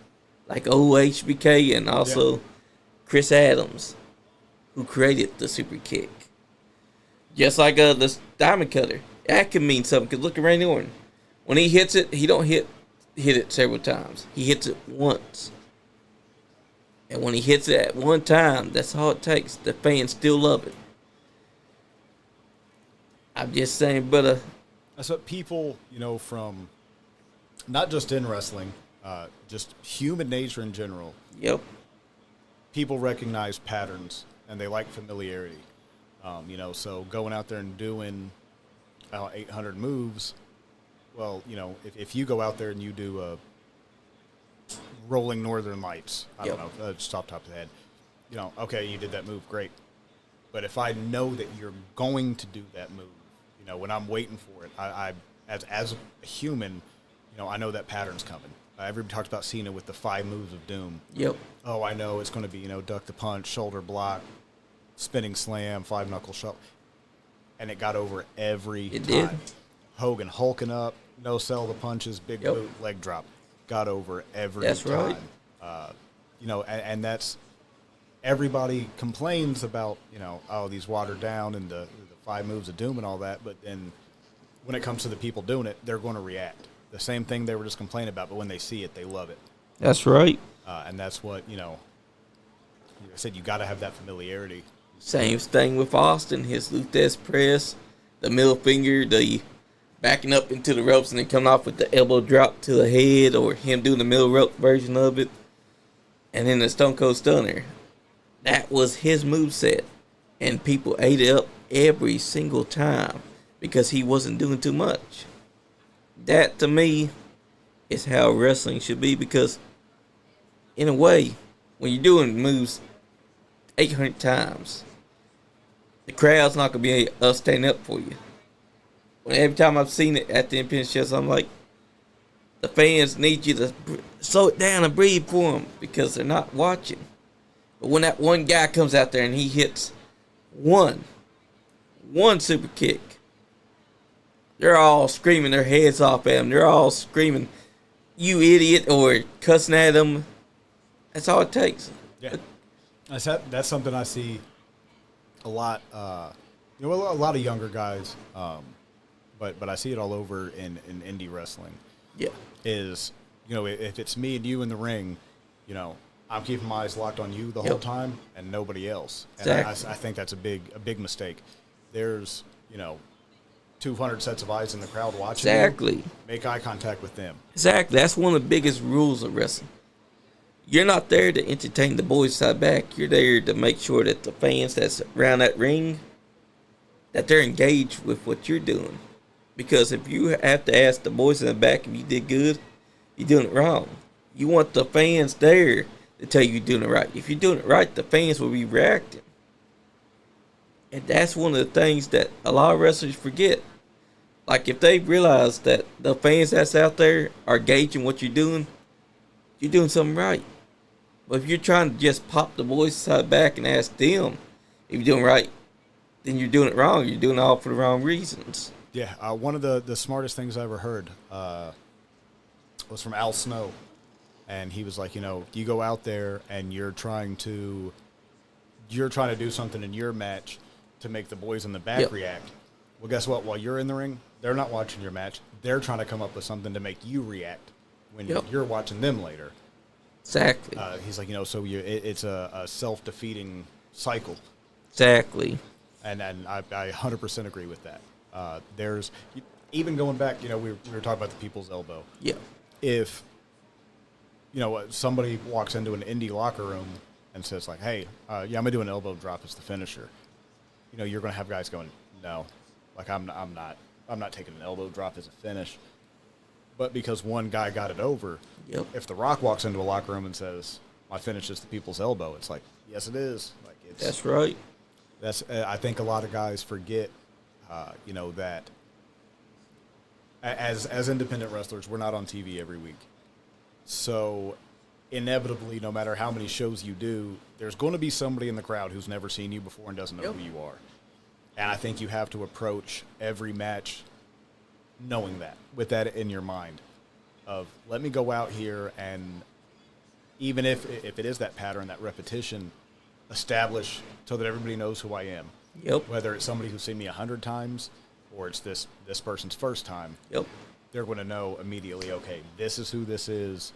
like old HBK and also Chris Adams, who created the super kick. Just like the diamond cutter, that can mean something. Cause look at Randy Orton, when he hits it, he don't hit it several times. He hits it once, and when he hits it at one time, that's all it takes. The fans still love it. I'm just saying, but that's what people, from not just in wrestling, just human nature in general. Yep. People recognize patterns and they like familiarity. So going out there and doing 800 moves, well, if you go out there and you do a rolling Northern Lights, I don't know, just off the top of the head, okay, you did that move, great. But if I know that you're going to do that move, when I'm waiting for it, I as a human, I know that pattern's coming. Everybody talks about Cena with the 5 moves of doom. Yep. Oh, I know it's going to be, duck the punch, shoulder block, spinning slam, 5-knuckle shot. And it got over every time. Did. Hogan hulking up, no sell the punches, big boot, leg drop. Got over every time. That's right. And that's, everybody complains about, these watered down and the 5 moves of doom and all that. But then when it comes to the people doing it, they're going to react. The same thing they were just complaining about, but when they see it, they love it. That's right. And that's what, I said, you got to have that familiarity. Same thing with Austin. His Luthez press, the middle finger, the backing up into the ropes and then coming off with the elbow drop to the head, or him doing the middle rope version of it, and then the Stone Cold Stunner. That was his moveset, and people ate it up every single time because he wasn't doing too much. That, to me, is how wrestling should be, because in a way, when you're doing moves 800 times, the crowd's not going to be up standing up for you. When every time I've seen it at the independent shows, I'm like, the fans need you to slow it down and breathe for them because they're not watching. But when that one guy comes out there and he hits one super kick, they're all screaming their heads off at him. They're all screaming, "You idiot," or cussing at him. That's all it takes. Yeah, that's something I see a lot. A lot of younger guys, but I see it all over in indie wrestling. Yeah, is if it's me and you in the ring, I'm keeping my eyes locked on you the whole time and nobody else. And exactly. I think that's a big mistake. There's 200 sets of eyes in the crowd watching. Exactly. You. Make eye contact with them. Exactly. That's one of the biggest rules of wrestling. You're not there to entertain the boys side back. You're there to make sure that the fans that's around that ring, that they're engaged with what you're doing. Because if you have to ask the boys in the back if you did good, you're doing it wrong. You want the fans there to tell you you're doing it right. If you're doing it right, the fans will be reacting. And that's one of the things that a lot of wrestlers forget. Like, if they realize that the fans that's out there are gauging what you're doing something right. But if you're trying to just pop the boys side back and ask them if you're doing right, then you're doing it wrong. You're doing it all for the wrong reasons. Yeah, one of the smartest things I ever heard was from Al Snow. And he was like, you go out there and you're trying to do something in your match to make the boys in the back react. Well, guess what? While you're in the ring, they're not watching your match. They're trying to come up with something to make you react when you're watching them later. Exactly. He's like, it's a self-defeating cycle. Exactly. And I 100% agree with that. There's even going back, we were talking about the people's elbow. Yeah. If somebody walks into an indie locker room and says like, "Hey, I'm gonna do an elbow drop as the finisher," you're gonna have guys going, "No, like I'm not taking an elbow drop as a finish." But because one guy got it over, if The Rock walks into a locker room and says, "My finish is the people's elbow," it's like, yes, it is. Like That's right. That's I think a lot of guys forget, that as independent wrestlers, we're not on TV every week. So inevitably, no matter how many shows you do, there's going to be somebody in the crowd who's never seen you before and doesn't know who you are. And I think you have to approach every match knowing that, with that in your mind of, let me go out here and even if it is that pattern, that repetition, establish so that everybody knows who I am. Yep. Whether it's somebody who's seen me 100 times or it's this person's first time. Yep. They're going to know immediately, okay, this is who this is.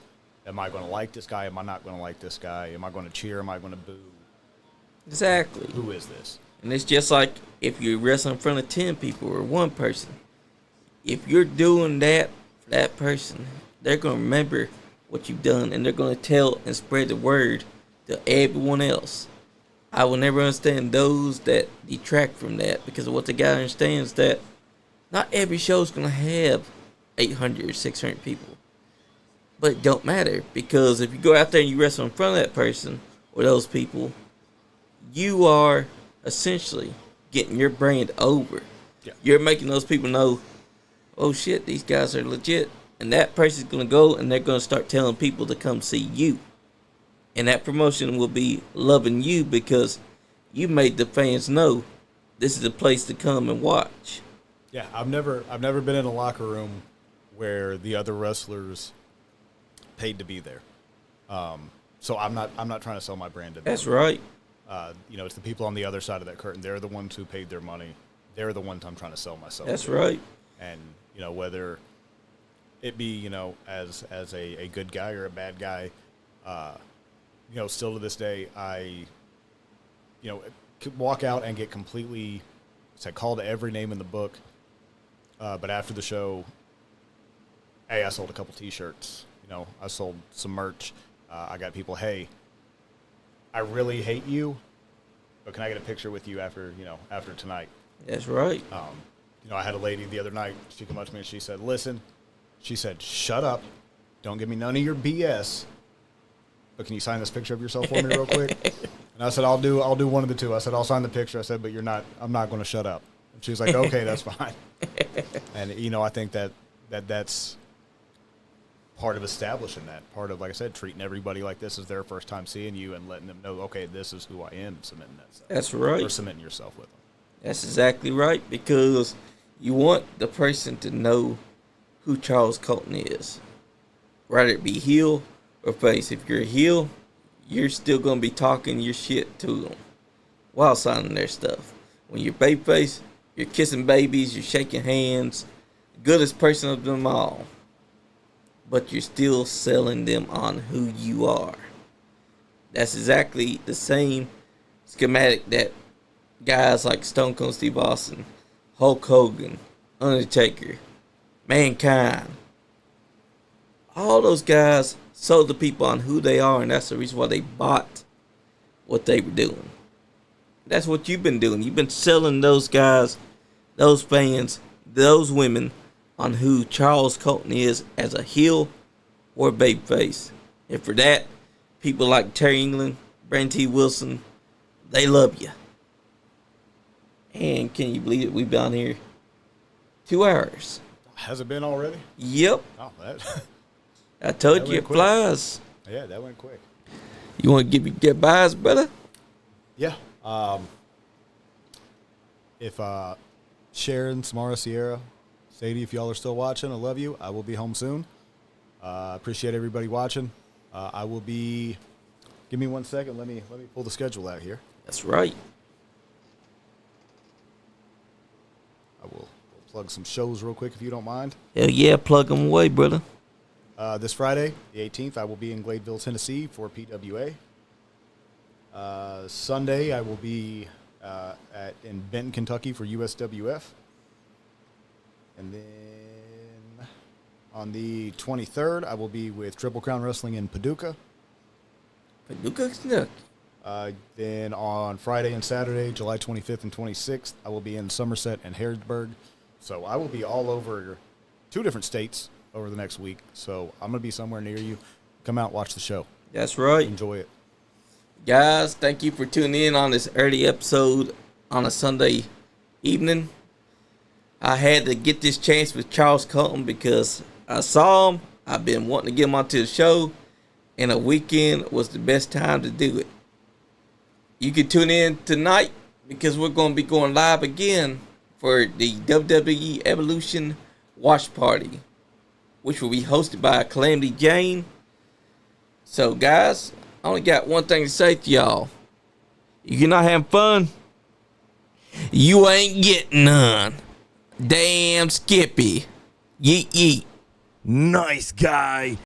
Am I going to like this guy? Am I not going to like this guy? Am I going to cheer? Am I going to boo? Exactly. Who is this? And it's just like if you're wrestling in front of 10 people or one person. If you're doing that for that person, they're going to remember what you've done, and they're going to tell and spread the word to everyone else. I will never understand those that detract from that, because what the guy understands that not every show is going to have 800 or 600 people. But it don't matter, because if you go out there and you wrestle in front of that person or those people, you are essentially getting your brand over. Yeah. You're making those people know, oh shit, these guys are legit. And that person's going to go and they're going to start telling people to come see you. And that promotion will be loving you because you made the fans know this is a place to come and watch. Yeah, I've never been in a locker room where the other wrestlers paid to be there. So I'm not trying to sell my brand to them. That's right. It's the people on the other side of that curtain. They're the ones who paid their money. They're the ones I'm trying to sell myself. That's to. right. And whether it be as a good guy or a bad guy, still to this day I could walk out and get completely called every name in the book But after the show, hey, I sold a couple T-shirts. I sold some merch. I got people, hey, I really hate you, but can I get a picture with you after tonight? That's right. I had a lady the other night. She came up to me and she said, listen, she said, shut up. Don't give me none of your BS. But can you sign this picture of yourself for me real quick? And I said, I'll do one of the two. I said, I'll sign the picture. I said, but I'm not going to shut up. And she was like, okay, that's fine. And, I think that's part of establishing that. Part of, like I said, treating everybody like this is their first time seeing you and letting them know, okay, this is who I am, cementing that stuff. That's right. Or cementing yourself with them. That's exactly right, because you want the person to know who Charles Colton is. Rather it be heel or face. If you're a heel, you're still going to be talking your shit to them while signing their stuff. When you're babyface, you're kissing babies, you're shaking hands, goodest person of them all. But you're still selling them on who you are. That's exactly the same schematic that guys like Stone Cold Steve Austin, Hulk Hogan, Undertaker, Mankind, all those guys sold the people on who they are, and that's the reason why they bought what they were doing. That's what you've been doing. You've been selling those guys, those fans, those women on who Charles Colton is as a heel or babyface. And for that, people like Terry England, Brandon T. Wilson, they love you. And can you believe it? We've been on here 2 hours. Has it been already? Yep. Oh, that. I told That you it went quick. flies. Yeah, that went quick. You want to give me goodbyes, brother? Yeah. If Sharon, Samara, Sierra, Sadie, if y'all are still watching, I love you. I will be home soon. Appreciate everybody watching. I will be. Give me 1 second. Let me pull the schedule out here. That's right. I will plug some shows real quick if you don't mind. Hell yeah, plug them away, brother. This Friday, the 18th, I will be in Gladeville, Tennessee for PWA. Sunday, I will be in Benton, Kentucky for USWF. And then on the 23rd, I will be with Triple Crown Wrestling in Paducah. Paducah, Kentucky. Then on Friday and Saturday, July 25th and 26th, I will be in Somerset and Harrisburg. So I will be all over 2 different states over the next week. So I'm going to be somewhere near you. Come out, watch the show. That's right. Enjoy it. Guys, thank you for tuning in on this early episode on a Sunday evening. I had to get this chance with Charles Colton because I saw him. I've been wanting to get him onto the show, and a weekend was the best time to do it. You can tune in tonight because we're going to be going live again for the WWE Evolution Watch Party, which will be hosted by Calamity Jayne. So, guys, I only got one thing to say to y'all. If you're not having fun, you ain't getting none. Damn Skippy. Yeet yeet. Nice guy.